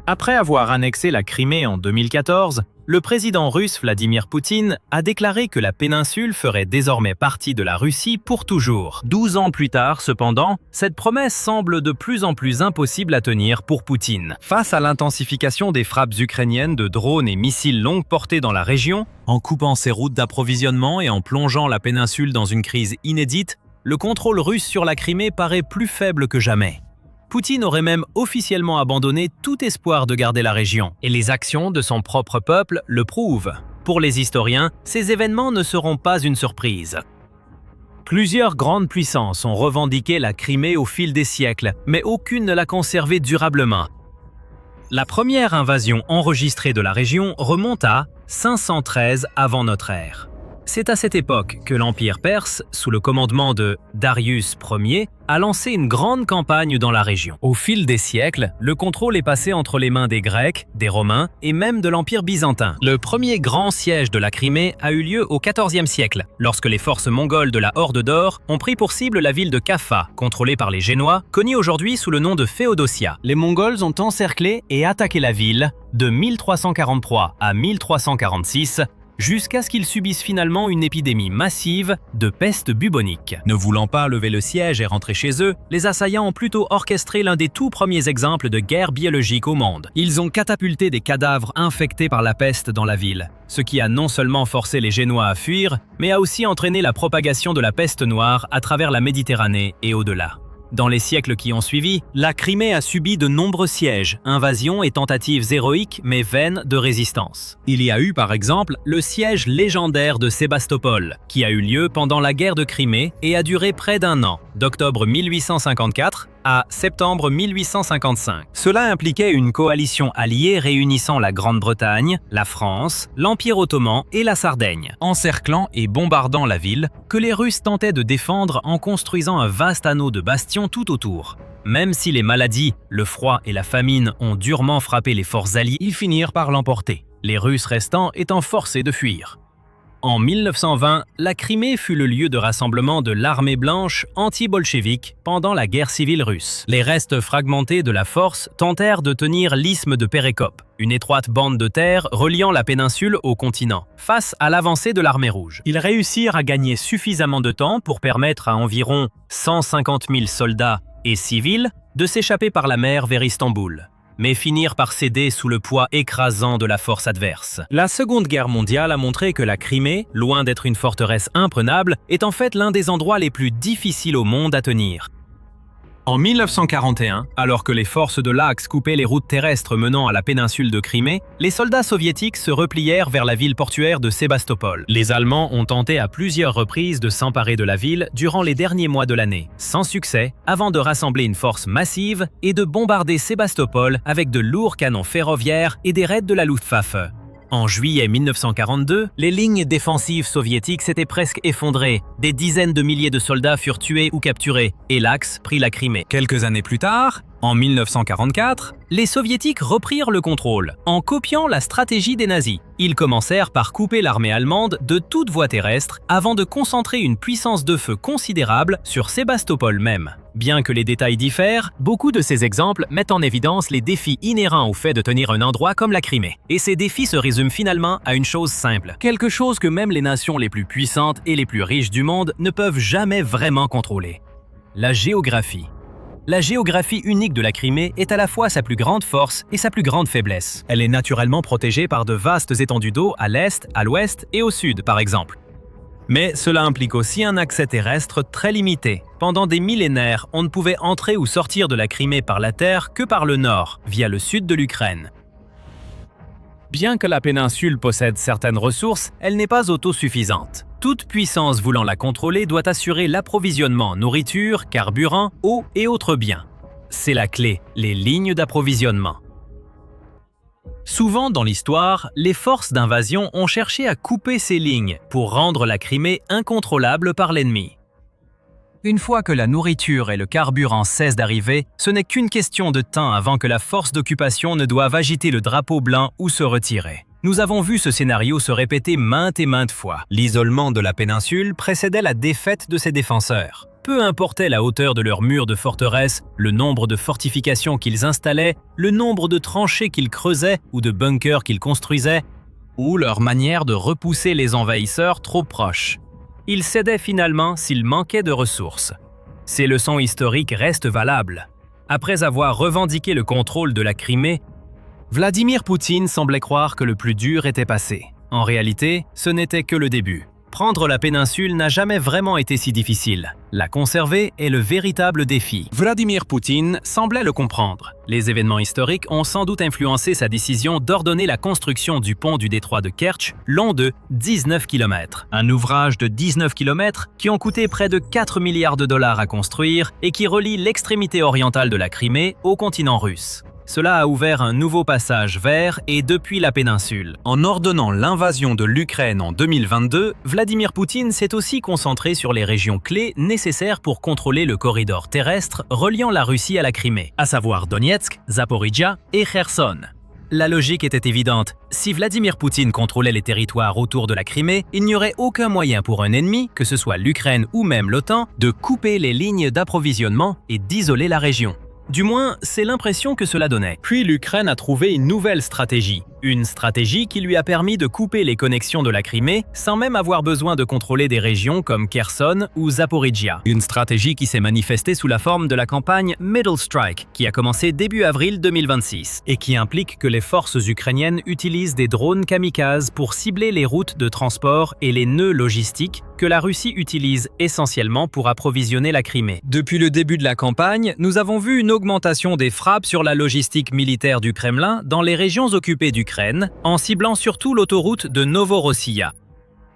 Après avoir annexé la Crimée en 2014, le président russe Vladimir Poutine a déclaré que la péninsule ferait désormais partie de la Russie pour toujours. 12 ans plus tard, cependant, cette promesse semble de plus en plus impossible à tenir pour Poutine. Face à l'intensification des frappes ukrainiennes de drones et missiles longue portée dans la région, en coupant ses routes d'approvisionnement et en plongeant la péninsule dans une crise inédite, le contrôle russe sur la Crimée paraît plus faible que jamais. Poutine aurait même officiellement abandonné tout espoir de garder la région, et les actions de son propre peuple le prouvent. Pour les historiens, ces événements ne seront pas une surprise. Plusieurs grandes puissances ont revendiqué la Crimée au fil des siècles, mais aucune ne l'a conservée durablement. La première invasion enregistrée de la région remonte à 513 avant notre ère. C'est à cette époque que l'Empire perse, sous le commandement de Darius Ier, a lancé une grande campagne dans la région. Au fil des siècles, le contrôle est passé entre les mains des Grecs, des Romains et même de l'Empire byzantin. Le premier grand siège de la Crimée a eu lieu au XIVe siècle, lorsque les forces mongoles de la Horde d'Or ont pris pour cible la ville de Kaffa, contrôlée par les Génois, connue aujourd'hui sous le nom de Féodossia. Les Mongols ont encerclé et attaqué la ville de 1343 à 1346, jusqu'à ce qu'ils subissent finalement une épidémie massive de peste bubonique. Ne voulant pas lever le siège et rentrer chez eux, les assaillants ont plutôt orchestré l'un des tout premiers exemples de guerre biologique au monde. Ils ont catapulté des cadavres infectés par la peste dans la ville, ce qui a non seulement forcé les Génois à fuir, mais a aussi entraîné la propagation de la peste noire à travers la Méditerranée et au-delà. Dans les siècles qui ont suivi, la Crimée a subi de nombreux sièges, invasions et tentatives héroïques mais vaines de résistance. Il y a eu par exemple le siège légendaire de Sébastopol, qui a eu lieu pendant la guerre de Crimée et a duré près d'un an, d'octobre 1854 à septembre 1855. Cela impliquait une coalition alliée réunissant la Grande-Bretagne, la France, l'Empire ottoman et la Sardaigne, encerclant et bombardant la ville que les Russes tentaient de défendre en construisant un vaste anneau de bastions tout autour. Même si les maladies, le froid et la famine ont durement frappé les forces alliées, ils finirent par l'emporter, les Russes restants étant forcés de fuir. En 1920, la Crimée fut le lieu de rassemblement de l'armée blanche anti-bolchevique pendant la guerre civile russe. Les restes fragmentés de la force tentèrent de tenir l'isthme de Pérékop, une étroite bande de terre reliant la péninsule au continent, face à l'avancée de l'armée rouge. Ils réussirent à gagner suffisamment de temps pour permettre à environ 150 000 soldats et civils de s'échapper par la mer vers Istanbul, mais finirent par céder sous le poids écrasant de la force adverse. La Seconde Guerre mondiale a montré que la Crimée, loin d'être une forteresse imprenable, est en fait l'un des endroits les plus difficiles au monde à tenir. En 1941, alors que les forces de l'Axe coupaient les routes terrestres menant à la péninsule de Crimée, les soldats soviétiques se replièrent vers la ville portuaire de Sébastopol. Les Allemands ont tenté à plusieurs reprises de s'emparer de la ville durant les derniers mois de l'année, sans succès, avant de rassembler une force massive et de bombarder Sébastopol avec de lourds canons ferroviaires et des raids de la Luftwaffe. En juillet 1942, les lignes défensives soviétiques s'étaient presque effondrées. Des dizaines de milliers de soldats furent tués ou capturés, et l'Axe prit la Crimée. Quelques années plus tard, en 1944, les soviétiques reprirent le contrôle, en copiant la stratégie des nazis. Ils commencèrent par couper l'armée allemande de toute voie terrestre avant de concentrer une puissance de feu considérable sur Sébastopol même. Bien que les détails diffèrent, beaucoup de ces exemples mettent en évidence les défis inhérents au fait de tenir un endroit comme la Crimée. Et ces défis se résument finalement à une chose simple, quelque chose que même les nations les plus puissantes et les plus riches du monde ne peuvent jamais vraiment contrôler: la géographie. La géographie unique de la Crimée est à la fois sa plus grande force et sa plus grande faiblesse. Elle est naturellement protégée par de vastes étendues d'eau à l'est, à l'ouest et au sud, par exemple. Mais cela implique aussi un accès terrestre très limité. Pendant des millénaires, on ne pouvait entrer ou sortir de la Crimée par la terre que par le nord, via le sud de l'Ukraine. Bien que la péninsule possède certaines ressources, elle n'est pas autosuffisante. Toute puissance voulant la contrôler doit assurer l'approvisionnement en nourriture, carburant, eau et autres biens. C'est la clé, les lignes d'approvisionnement. Souvent dans l'histoire, les forces d'invasion ont cherché à couper ces lignes pour rendre la Crimée incontrôlable par l'ennemi. Une fois que la nourriture et le carburant cessent d'arriver, ce n'est qu'une question de temps avant que la force d'occupation ne doive agiter le drapeau blanc ou se retirer. Nous avons vu ce scénario se répéter maintes et maintes fois. L'isolement de la péninsule précédait la défaite de ses défenseurs. Peu importait la hauteur de leurs murs de forteresse, le nombre de fortifications qu'ils installaient, le nombre de tranchées qu'ils creusaient ou de bunkers qu'ils construisaient, ou leur manière de repousser les envahisseurs trop proches. Ils cédaient finalement s'ils manquaient de ressources. Ces leçons historiques restent valables. Après avoir revendiqué le contrôle de la Crimée, Vladimir Poutine semblait croire que le plus dur était passé. En réalité, ce n'était que le début. Prendre la péninsule n'a jamais vraiment été si difficile. La conserver est le véritable défi. Vladimir Poutine semblait le comprendre. Les événements historiques ont sans doute influencé sa décision d'ordonner la construction du pont du détroit de Kertch, long de 19 km. Un ouvrage de 19 km qui ont coûté près de 4 milliards de dollars à construire et qui relie l'extrémité orientale de la Crimée au continent russe. Cela a ouvert un nouveau passage vers et depuis la péninsule. En ordonnant l'invasion de l'Ukraine en 2022, Vladimir Poutine s'est aussi concentré sur les régions clés nécessaires pour contrôler le corridor terrestre reliant la Russie à la Crimée, à savoir Donetsk, Zaporijia et Kherson. La logique était évidente. Si Vladimir Poutine contrôlait les territoires autour de la Crimée, il n'y aurait aucun moyen pour un ennemi, que ce soit l'Ukraine ou même l'OTAN, de couper les lignes d'approvisionnement et d'isoler la région. Du moins, c'est l'impression que cela donnait. Puis l'Ukraine a trouvé une nouvelle stratégie. Une stratégie qui lui a permis de couper les connexions de la Crimée sans même avoir besoin de contrôler des régions comme Kherson ou Zaporijia. Une stratégie qui s'est manifestée sous la forme de la campagne Middle Strike, qui a commencé début avril 2026, et qui implique que les forces ukrainiennes utilisent des drones kamikazes pour cibler les routes de transport et les nœuds logistiques que la Russie utilise essentiellement pour approvisionner la Crimée. Depuis le début de la campagne, nous avons vu une augmentation des frappes sur la logistique militaire du Kremlin dans les régions occupées d'Ukraine, en ciblant surtout l'autoroute de Novorossiya.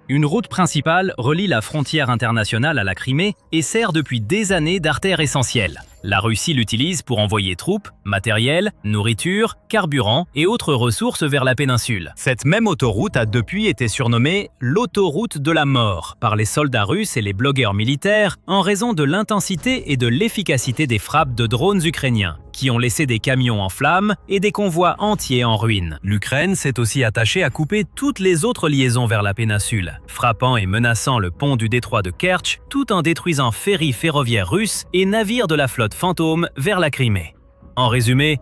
Une route principale relie la frontière internationale à la Crimée et sert depuis des années d'artère essentielle. La Russie l'utilise pour envoyer troupes, matériel, nourriture, carburant et autres ressources vers la péninsule. Cette même autoroute a depuis été surnommée l'autoroute de la mort par les soldats russes et les blogueurs militaires en raison de l'intensité et de l'efficacité des frappes de drones ukrainiens, qui ont laissé des camions en flammes et des convois entiers en ruine. L'Ukraine s'est aussi attachée à couper toutes les autres liaisons vers la péninsule, frappant et menaçant le pont du détroit de Kertch tout en détruisant ferries ferroviaires russes et navires de la flotte fantôme vers la Crimée. En résumé,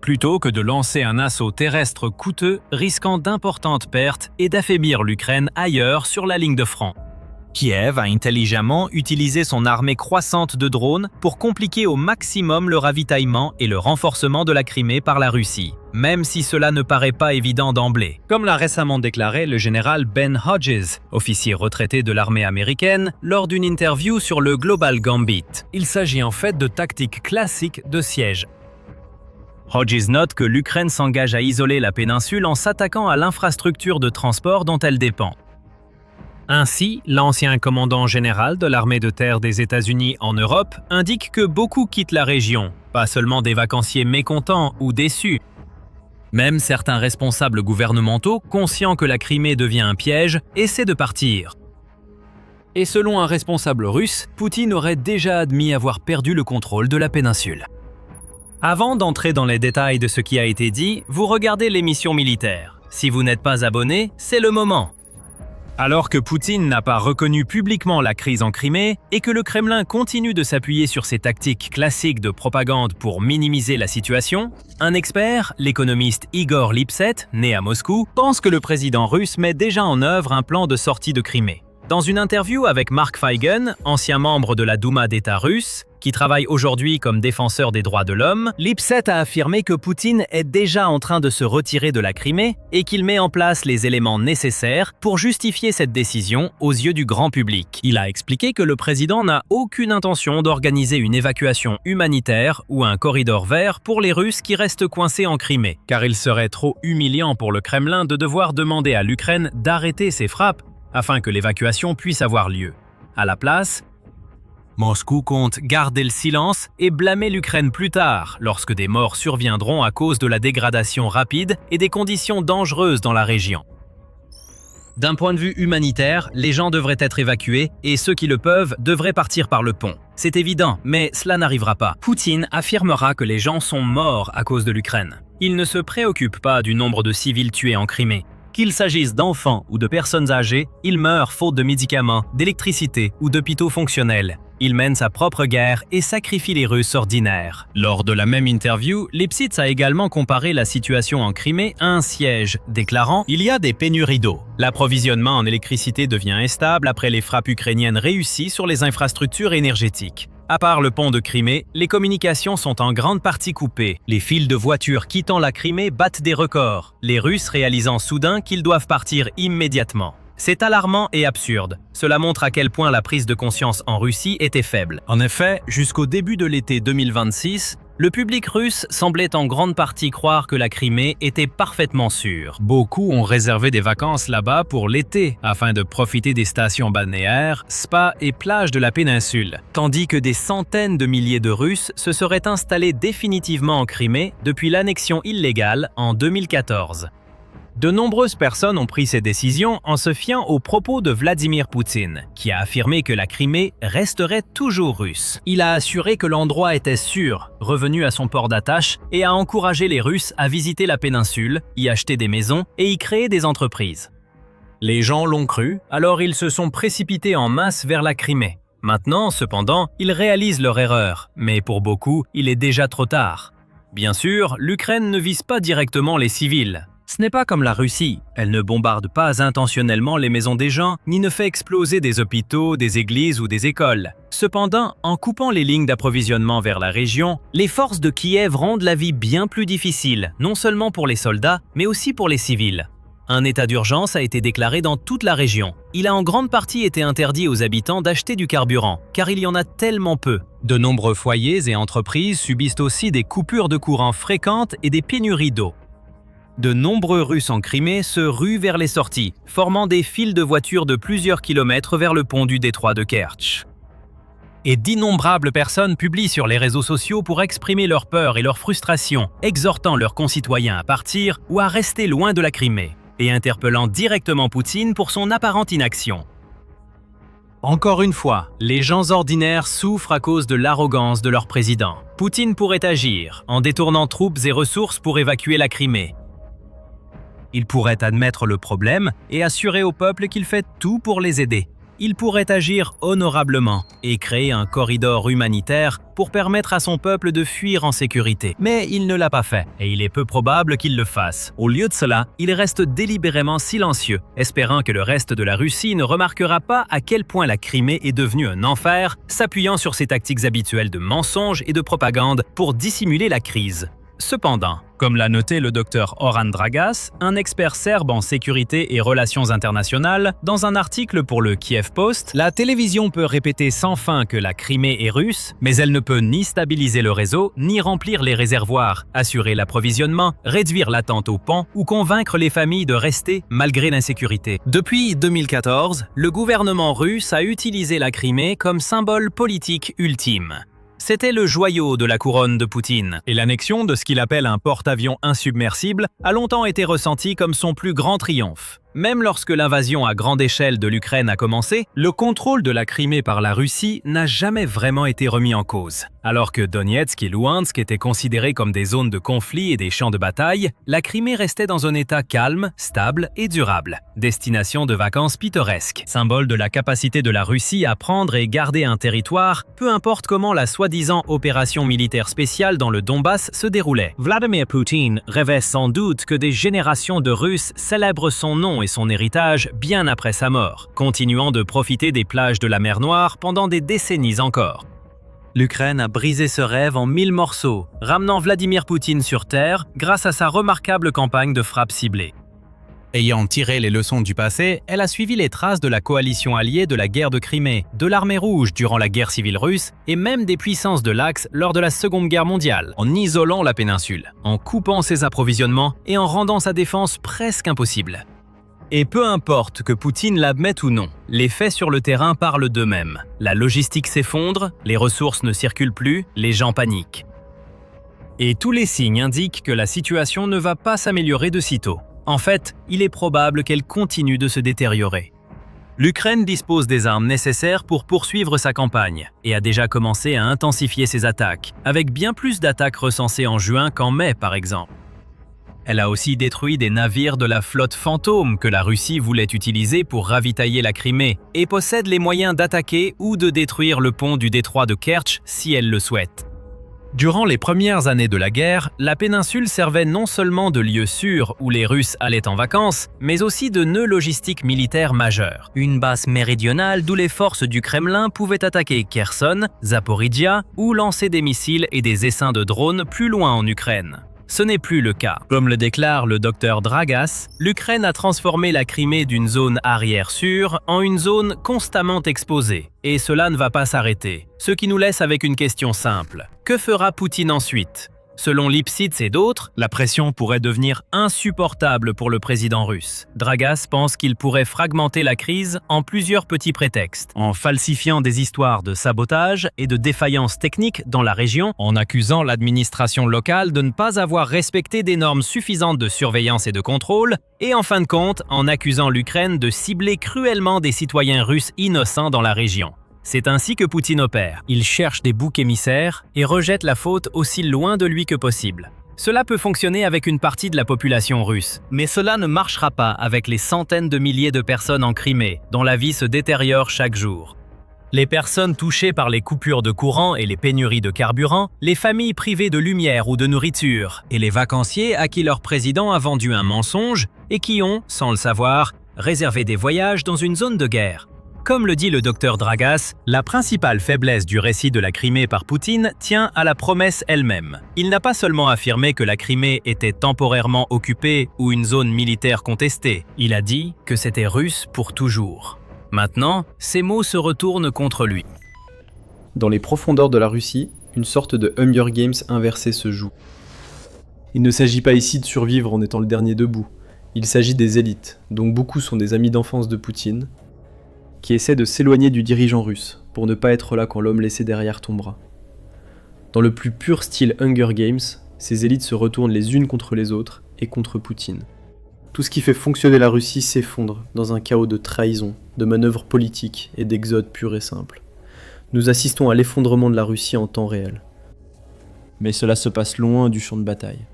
plutôt que de lancer un assaut terrestre coûteux risquant d'importantes pertes et d'affaiblir l'Ukraine ailleurs sur la ligne de front, Kiev a intelligemment utilisé son armée croissante de drones pour compliquer au maximum le ravitaillement et le renforcement de la Crimée par la Russie, même si cela ne paraît pas évident d'emblée. Comme l'a récemment déclaré le général Ben Hodges, officier retraité de l'armée américaine, lors d'une interview sur le Global Gambit. Il s'agit en fait de tactiques classiques de siège. Hodges note que l'Ukraine s'engage à isoler la péninsule en s'attaquant à l'infrastructure de transport dont elle dépend. Ainsi, l'ancien commandant général de l'armée de terre des États-Unis en Europe indique que beaucoup quittent la région, pas seulement des vacanciers mécontents ou déçus. Même certains responsables gouvernementaux, conscients que la Crimée devient un piège, essaient de partir. Et selon un responsable russe, Poutine aurait déjà admis avoir perdu le contrôle de la péninsule. Avant d'entrer dans les détails de ce qui a été dit, vous regardez l'émission militaire. Si vous n'êtes pas abonné, c'est le moment. Alors que Poutine n'a pas reconnu publiquement la crise en Crimée et que le Kremlin continue de s'appuyer sur ses tactiques classiques de propagande pour minimiser la situation, un expert, l'économiste Igor Lipset, né à Moscou, pense que le président russe met déjà en œuvre un plan de sortie de Crimée. Dans une interview avec Mark Feigen, ancien membre de la Douma d'État russe, qui travaille aujourd'hui comme défenseur des droits de l'homme, Lipset a affirmé que Poutine est déjà en train de se retirer de la Crimée et qu'il met en place les éléments nécessaires pour justifier cette décision aux yeux du grand public. Il a expliqué que le président n'a aucune intention d'organiser une évacuation humanitaire ou un corridor vert pour les Russes qui restent coincés en Crimée, car il serait trop humiliant pour le Kremlin de devoir demander à l'Ukraine d'arrêter ses frappes afin que l'évacuation puisse avoir lieu. À la place, Moscou compte garder le silence et blâmer l'Ukraine plus tard, lorsque des morts surviendront à cause de la dégradation rapide et des conditions dangereuses dans la région. D'un point de vue humanitaire, les gens devraient être évacués et ceux qui le peuvent devraient partir par le pont. C'est évident, mais cela n'arrivera pas. Poutine affirmera que les gens sont morts à cause de l'Ukraine. Il ne se préoccupe pas du nombre de civils tués en Crimée. Qu'il s'agisse d'enfants ou de personnes âgées, il meurt faute de médicaments, d'électricité ou d'hôpitaux fonctionnels. Il mène sa propre guerre et sacrifie les Russes ordinaires. Lors de la même interview, Lipsitz a également comparé la situation en Crimée à un siège, déclarant « Il y a des pénuries d'eau. L'approvisionnement en électricité devient instable après les frappes ukrainiennes réussies sur les infrastructures énergétiques. À part le pont de Crimée, les communications sont en grande partie coupées. Les files de voitures quittant la Crimée battent des records, les Russes réalisant soudain qu'ils doivent partir immédiatement. C'est alarmant et absurde. Cela montre à quel point la prise de conscience en Russie était faible. En effet, jusqu'au début de l'été 2026, le public russe semblait en grande partie croire que la Crimée était parfaitement sûre. Beaucoup ont réservé des vacances là-bas pour l'été, afin de profiter des stations balnéaires, spas et plages de la péninsule, tandis que des centaines de milliers de Russes se seraient installés définitivement en Crimée depuis l'annexion illégale en 2014. De nombreuses personnes ont pris ces décisions en se fiant aux propos de Vladimir Poutine, qui a affirmé que la Crimée resterait toujours russe. Il a assuré que l'endroit était sûr, revenu à son port d'attache, et a encouragé les Russes à visiter la péninsule, y acheter des maisons et y créer des entreprises. Les gens l'ont cru, alors ils se sont précipités en masse vers la Crimée. Maintenant, cependant, ils réalisent leur erreur, mais pour beaucoup, il est déjà trop tard. Bien sûr, l'Ukraine ne vise pas directement les civils. Ce n'est pas comme la Russie, elle ne bombarde pas intentionnellement les maisons des gens, ni ne fait exploser des hôpitaux, des églises ou des écoles. Cependant, en coupant les lignes d'approvisionnement vers la région, les forces de Kiev rendent la vie bien plus difficile, non seulement pour les soldats, mais aussi pour les civils. Un état d'urgence a été déclaré dans toute la région. Il a en grande partie été interdit aux habitants d'acheter du carburant, car il y en a tellement peu. De nombreux foyers et entreprises subissent aussi des coupures de courant fréquentes et des pénuries d'eau. De nombreux Russes en Crimée se ruent vers les sorties, formant des files de voitures de plusieurs kilomètres vers le pont du détroit de Kertch. Et d'innombrables personnes publient sur les réseaux sociaux pour exprimer leur peur et leur frustration, exhortant leurs concitoyens à partir ou à rester loin de la Crimée, et interpellant directement Poutine pour son apparente inaction. Encore une fois, les gens ordinaires souffrent à cause de l'arrogance de leur président. Poutine pourrait agir en détournant troupes et ressources pour évacuer la Crimée. Il pourrait admettre le problème et assurer au peuple qu'il fait tout pour les aider. Il pourrait agir honorablement et créer un corridor humanitaire pour permettre à son peuple de fuir en sécurité. Mais il ne l'a pas fait et il est peu probable qu'il le fasse. Au lieu de cela, il reste délibérément silencieux, espérant que le reste de la Russie ne remarquera pas à quel point la Crimée est devenue un enfer, s'appuyant sur ses tactiques habituelles de mensonges et de propagande pour dissimuler la crise. Cependant, comme l'a noté le docteur Oran Dragas, un expert serbe en sécurité et relations internationales, dans un article pour le Kiev Post, la télévision peut répéter sans fin que la Crimée est russe, mais elle ne peut ni stabiliser le réseau, ni remplir les réservoirs, assurer l'approvisionnement, réduire l'attente au pont ou convaincre les familles de rester malgré l'insécurité. Depuis 2014, le gouvernement russe a utilisé la Crimée comme symbole politique ultime. C'était le joyau de la couronne de Poutine, et l'annexion de ce qu'il appelle un porte-avions insubmersible a longtemps été ressentie comme son plus grand triomphe. Même lorsque l'invasion à grande échelle de l'Ukraine a commencé, le contrôle de la Crimée par la Russie n'a jamais vraiment été remis en cause. Alors que Donetsk et Louhansk étaient considérés comme des zones de conflit et des champs de bataille, la Crimée restait dans un état calme, stable et durable, destination de vacances pittoresques, symbole de la capacité de la Russie à prendre et garder un territoire, peu importe comment la soi-disant opération militaire spéciale dans le Donbass se déroulait. Vladimir Poutine rêvait sans doute que des générations de Russes célèbrent son nom et son héritage bien après sa mort, continuant de profiter des plages de la mer Noire pendant des décennies encore. L'Ukraine a brisé ce rêve en 1000 morceaux, ramenant Vladimir Poutine sur terre grâce à sa remarquable campagne de frappe ciblée. Ayant tiré les leçons du passé, elle a suivi les traces de la coalition alliée de la guerre de Crimée, de l'armée rouge durant la guerre civile russe et même des puissances de l'Axe lors de la Seconde Guerre mondiale, en isolant la péninsule, en coupant ses approvisionnements et en rendant sa défense presque impossible. Et peu importe que Poutine l'admette ou non, les faits sur le terrain parlent d'eux-mêmes. La logistique s'effondre, les ressources ne circulent plus, les gens paniquent. Et tous les signes indiquent que la situation ne va pas s'améliorer de sitôt. En fait, il est probable qu'elle continue de se détériorer. L'Ukraine dispose des armes nécessaires pour poursuivre sa campagne et a déjà commencé à intensifier ses attaques, avec bien plus d'attaques recensées en juin qu'en mai par exemple. Elle a aussi détruit des navires de la flotte Fantôme que la Russie voulait utiliser pour ravitailler la Crimée et possède les moyens d'attaquer ou de détruire le pont du détroit de Kertch si elle le souhaite. Durant les premières années de la guerre, la péninsule servait non seulement de lieu sûr où les Russes allaient en vacances, mais aussi de nœud logistique militaire majeur. Une base méridionale d'où les forces du Kremlin pouvaient attaquer Kherson, Zaporizhia ou lancer des missiles et des essaims de drones plus loin en Ukraine. Ce n'est plus le cas. Comme le déclare le docteur Dragas, l'Ukraine a transformé la Crimée d'une zone arrière sûre en une zone constamment exposée. Et cela ne va pas s'arrêter. Ce qui nous laisse avec une question simple. Que fera Poutine ensuite ? Selon Lipsitz et d'autres, la pression pourrait devenir insupportable pour le président russe. Dragas pense qu'il pourrait fragmenter la crise en plusieurs petits prétextes, en falsifiant des histoires de sabotage et de défaillance technique dans la région, en accusant l'administration locale de ne pas avoir respecté des normes suffisantes de surveillance et de contrôle, et en fin de compte, en accusant l'Ukraine de cibler cruellement des citoyens russes innocents dans la région. C'est ainsi que Poutine opère. Il cherche des boucs émissaires et rejette la faute aussi loin de lui que possible. Cela peut fonctionner avec une partie de la population russe, mais cela ne marchera pas avec les centaines de milliers de personnes en Crimée, dont la vie se détériore chaque jour. Les personnes touchées par les coupures de courant et les pénuries de carburant, les familles privées de lumière ou de nourriture, et les vacanciers à qui leur président a vendu un mensonge et qui ont, sans le savoir, réservé des voyages dans une zone de guerre. Comme le dit le docteur Dragas, la principale faiblesse du récit de la Crimée par Poutine tient à la promesse elle-même. Il n'a pas seulement affirmé que la Crimée était temporairement occupée ou une zone militaire contestée, il a dit que c'était russe pour toujours. Maintenant, ces mots se retournent contre lui. Dans les profondeurs de la Russie, une sorte de Hunger Games inversé se joue. Il ne s'agit pas ici de survivre en étant le dernier debout. Il s'agit des élites, dont beaucoup sont des amis d'enfance de Poutine, qui essaie de s'éloigner du dirigeant russe, pour ne pas être là quand l'homme laissé derrière tombera. Dans le plus pur style Hunger Games, ces élites se retournent les unes contre les autres et contre Poutine. Tout ce qui fait fonctionner la Russie s'effondre dans un chaos de trahison, de manœuvres politiques et d'exode pur et simple. Nous assistons à l'effondrement de la Russie en temps réel. Mais cela se passe loin du champ de bataille.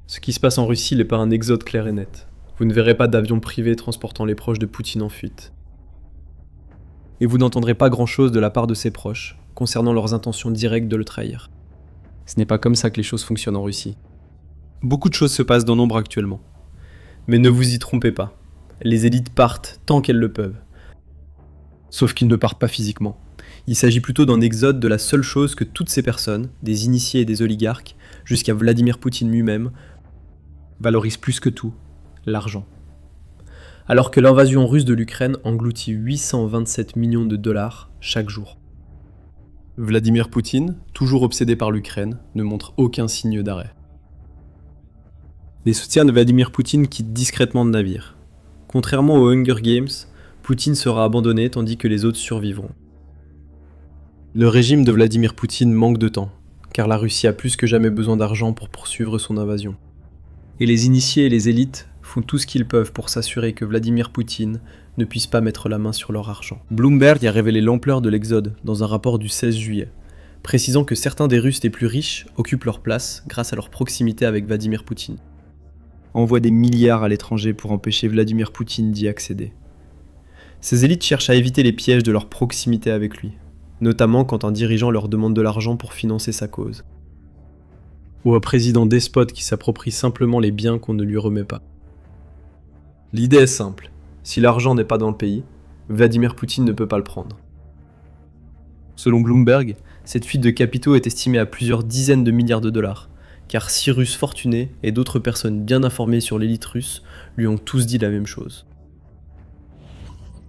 Ce qui se passe en Russie n'est pas un exode clair et net. Vous ne verrez pas d'avions privés transportant les proches de Poutine en fuite. Et vous n'entendrez pas grand-chose de la part de ses proches, concernant leurs intentions directes de le trahir. Ce n'est pas comme ça que les choses fonctionnent en Russie. Beaucoup de choses se passent dans l'ombre actuellement. Mais ne vous y trompez pas. Les élites partent tant qu'elles le peuvent. Sauf qu'ils ne partent pas physiquement. Il s'agit plutôt d'un exode de la seule chose que toutes ces personnes, des initiés et des oligarques, jusqu'à Vladimir Poutine lui-même, valorisent plus que tout. L'argent. Alors que l'invasion russe de l'Ukraine engloutit 827 millions de dollars chaque jour. Vladimir Poutine, toujours obsédé par l'Ukraine, ne montre aucun signe d'arrêt. Les soutiens de Vladimir Poutine quittent discrètement le navire. Contrairement aux Hunger Games, Poutine sera abandonné tandis que les autres survivront. Le régime de Vladimir Poutine manque de temps, car la Russie a plus que jamais besoin d'argent pour poursuivre son invasion. Et les initiés et les élites font tout ce qu'ils peuvent pour s'assurer que Vladimir Poutine ne puisse pas mettre la main sur leur argent. Bloomberg a révélé l'ampleur de l'exode dans un rapport du 16 juillet, précisant que certains des Russes les plus riches occupent leur place grâce à leur proximité avec Vladimir Poutine. Envoie des milliards à l'étranger pour empêcher Vladimir Poutine d'y accéder. Ces élites cherchent à éviter les pièges de leur proximité avec lui, notamment quand un dirigeant leur demande de l'argent pour financer sa cause. Ou un président despote qui s'approprie simplement les biens qu'on ne lui remet pas. L'idée est simple, si l'argent n'est pas dans le pays, Vladimir Poutine ne peut pas le prendre. Selon Bloomberg, cette fuite de capitaux est estimée à plusieurs dizaines de milliards de dollars, car 6 Russes fortunés et d'autres personnes bien informées sur l'élite russe lui ont tous dit la même chose.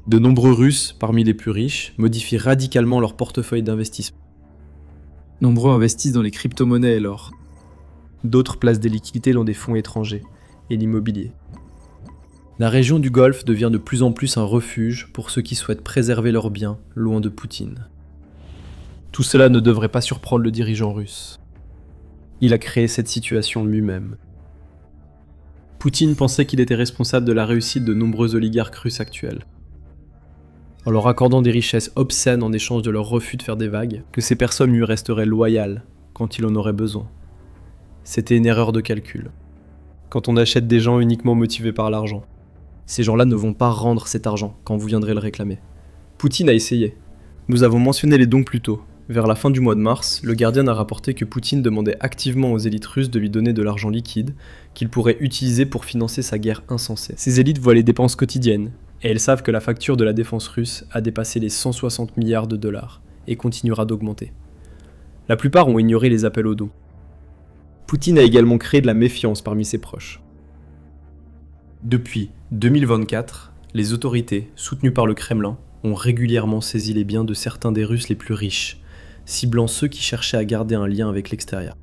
De nombreux Russes, parmi les plus riches, modifient radicalement leur portefeuille d'investissement. Nombreux investissent dans les crypto-monnaies et l'or. D'autres placent des liquidités dans des fonds étrangers et l'immobilier. La région du Golfe devient de plus en plus un refuge pour ceux qui souhaitent préserver leurs biens loin de Poutine. Tout cela ne devrait pas surprendre le dirigeant russe. Il a créé cette situation lui-même. Poutine pensait qu'il était responsable de la réussite de nombreux oligarques russes actuels. En leur accordant des richesses obscènes en échange de leur refus de faire des vagues, que ces personnes lui resteraient loyales quand il en aurait besoin. C'était une erreur de calcul. Quand on achète des gens uniquement motivés par l'argent, ces gens-là ne vont pas rendre cet argent quand vous viendrez le réclamer. Poutine a essayé. Nous avons mentionné les dons plus tôt. Vers la fin du mois de mars, le Guardian a rapporté que Poutine demandait activement aux élites russes de lui donner de l'argent liquide qu'il pourrait utiliser pour financer sa guerre insensée. Ces élites voient les dépenses quotidiennes, et elles savent que la facture de la défense russe a dépassé les 160 milliards de dollars et continuera d'augmenter. La plupart ont ignoré les appels aux dons. Poutine a également créé de la méfiance parmi ses proches. Depuis 2024, les autorités, soutenues par le Kremlin, ont régulièrement saisi les biens de certains des Russes les plus riches, ciblant ceux qui cherchaient à garder un lien avec l'extérieur.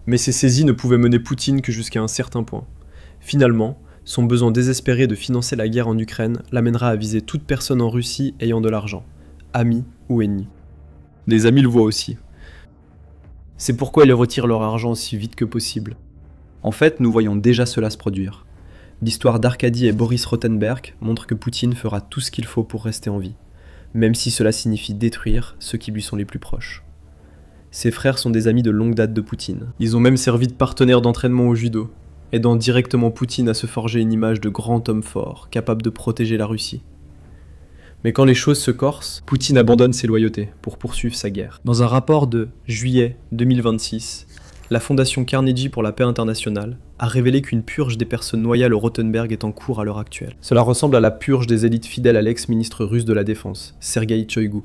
Mais ces saisies ne pouvaient mener Poutine que jusqu'à un certain point. Finalement, son besoin désespéré de financer la guerre en Ukraine l'amènera à viser toute personne en Russie ayant de l'argent, amis ou ennemis. Des amis le voient aussi. C'est pourquoi ils retirent leur argent aussi vite que possible. En fait, nous voyons déjà cela se produire. L'histoire d'Arkady et Boris Rotenberg montre que Poutine fera tout ce qu'il faut pour rester en vie, même si cela signifie détruire ceux qui lui sont les plus proches. Ses frères sont des amis de longue date de Poutine. Ils ont même servi de partenaires d'entraînement au judo, aidant directement Poutine à se forger une image de grand homme fort, capable de protéger la Russie. Mais quand les choses se corsent, Poutine abandonne ses loyautés pour poursuivre sa guerre. Dans un rapport de juillet 2026, la fondation Carnegie pour la paix internationale a révélé qu'une purge des personnes loyales au Rotenberg est en cours à l'heure actuelle. Cela ressemble à la purge des élites fidèles à l'ex-ministre russe de la Défense, Sergueï Shoigu.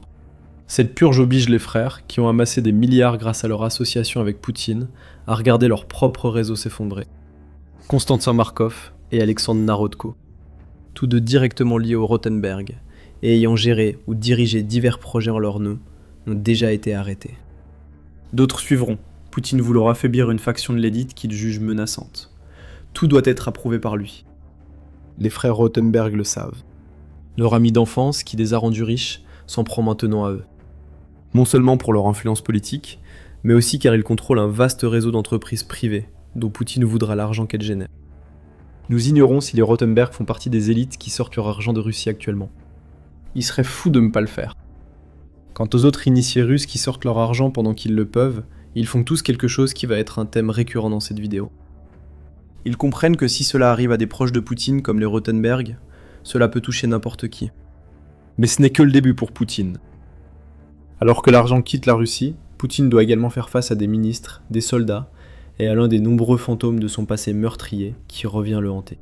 Cette purge oblige les frères, qui ont amassé des milliards grâce à leur association avec Poutine, à regarder leur propre réseau s'effondrer. Konstantin Markov et Alexandre Narodko, tous deux directement liés au Rotenberg, et ayant géré ou dirigé divers projets en leur nom, ont déjà été arrêtés. D'autres suivront, Poutine voulant affaiblir une faction de l'élite qu'il juge menaçante. Tout doit être approuvé par lui. Les frères Rotenberg le savent. Leur ami d'enfance, qui les a rendus riches, s'en prend maintenant à eux. Non seulement pour leur influence politique, mais aussi car ils contrôlent un vaste réseau d'entreprises privées, dont Poutine voudra l'argent qu'elles génèrent. Nous ignorons si les Rotenberg font partie des élites qui sortent leur argent de Russie actuellement. Il serait fou de ne pas le faire. Quant aux autres initiés russes qui sortent leur argent pendant qu'ils le peuvent, ils font tous quelque chose qui va être un thème récurrent dans cette vidéo. Ils comprennent que si cela arrive à des proches de Poutine comme les Rotenberg, cela peut toucher n'importe qui. Mais ce n'est que le début pour Poutine. Alors que l'argent quitte la Russie, Poutine doit également faire face à des ministres, des soldats, et à l'un des nombreux fantômes de son passé meurtrier qui revient le hanter.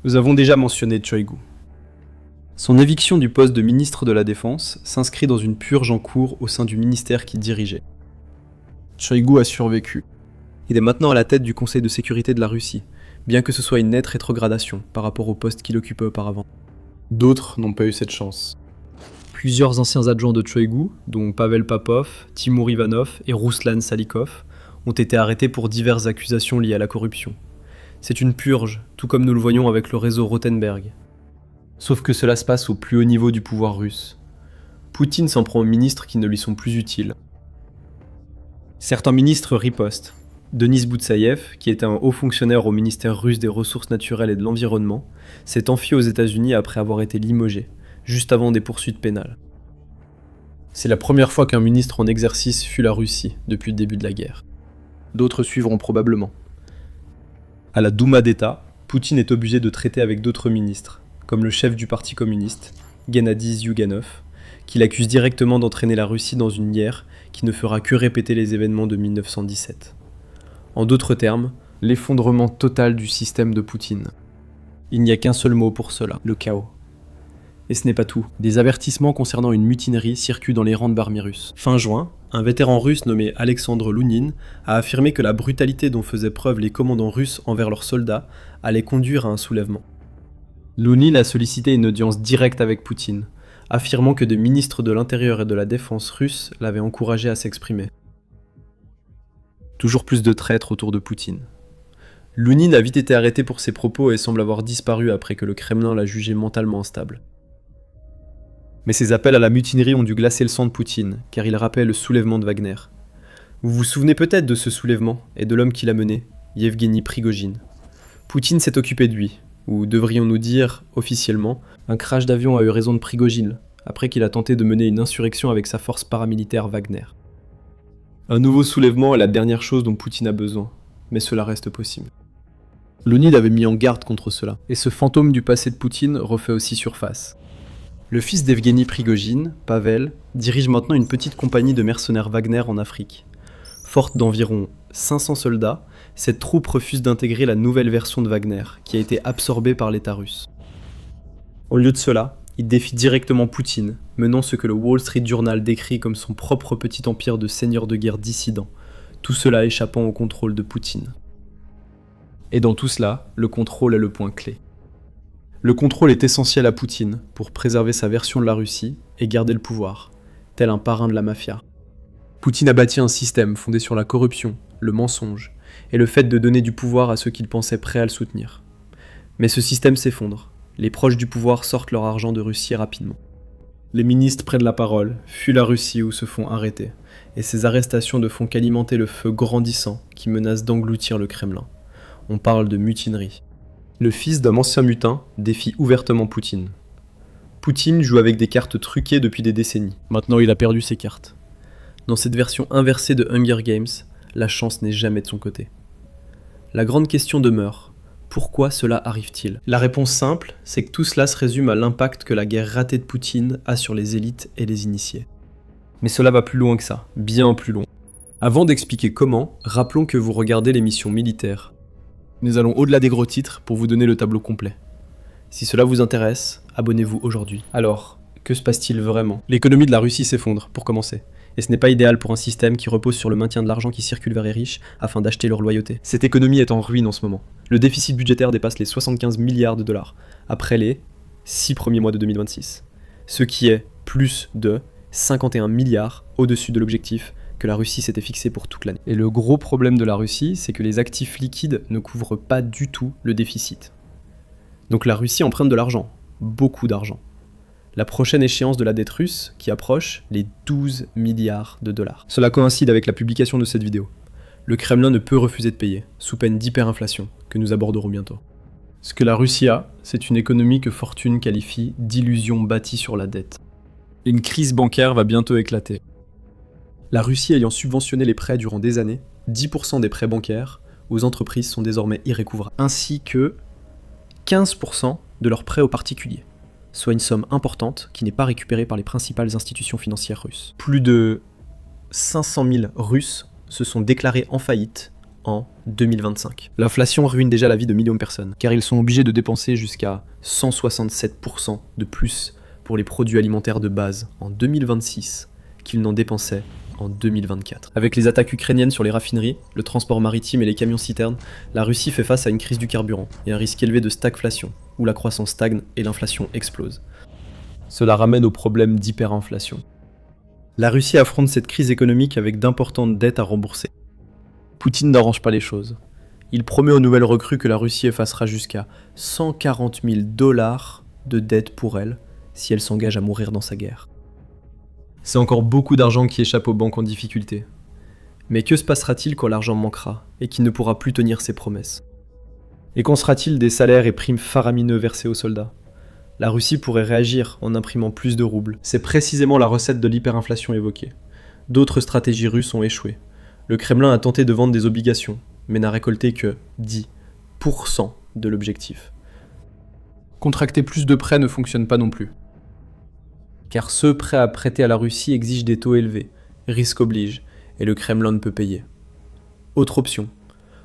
Nous avons déjà mentionné Shoigu. Son éviction du poste de ministre de la Défense s'inscrit dans une purge en cours au sein du ministère qu'il dirigeait. Shoigu a survécu. Il est maintenant à la tête du Conseil de sécurité de la Russie, bien que ce soit une nette rétrogradation par rapport au poste qu'il occupait auparavant. D'autres n'ont pas eu cette chance. Plusieurs anciens adjoints de Shoigu, dont Pavel Popov, Timur Ivanov et Ruslan Salikov, ont été arrêtés pour diverses accusations liées à la corruption. C'est une purge, tout comme nous le voyons avec le réseau Rotenberg. Sauf que cela se passe au plus haut niveau du pouvoir russe. Poutine s'en prend aux ministres qui ne lui sont plus utiles. Certains ministres ripostent. Denis Boutsaïev, qui était un haut fonctionnaire au ministère russe des Ressources naturelles et de l'Environnement, s'est enfui aux États-Unis après avoir été limogé, juste avant des poursuites pénales. C'est la première fois qu'un ministre en exercice fuit la Russie depuis le début de la guerre. D'autres suivront probablement. À la Douma d'État, Poutine est obligé de traiter avec d'autres ministres, comme le chef du parti communiste, Gennady Zyuganov, qui l'accuse directement d'entraîner la Russie dans une guerre qui ne fera que répéter les événements de 1917. En d'autres termes, l'effondrement total du système de Poutine. Il n'y a qu'un seul mot pour cela, le chaos. Et ce n'est pas tout. Des avertissements concernant une mutinerie circulent dans les rangs de l'armée russe. Fin juin, un vétéran russe nommé Alexandre Lounine a affirmé que la brutalité dont faisaient preuve les commandants russes envers leurs soldats allait conduire à un soulèvement. Lounine a sollicité une audience directe avec Poutine, affirmant que des ministres de l'Intérieur et de la Défense russes l'avaient encouragé à s'exprimer. Toujours plus de traîtres autour de Poutine. Lounine a vite été arrêté pour ses propos et semble avoir disparu après que le Kremlin l'a jugé mentalement instable. Mais ses appels à la mutinerie ont dû glacer le sang de Poutine, car il rappelle le soulèvement de Wagner. Vous vous souvenez peut-être de ce soulèvement et de l'homme qui l'a mené, Yevgeny Prigojine. Poutine s'est occupé de lui, ou devrions-nous dire, officiellement, un crash d'avion a eu raison de Prigojine, après qu'il a tenté de mener une insurrection avec sa force paramilitaire Wagner. Un nouveau soulèvement est la dernière chose dont Poutine a besoin, mais cela reste possible. Leonid avait mis en garde contre cela, et ce fantôme du passé de Poutine refait aussi surface. Le fils d'Evgeny Prigojine, Pavel, dirige maintenant une petite compagnie de mercenaires Wagner en Afrique. Forte d'environ 500 soldats, cette troupe refuse d'intégrer la nouvelle version de Wagner, qui a été absorbée par l'État russe. Au lieu de cela, il défie directement Poutine, menant ce que le Wall Street Journal décrit comme son propre petit empire de seigneurs de guerre dissidents, tout cela échappant au contrôle de Poutine. Et dans tout cela, le contrôle est le point clé. Le contrôle est essentiel à Poutine pour préserver sa version de la Russie et garder le pouvoir, tel un parrain de la mafia. Poutine a bâti un système fondé sur la corruption, le mensonge et le fait de donner du pouvoir à ceux qu'il pensait prêts à le soutenir. Mais ce système s'effondre. Les proches du pouvoir sortent leur argent de Russie rapidement. Les ministres prennent la parole, fuient la Russie ou se font arrêter, et ces arrestations ne font qu'alimenter le feu grandissant qui menace d'engloutir le Kremlin. On parle de mutinerie. Le fils d'un ancien mutin défie ouvertement Poutine. Poutine joue avec des cartes truquées depuis des décennies. Maintenant, il a perdu ses cartes. Dans cette version inversée de Hunger Games, la chance n'est jamais de son côté. La grande question demeure, pourquoi cela arrive-t-il ? La réponse simple, c'est que tout cela se résume à l'impact que la guerre ratée de Poutine a sur les élites et les initiés. Mais cela va plus loin que ça, bien plus loin. Avant d'expliquer comment, rappelons que vous regardez l'émission Militaire. Nous allons au-delà des gros titres pour vous donner le tableau complet. Si cela vous intéresse, abonnez-vous aujourd'hui. Alors, que se passe-t-il vraiment ? L'économie de la Russie s'effondre, pour commencer. Et ce n'est pas idéal pour un système qui repose sur le maintien de l'argent qui circule vers les riches afin d'acheter leur loyauté. Cette économie est en ruine en ce moment. Le déficit budgétaire dépasse les 75 milliards de dollars, après les 6 premiers mois de 2026. Ce qui est plus de 51 milliards au-dessus de l'objectif que la Russie s'était fixé pour toute l'année. Et le gros problème de la Russie, c'est que les actifs liquides ne couvrent pas du tout le déficit. Donc la Russie emprunte de l'argent, beaucoup d'argent. La prochaine échéance de la dette russe, qui approche, les 12 milliards de dollars. Cela coïncide avec la publication de cette vidéo. Le Kremlin ne peut refuser de payer, sous peine d'hyperinflation, que nous aborderons bientôt. Ce que la Russie a, c'est une économie que Fortune qualifie d'illusion bâtie sur la dette. Une crise bancaire va bientôt éclater. La Russie ayant subventionné les prêts durant des années, 10% des prêts bancaires aux entreprises sont désormais irrécouvrables, ainsi que 15% de leurs prêts aux particuliers, soit une somme importante qui n'est pas récupérée par les principales institutions financières russes. Plus de 500 000 Russes se sont déclarés en faillite en 2025. L'inflation ruine déjà la vie de millions de personnes, car ils sont obligés de dépenser jusqu'à 167% de plus pour les produits alimentaires de base en 2026 qu'ils n'en dépensaient en 2024. Avec les attaques ukrainiennes sur les raffineries, le transport maritime et les camions-citernes, la Russie fait face à une crise du carburant et un risque élevé de stagflation, où la croissance stagne et l'inflation explose. Cela ramène au problème d'hyperinflation. La Russie affronte cette crise économique avec d'importantes dettes à rembourser. Poutine n'arrange pas les choses. Il promet aux nouvelles recrues que la Russie effacera jusqu'à 140 000 $ de dettes pour elle, si elle s'engage à mourir dans sa guerre. C'est encore beaucoup d'argent qui échappe aux banques en difficulté. Mais que se passera-t-il quand l'argent manquera et qu'il ne pourra plus tenir ses promesses ? Et qu'en sera-t-il des salaires et primes faramineux versés aux soldats ? La Russie pourrait réagir en imprimant plus de roubles. C'est précisément la recette de l'hyperinflation évoquée. D'autres stratégies russes ont échoué. Le Kremlin a tenté de vendre des obligations, mais n'a récolté que 10% de l'objectif. Contracter plus de prêts ne fonctionne pas non plus. Car ceux prêts à prêter à la Russie exigent des taux élevés, risque oblige, et le Kremlin ne peut payer. Autre option,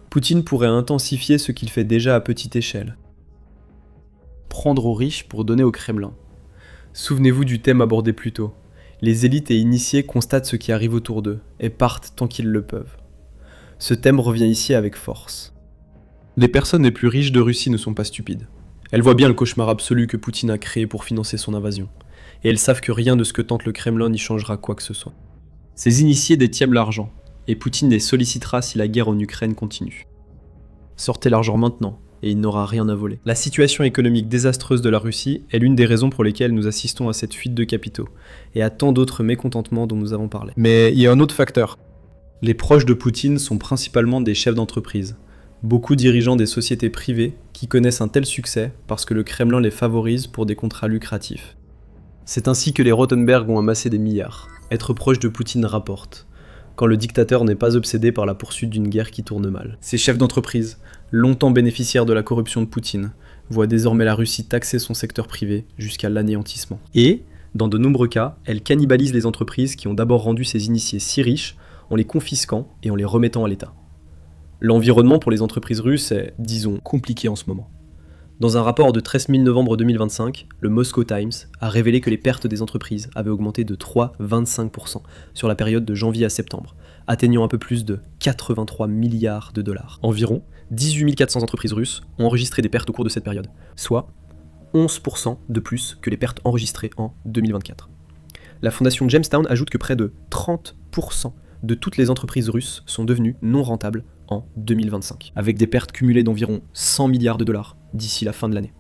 Poutine pourrait intensifier ce qu'il fait déjà à petite échelle. Prendre aux riches pour donner au Kremlin. Souvenez-vous du thème abordé plus tôt. Les élites et initiés constatent ce qui arrive autour d'eux, et partent tant qu'ils le peuvent. Ce thème revient ici avec force. Les personnes les plus riches de Russie ne sont pas stupides. Elles voient bien le cauchemar absolu que Poutine a créé pour financer son invasion. Et elles savent que rien de ce que tente le Kremlin n'y changera quoi que ce soit. Ces initiés détiennent l'argent, et Poutine les sollicitera si la guerre en Ukraine continue. Sortez l'argent maintenant, et il n'aura rien à voler. La situation économique désastreuse de la Russie est l'une des raisons pour lesquelles nous assistons à cette fuite de capitaux, et à tant d'autres mécontentements dont nous avons parlé. Mais il y a un autre facteur. Les proches de Poutine sont principalement des chefs d'entreprise, beaucoup dirigeants des sociétés privées qui connaissent un tel succès parce que le Kremlin les favorise pour des contrats lucratifs. C'est ainsi que les Rotenberg ont amassé des milliards. Être proche de Poutine rapporte. quand le dictateur n'est pas obsédé par la poursuite d'une guerre qui tourne mal. Ces chefs d'entreprise, longtemps bénéficiaires de la corruption de Poutine, voient désormais la Russie taxer son secteur privé jusqu'à l'anéantissement. Et, dans de nombreux cas, elle cannibalise les entreprises qui ont d'abord rendu ces initiés si riches en les confisquant et en les remettant à l'État. L'environnement pour les entreprises russes est, disons, compliqué en ce moment. Dans un rapport de 13 novembre 2025, le Moscow Times a révélé que les pertes des entreprises avaient augmenté de 3,25% sur la période de janvier à septembre, atteignant un peu plus de 83 milliards de dollars. Environ 18 400 entreprises russes ont enregistré des pertes au cours de cette période, soit 11% de plus que les pertes enregistrées en 2024. La fondation Gemstown ajoute que près de 30% de toutes les entreprises russes sont devenues non rentables en 2025, avec des pertes cumulées d'environ 100 milliards de dollars d'ici la fin de l'année.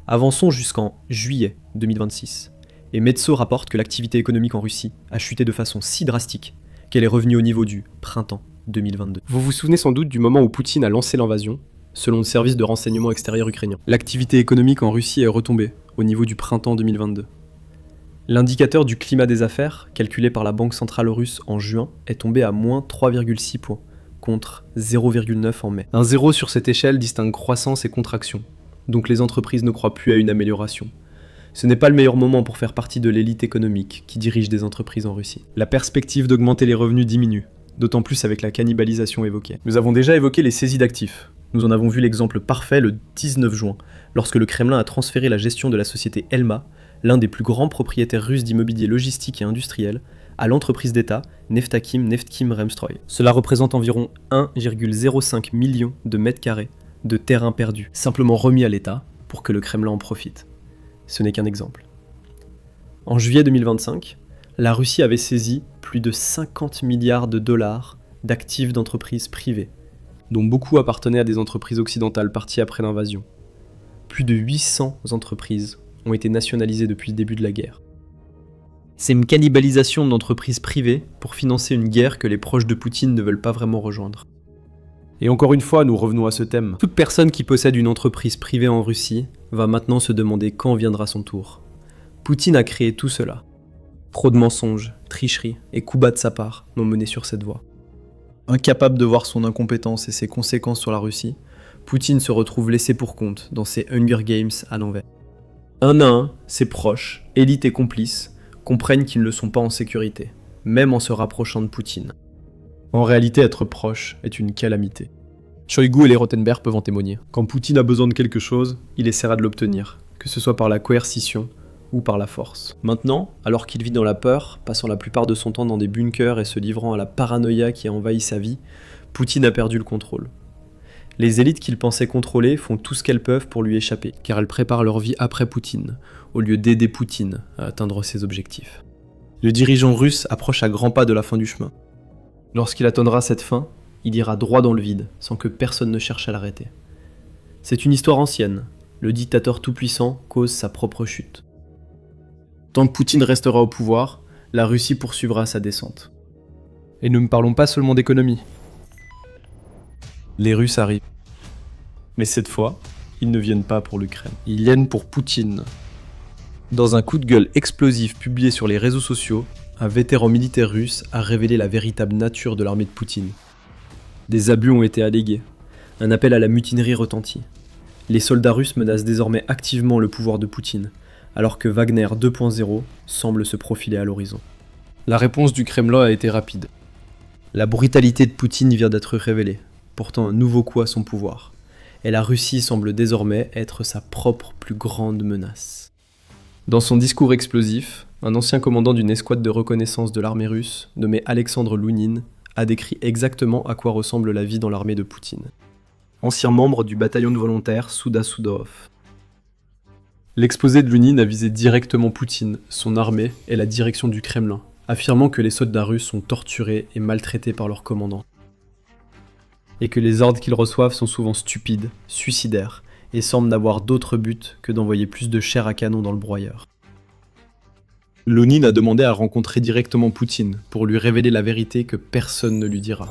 Avançons jusqu'en juillet 2026, et Metso rapporte que l'activité économique en Russie a chuté de façon si drastique qu'elle est revenue au niveau du printemps 2022. Vous vous souvenez sans doute du moment où Poutine a lancé l'invasion, selon le service de renseignement extérieur ukrainien. L'activité économique en Russie est retombée au niveau du printemps 2022. L'indicateur du climat des affaires, calculé par la Banque centrale russe en juin, est tombé à moins 3,6 points, contre 0,9 en mai. Un zéro sur cette échelle distingue croissance et contraction, donc les entreprises ne croient plus à une amélioration. Ce n'est pas le meilleur moment pour faire partie de l'élite économique qui dirige des entreprises en Russie. La perspective d'augmenter les revenus diminue, d'autant plus avec la cannibalisation évoquée. Nous avons déjà évoqué les saisies d'actifs. Nous en avons vu l'exemple parfait le 19 juin, lorsque le Kremlin a transféré la gestion de la société Elma, l'un des plus grands propriétaires russes d'immobilier logistique et industriel, à l'entreprise d'État Neftkim Remstroy. Cela représente environ 1,05 million de mètres carrés de terrain perdu, simplement remis à l'État pour que le Kremlin en profite. Ce n'est qu'un exemple. En juillet 2025, la Russie avait saisi plus de 50 milliards de dollars d'actifs d'entreprises privées, dont beaucoup appartenaient à des entreprises occidentales parties après l'invasion. Plus de 800 entreprises ont été nationalisées depuis le début de la guerre. C'est une cannibalisation d'entreprises privées pour financer une guerre que les proches de Poutine ne veulent pas vraiment rejoindre. Et encore une fois, nous revenons à ce thème. Toute personne qui possède une entreprise privée en Russie va maintenant se demander quand viendra son tour. Poutine a créé tout cela. Trop de mensonges, tricheries et coups bas de sa part l'ont mené sur cette voie. Incapable de voir son incompétence et ses conséquences sur la Russie, Poutine se retrouve laissé pour compte dans ses Hunger Games à l'envers. Un à un, ses proches, élites et complices, comprennent qu'ils ne sont pas en sécurité, même en se rapprochant de Poutine. En réalité, être proche est une calamité. Shoigu et les Rothenberg peuvent en témoigner. Quand Poutine a besoin de quelque chose, il essaiera de l'obtenir, que ce soit par la coercition ou par la force. Maintenant, alors qu'il vit dans la peur, passant la plupart de son temps dans des bunkers et se livrant à la paranoïa qui a envahi sa vie, Poutine a perdu le contrôle. Les élites qu'il pensait contrôler font tout ce qu'elles peuvent pour lui échapper, car elles préparent leur vie après Poutine, au lieu d'aider Poutine à atteindre ses objectifs. Le dirigeant russe approche à grands pas de la fin du chemin. Lorsqu'il atteindra cette fin, il ira droit dans le vide, sans que personne ne cherche à l'arrêter. C'est une histoire ancienne, le dictateur tout-puissant cause sa propre chute. Tant que Poutine restera au pouvoir, la Russie poursuivra sa descente. Et ne me parlons pas seulement d'économie. Les Russes arrivent. Mais cette fois, ils ne viennent pas pour l'Ukraine. Ils viennent pour Poutine. Dans un coup de gueule explosif publié sur les réseaux sociaux, un vétéran militaire russe a révélé la véritable nature de l'armée de Poutine. Des abus ont été allégués. Un appel à la mutinerie retentit. Les soldats russes menacent désormais activement le pouvoir de Poutine, alors que Wagner 2.0 semble se profiler à l'horizon. La réponse du Kremlin a été rapide. La brutalité de Poutine vient d'être révélée, portant un nouveau coup à son pouvoir. Et la Russie semble désormais être sa propre plus grande menace. Dans son discours explosif, un ancien commandant d'une escouade de reconnaissance de l'armée russe, nommé Alexandre Lounine, a décrit exactement à quoi ressemble la vie dans l'armée de Poutine. Ancien membre du bataillon de volontaires Souda-Soudorov. L'exposé de Lounine a visé directement Poutine, son armée et la direction du Kremlin, affirmant que les soldats russes sont torturés et maltraités par leurs commandants. Et que les ordres qu'ils reçoivent sont souvent stupides, suicidaires, et semblent n'avoir d'autre but que d'envoyer plus de chair à canon dans le broyeur. Lounine a demandé à rencontrer directement Poutine pour lui révéler la vérité que personne ne lui dira.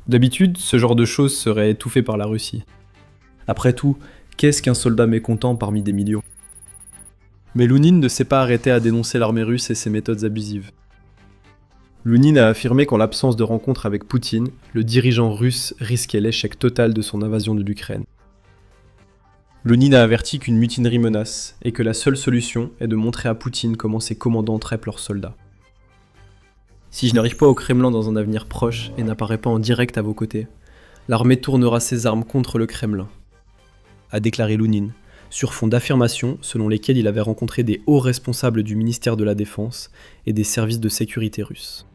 D'habitude, ce genre de choses serait étouffé par la Russie. Après tout, qu'est-ce qu'un soldat mécontent parmi des millions ? Mais Lounine ne s'est pas arrêté à dénoncer l'armée russe et ses méthodes abusives. Lounine a affirmé qu'en l'absence de rencontre avec Poutine, le dirigeant russe risquait l'échec total de son invasion de l'Ukraine. Lounine a averti qu'une mutinerie menace et que la seule solution est de montrer à Poutine comment ses commandants traitent leurs soldats. Si je n'arrive pas au Kremlin dans un avenir proche et n'apparais pas en direct à vos côtés, l'armée tournera ses armes contre le Kremlin, a déclaré Lounine, sur fond d'affirmations selon lesquelles il avait rencontré des hauts responsables du ministère de la Défense et des services de sécurité russes.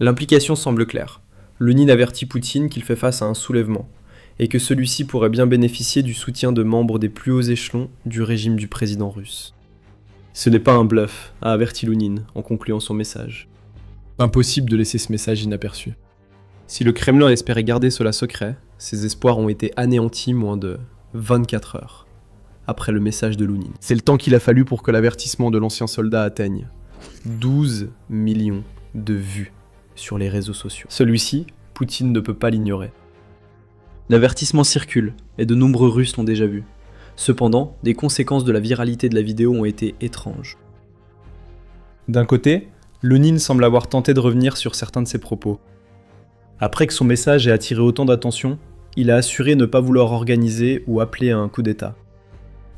L'implication semble claire. Lounine avertit Poutine qu'il fait face à un soulèvement, et que celui-ci pourrait bien bénéficier du soutien de membres des plus hauts échelons du régime du président russe. Ce n'est pas un bluff, a averti Lounine en concluant son message. Impossible de laisser ce message inaperçu. Si le Kremlin espérait garder cela secret, ses espoirs ont été anéantis moins de 24 heures après le message de Lounine. C'est le temps qu'il a fallu pour que l'avertissement de l'ancien soldat atteigne 12 millions de vues sur les réseaux sociaux. Celui-ci, Poutine ne peut pas l'ignorer. L'avertissement circule, et de nombreux Russes l'ont déjà vu. Cependant, des conséquences de la viralité de la vidéo ont été étranges. D'un côté, Lounine semble avoir tenté de revenir sur certains de ses propos. Après que son message ait attiré autant d'attention, il a assuré ne pas vouloir organiser ou appeler à un coup d'État,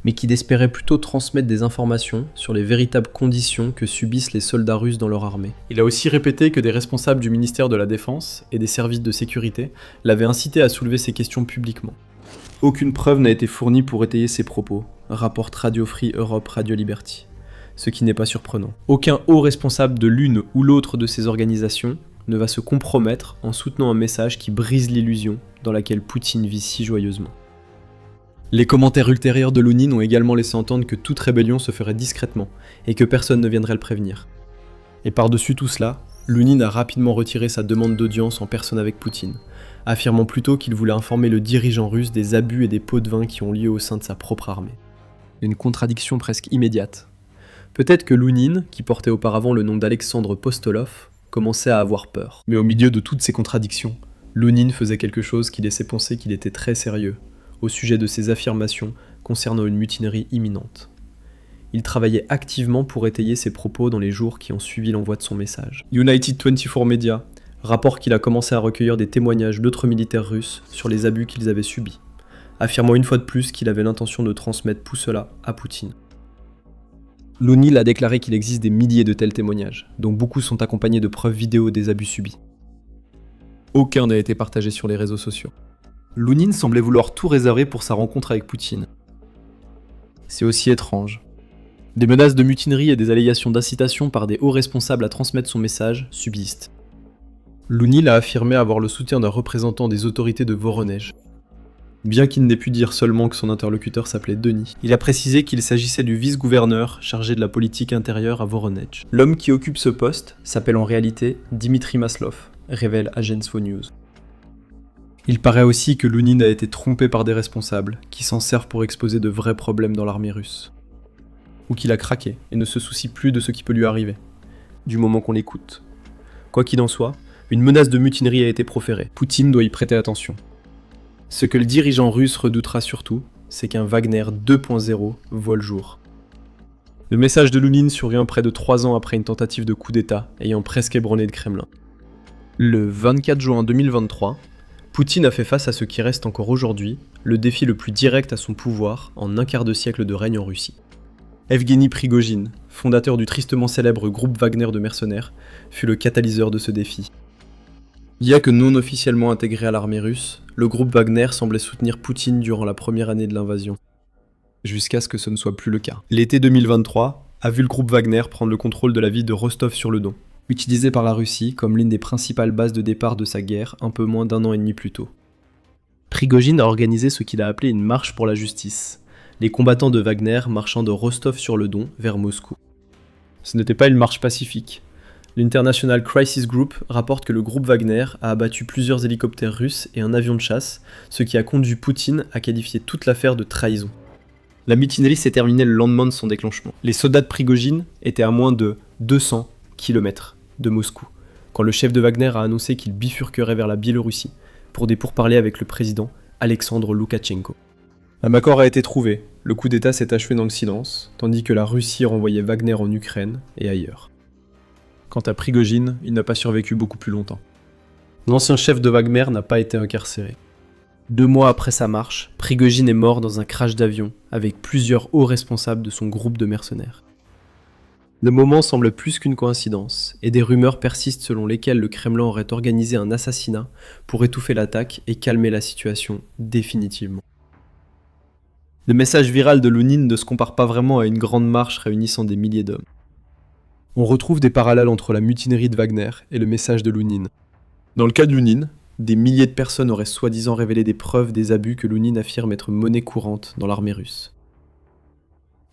mais qu'il espérait plutôt transmettre des informations sur les véritables conditions que subissent les soldats russes dans leur armée. Il a aussi répété que des responsables du ministère de la Défense et des services de sécurité l'avaient incité à soulever ces questions publiquement. Aucune preuve n'a été fournie pour étayer ces propos, rapporte Radio Free Europe Radio Liberty, ce qui n'est pas surprenant. Aucun haut responsable de l'une ou l'autre de ces organisations ne va se compromettre en soutenant un message qui brise l'illusion dans laquelle Poutine vit si joyeusement. Les commentaires ultérieurs de Lounine ont également laissé entendre que toute rébellion se ferait discrètement et que personne ne viendrait le prévenir. Et par-dessus tout cela, Lounine a rapidement retiré sa demande d'audience en personne avec Poutine, affirmant plutôt qu'il voulait informer le dirigeant russe des abus et des pots de vin qui ont lieu au sein de sa propre armée. Une contradiction presque immédiate. Peut-être que Lounine, qui portait auparavant le nom d'Alexandre Postolov, commençait à avoir peur. Mais au milieu de toutes ces contradictions, Lounine faisait quelque chose qui laissait penser qu'il était très sérieux au sujet de ses affirmations concernant une mutinerie imminente. Il travaillait activement pour étayer ses propos dans les jours qui ont suivi l'envoi de son message. United 24 Media rapporte qu'il a commencé à recueillir des témoignages d'autres militaires russes sur les abus qu'ils avaient subis, affirmant une fois de plus qu'il avait l'intention de transmettre tout cela à Poutine. Lounine a déclaré qu'il existe des milliers de tels témoignages, dont beaucoup sont accompagnés de preuves vidéo des abus subis. Aucun n'a été partagé sur les réseaux sociaux. Lounine semblait vouloir tout réserver pour sa rencontre avec Poutine. C'est aussi étrange. Des menaces de mutinerie et des allégations d'incitation par des hauts responsables à transmettre son message subsistent. Lounine a affirmé avoir le soutien d'un représentant des autorités de Voronezh. Bien qu'il n'ait pu dire seulement que son interlocuteur s'appelait Denis, il a précisé qu'il s'agissait du vice-gouverneur chargé de la politique intérieure à Voronezh. L'homme qui occupe ce poste s'appelle en réalité Dimitri Maslov, révèle Agence News. Il paraît aussi que Lounine a été trompé par des responsables qui s'en servent pour exposer de vrais problèmes dans l'armée russe. Ou qu'il a craqué et ne se soucie plus de ce qui peut lui arriver, du moment qu'on l'écoute. Quoi qu'il en soit, une menace de mutinerie a été proférée. Poutine doit y prêter attention. Ce que le dirigeant russe redoutera surtout, c'est qu'un Wagner 2.0 voit le jour. Le message de Lounine survient près de 3 ans après une tentative de coup d'État ayant presque ébranlé le Kremlin. Le 24 juin 2023, Poutine a fait face à ce qui reste encore aujourd'hui le défi le plus direct à son pouvoir en un quart de siècle de règne en Russie. Evgeny Prigojine, fondateur du tristement célèbre groupe Wagner de mercenaires, fut le catalyseur de ce défi. Bien que non officiellement intégré à l'armée russe, le groupe Wagner semblait soutenir Poutine durant la première année de l'invasion, jusqu'à ce que ce ne soit plus le cas. L'été 2023 a vu le groupe Wagner prendre le contrôle de la ville de Rostov-sur-le-Don, utilisée par la Russie comme l'une des principales bases de départ de sa guerre un peu moins d'1 an et demi plus tôt. Prigojine a organisé ce qu'il a appelé une marche pour la justice, les combattants de Wagner marchant de Rostov-sur-le-Don vers Moscou. Ce n'était pas une marche pacifique. L'International Crisis Group rapporte que le groupe Wagner a abattu plusieurs hélicoptères russes et un avion de chasse, ce qui a conduit Poutine à qualifier toute l'affaire de trahison. La mutinerie s'est terminée le lendemain de son déclenchement. Les soldats de Prigojine étaient à moins de 200 km de Moscou, quand le chef de Wagner a annoncé qu'il bifurquerait vers la Biélorussie pour des pourparlers avec le président Alexandre Loukachenko. Un accord a été trouvé, le coup d'État s'est achevé dans le silence, tandis que la Russie renvoyait Wagner en Ukraine et ailleurs. Quant à Prigojine, il n'a pas survécu beaucoup plus longtemps. L'ancien chef de Wagner n'a pas été incarcéré. 2 mois après sa marche, Prigojine est mort dans un crash d'avion avec plusieurs hauts responsables de son groupe de mercenaires. Le moment semble plus qu'une coïncidence, et des rumeurs persistent selon lesquelles le Kremlin aurait organisé un assassinat pour étouffer l'attaque et calmer la situation définitivement. Le message viral de Lounine ne se compare pas vraiment à une grande marche réunissant des milliers d'hommes. On retrouve des parallèles entre la mutinerie de Wagner et le message de Lounine. Dans le cas de Lounine, des milliers de personnes auraient soi-disant révélé des preuves des abus que Lounine affirme être monnaie courante dans l'armée russe.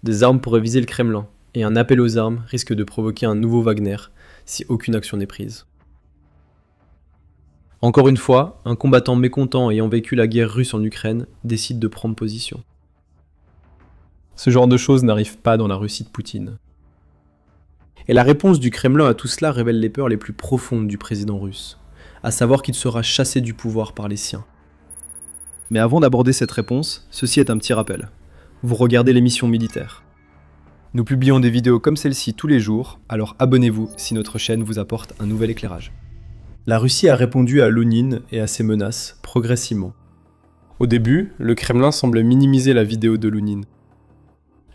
Des armes pourraient viser le Kremlin, et un appel aux armes risque de provoquer un nouveau Wagner si aucune action n'est prise. Encore une fois, un combattant mécontent ayant vécu la guerre russe en Ukraine décide de prendre position. Ce genre de choses n'arrive pas dans la Russie de Poutine. Et la réponse du Kremlin à tout cela révèle les peurs les plus profondes du président russe, à savoir qu'il sera chassé du pouvoir par les siens. Mais avant d'aborder cette réponse, ceci est un petit rappel. Vous regardez l'émission militaire. Nous publions des vidéos comme celle-ci tous les jours, alors abonnez-vous si notre chaîne vous apporte un nouvel éclairage. La Russie a répondu à Lounine et à ses menaces progressivement. Au début, le Kremlin semble minimiser la vidéo de Lounine.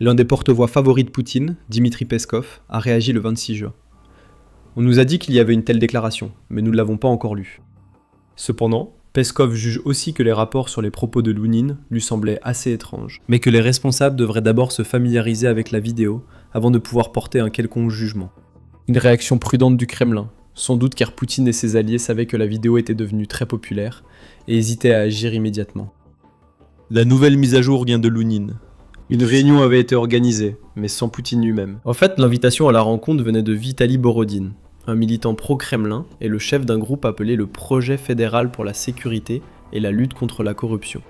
L'un des porte-voix favoris de Poutine, Dmitri Peskov, a réagi le 26 juin. On nous a dit qu'il y avait une telle déclaration, mais nous ne l'avons pas encore lue. Cependant, Peskov juge aussi que les rapports sur les propos de Lounine lui semblaient assez étranges, mais que les responsables devraient d'abord se familiariser avec la vidéo avant de pouvoir porter un quelconque jugement. Une réaction prudente du Kremlin, sans doute car Poutine et ses alliés savaient que la vidéo était devenue très populaire et hésitaient à agir immédiatement. La nouvelle mise à jour vient de Lounine. Une réunion avait été organisée, mais sans Poutine lui-même. En fait, l'invitation à la rencontre venait de Vitaly Borodine, un militant pro-Kremlin et le chef d'un groupe appelé le Projet fédéral pour la sécurité et la lutte contre la corruption.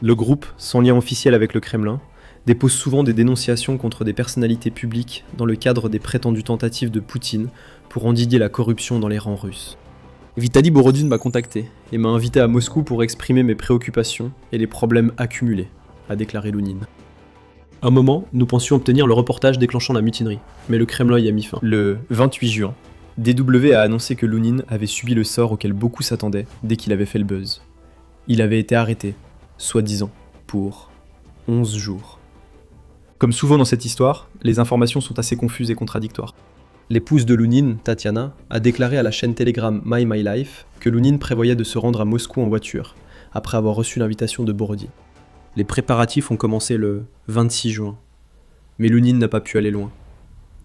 Le groupe, sans lien officiel avec le Kremlin, dépose souvent des dénonciations contre des personnalités publiques dans le cadre des prétendues tentatives de Poutine pour endiguer la corruption dans les rangs russes. Vitaly Borodine m'a contacté et m'a invité à Moscou pour exprimer mes préoccupations et les problèmes accumulés, a déclaré Lounine. À un moment, nous pensions obtenir le reportage déclenchant la mutinerie, mais le Kremlin y a mis fin. Le 28 juin, DW a annoncé que Lounine avait subi le sort auquel beaucoup s'attendaient dès qu'il avait fait le buzz. Il avait été arrêté, soi-disant, pour 11 jours. Comme souvent dans cette histoire, les informations sont assez confuses et contradictoires. L'épouse de Lounine, Tatiana, a déclaré à la chaîne Telegram My Life que Lounine prévoyait de se rendre à Moscou en voiture, après avoir reçu l'invitation de Borodine. Les préparatifs ont commencé le 26 juin, mais Lounine n'a pas pu aller loin.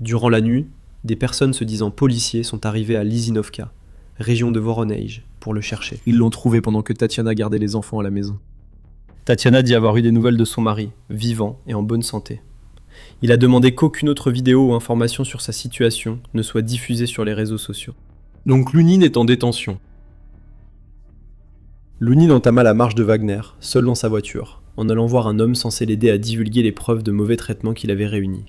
Durant la nuit, des personnes se disant policiers sont arrivées à Lysinovka, région de Voronezh, pour le chercher. Ils l'ont trouvé pendant que Tatiana gardait les enfants à la maison. Tatiana dit avoir eu des nouvelles de son mari, vivant et en bonne santé. Il a demandé qu'aucune autre vidéo ou information sur sa situation ne soit diffusée sur les réseaux sociaux. Donc Lounine est en détention. Lounine entama la marche de Wagner, seul dans sa voiture, en allant voir un homme censé l'aider à divulguer les preuves de mauvais traitements qu'il avait réunis.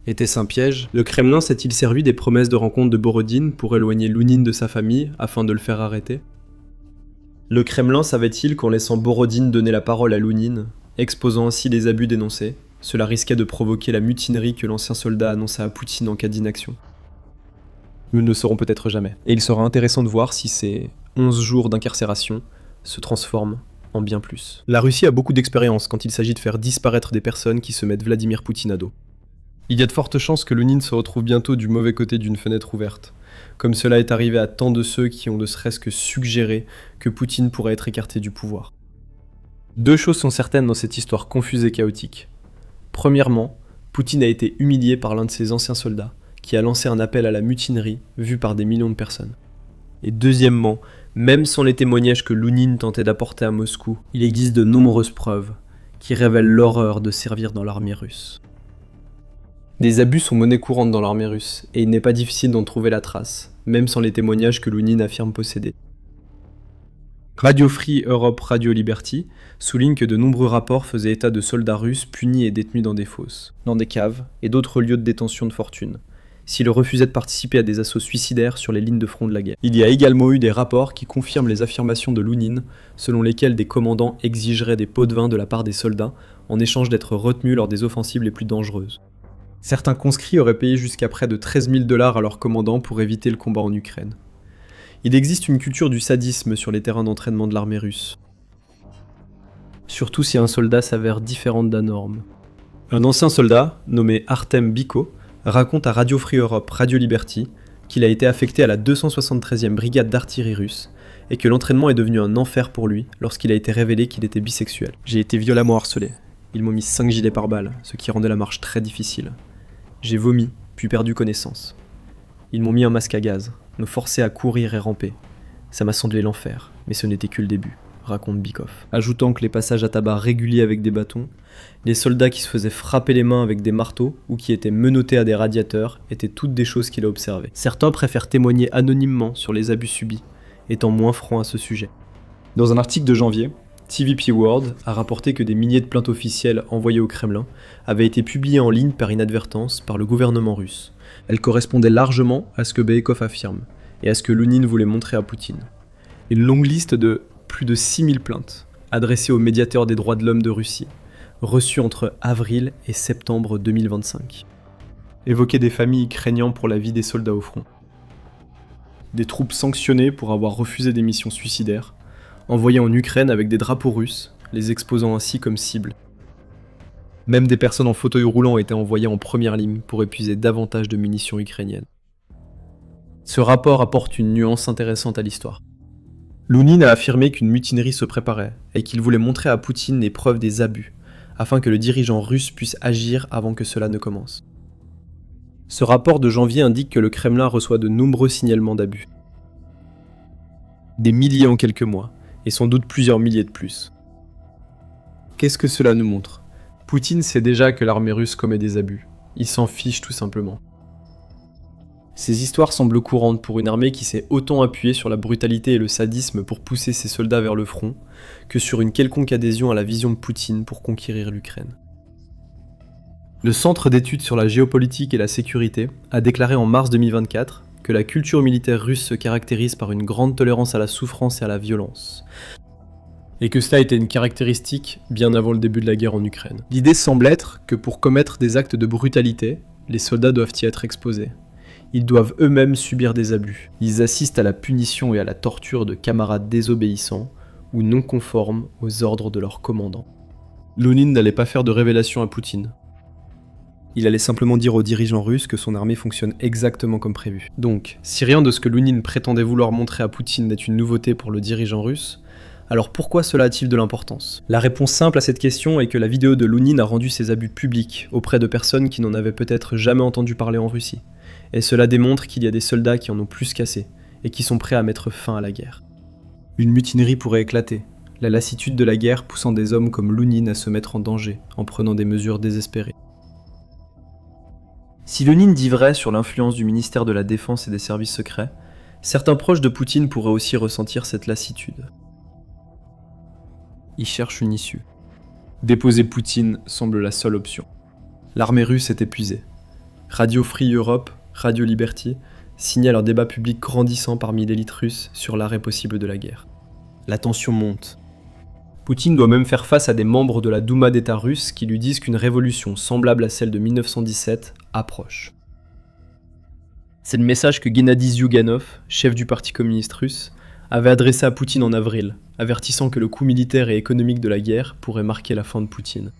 Était-ce un piège ? Le Kremlin s'est-il servi des promesses de rencontre de Borodine pour éloigner Lounine de sa famille afin de le faire arrêter ? Le Kremlin savait-il qu'en laissant Borodine donner la parole à Lounine, exposant ainsi les abus dénoncés, cela risquait de provoquer la mutinerie que l'ancien soldat annonça à Poutine en cas d'inaction ? Nous ne le saurons peut-être jamais. Et il sera intéressant de voir si ces 11 jours d'incarcération se transforment en bien plus. La Russie a beaucoup d'expérience quand il s'agit de faire disparaître des personnes qui se mettent Vladimir Poutine à dos. Il y a de fortes chances que Lounine se retrouve bientôt du mauvais côté d'une fenêtre ouverte, comme cela est arrivé à tant de ceux qui ont ne serait-ce que suggéré que Poutine pourrait être écarté du pouvoir. 2 choses sont certaines dans cette histoire confuse et chaotique. Premièrement, Poutine a été humilié par l'un de ses anciens soldats, qui a lancé un appel à la mutinerie vu par des millions de personnes. Et deuxièmement, même sans les témoignages que Lounine tentait d'apporter à Moscou, il existe de nombreuses preuves qui révèlent l'horreur de servir dans l'armée russe. Des abus sont monnaie courante dans l'armée russe, et il n'est pas difficile d'en trouver la trace, même sans les témoignages que Lounine affirme posséder. Radio Free Europe Radio Liberty souligne que de nombreux rapports faisaient état de soldats russes punis et détenus dans des fosses, dans des caves et d'autres lieux de détention de fortune, s'ils refusaient de participer à des assauts suicidaires sur les lignes de front de la guerre. Il y a également eu des rapports qui confirment les affirmations de Lounine, selon lesquels des commandants exigeraient des pots de vin de la part des soldats en échange d'être retenus lors des offensives les plus dangereuses. Certains conscrits auraient payé jusqu'à près de 13 000 $ à leur commandant pour éviter le combat en Ukraine. Il existe une culture du sadisme sur les terrains d'entraînement de l'armée russe. Surtout si un soldat s'avère différent de la norme. Un ancien soldat, nommé Artem Biko, raconte à Radio Free Europe, Radio Liberty, qu'il a été affecté à la 273e brigade d'artillerie russe et que l'entraînement est devenu un enfer pour lui lorsqu'il a été révélé qu'il était bisexuel. J'ai été violemment harcelé. Ils m'ont mis 5 gilets pare-balles, ce qui rendait la marche très difficile. J'ai vomi, puis perdu connaissance. Ils m'ont mis un masque à gaz, me forcé à courir et ramper. Ça m'a semblé l'enfer, mais ce n'était que le début, raconte Bikov. Ajoutant que les passages à tabac réguliers avec des bâtons, les soldats qui se faisaient frapper les mains avec des marteaux ou qui étaient menottés à des radiateurs étaient toutes des choses qu'il a observées. Certains préfèrent témoigner anonymement sur les abus subis, étant moins francs à ce sujet. Dans un article de janvier, TVP World a rapporté que des milliers de plaintes officielles envoyées au Kremlin avaient été publiées en ligne par inadvertance par le gouvernement russe. Elles correspondaient largement à ce que Beikov affirme et à ce que Lounine voulait montrer à Poutine. Une longue liste de plus de 6000 plaintes adressées au médiateur des droits de l'homme de Russie, reçues entre avril et septembre 2025, évoquaient des familles craignant pour la vie des soldats au front. Des troupes sanctionnées pour avoir refusé des missions suicidaires, envoyées en Ukraine avec des drapeaux russes, les exposant ainsi comme cibles. Même des personnes en fauteuil roulant étaient envoyées en première ligne pour épuiser davantage de munitions ukrainiennes. Ce rapport apporte une nuance intéressante à l'histoire. Lounine a affirmé qu'une mutinerie se préparait et qu'il voulait montrer à Poutine les preuves des abus, afin que le dirigeant russe puisse agir avant que cela ne commence. Ce rapport de janvier indique que le Kremlin reçoit de nombreux signalements d'abus. Des milliers en quelques mois, et sans doute plusieurs milliers de plus. Qu'est-ce que cela nous montre ? Poutine sait déjà que l'armée russe commet des abus. Il s'en fiche tout simplement. Ces histoires semblent courantes pour une armée qui s'est autant appuyée sur la brutalité et le sadisme pour pousser ses soldats vers le front, que sur une quelconque adhésion à la vision de Poutine pour conquérir l'Ukraine. Le Centre d'études sur la géopolitique et la sécurité a déclaré en mars 2024 que la culture militaire russe se caractérise par une grande tolérance à la souffrance et à la violence, et que cela était une caractéristique bien avant le début de la guerre en Ukraine. L'idée semble être que pour commettre des actes de brutalité, les soldats doivent y être exposés. Ils doivent eux-mêmes subir des abus. Ils assistent à la punition et à la torture de camarades désobéissants ou non conformes aux ordres de leur commandant. Lounine n'allait pas faire de révélation à Poutine. Il allait simplement dire aux dirigeants russes que son armée fonctionne exactement comme prévu. Donc, si rien de ce que Lounine prétendait vouloir montrer à Poutine n'est une nouveauté pour le dirigeant russe, alors pourquoi cela a-t-il de l'importance ? La réponse simple à cette question est que la vidéo de Lounine a rendu ses abus publics auprès de personnes qui n'en avaient peut-être jamais entendu parler en Russie. Et cela démontre qu'il y a des soldats qui en ont plus qu'assez, et qui sont prêts à mettre fin à la guerre. Une mutinerie pourrait éclater, la lassitude de la guerre poussant des hommes comme Lounine à se mettre en danger, en prenant des mesures désespérées. Si Lounine dit vrai sur l'influence du ministère de la Défense et des services secrets, certains proches de Poutine pourraient aussi ressentir cette lassitude. Ils cherchent une issue. Déposer Poutine semble la seule option. L'armée russe est épuisée. Radio Free Europe, Radio Liberty signalent un débat public grandissant parmi l'élite russe sur l'arrêt possible de la guerre. La tension monte. Poutine doit même faire face à des membres de la Douma d'État russe qui lui disent qu'une révolution semblable à celle de 1917 approche. C'est le message que Gennady Zyuganov, chef du Parti communiste russe, avait adressé à Poutine en avril, avertissant que le coût militaire et économique de la guerre pourrait marquer la fin de Poutine.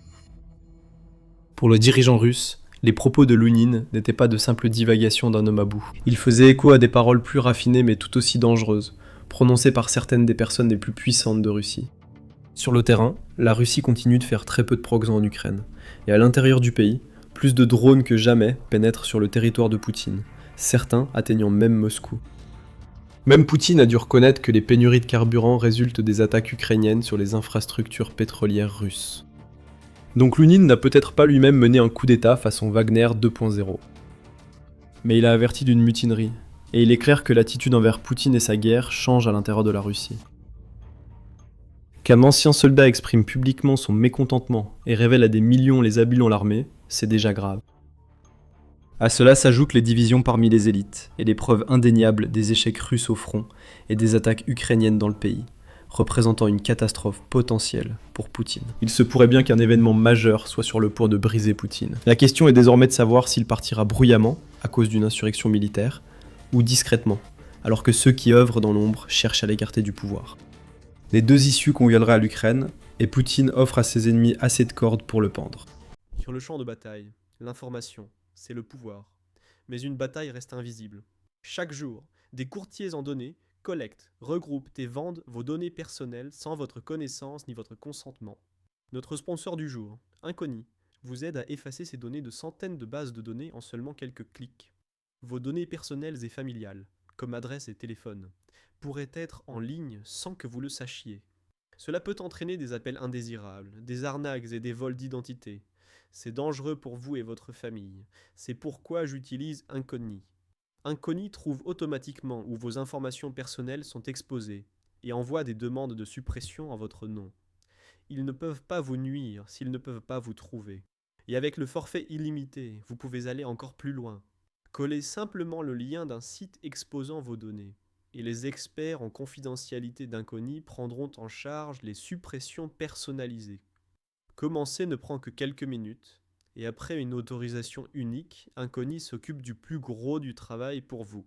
Pour le dirigeant russe, les propos de Lounine n'étaient pas de simples divagations d'un homme à bout. Ils faisaient écho à des paroles plus raffinées mais tout aussi dangereuses, prononcées par certaines des personnes les plus puissantes de Russie. Sur le terrain, la Russie continue de faire très peu de progrès en Ukraine, et à l'intérieur du pays, plus de drones que jamais pénètrent sur le territoire de Poutine, certains atteignant même Moscou. Même Poutine a dû reconnaître que les pénuries de carburant résultent des attaques ukrainiennes sur les infrastructures pétrolières russes. Donc Lounine n'a peut-être pas lui-même mené un coup d'état façon Wagner 2.0. Mais il a averti d'une mutinerie, et il est clair que l'attitude envers Poutine et sa guerre change à l'intérieur de la Russie. Qu'un ancien soldat exprime publiquement son mécontentement et révèle à des millions les abus dans l'armée, c'est déjà grave. À cela s'ajoutent les divisions parmi les élites, et les preuves indéniables des échecs russes au front et des attaques ukrainiennes dans le pays, représentant une catastrophe potentielle pour Poutine. Il se pourrait bien qu'un événement majeur soit sur le point de briser Poutine. La question est désormais de savoir s'il partira bruyamment, à cause d'une insurrection militaire, ou discrètement, alors que ceux qui œuvrent dans l'ombre cherchent à l'écarter du pouvoir. Les deux issues conviendraient à l'Ukraine, et Poutine offre à ses ennemis assez de cordes pour le pendre. Sur le champ de bataille, l'information, c'est le pouvoir. Mais une bataille reste invisible. Chaque jour, des courtiers en données collectent, regroupent et vendent vos données personnelles sans votre connaissance ni votre consentement. Notre sponsor du jour, Inconi, vous aide à effacer ces données de centaines de bases de données en seulement quelques clics. Vos données personnelles et familiales, comme adresse et téléphone, pourraient être en ligne sans que vous le sachiez. Cela peut entraîner des appels indésirables, des arnaques et des vols d'identité. C'est dangereux pour vous et votre famille. C'est pourquoi j'utilise Inconi. Inconi trouve automatiquement où vos informations personnelles sont exposées et envoie des demandes de suppression en votre nom. Ils ne peuvent pas vous nuire s'ils ne peuvent pas vous trouver. Et avec le forfait illimité, vous pouvez aller encore plus loin. Collez simplement le lien d'un site exposant vos données. Et les experts en confidentialité d'Inconi prendront en charge les suppressions personnalisées. Commencer ne prend que quelques minutes, et après une autorisation unique, Inconi s'occupe du plus gros du travail pour vous.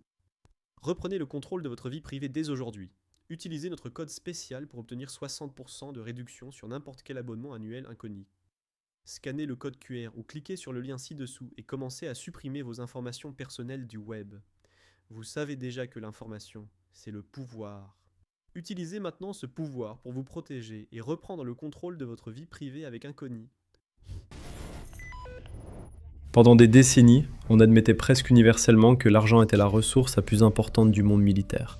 Reprenez le contrôle de votre vie privée dès aujourd'hui. Utilisez notre code spécial pour obtenir 60% de réduction sur n'importe quel abonnement annuel Inconi. Scannez le code QR ou cliquez sur le lien ci-dessous et commencez à supprimer vos informations personnelles du web. Vous savez déjà que l'information, c'est le pouvoir. Utilisez maintenant ce pouvoir pour vous protéger et reprendre le contrôle de votre vie privée avec Inconi. Pendant des décennies, on admettait presque universellement que l'argent était la ressource la plus importante du monde militaire.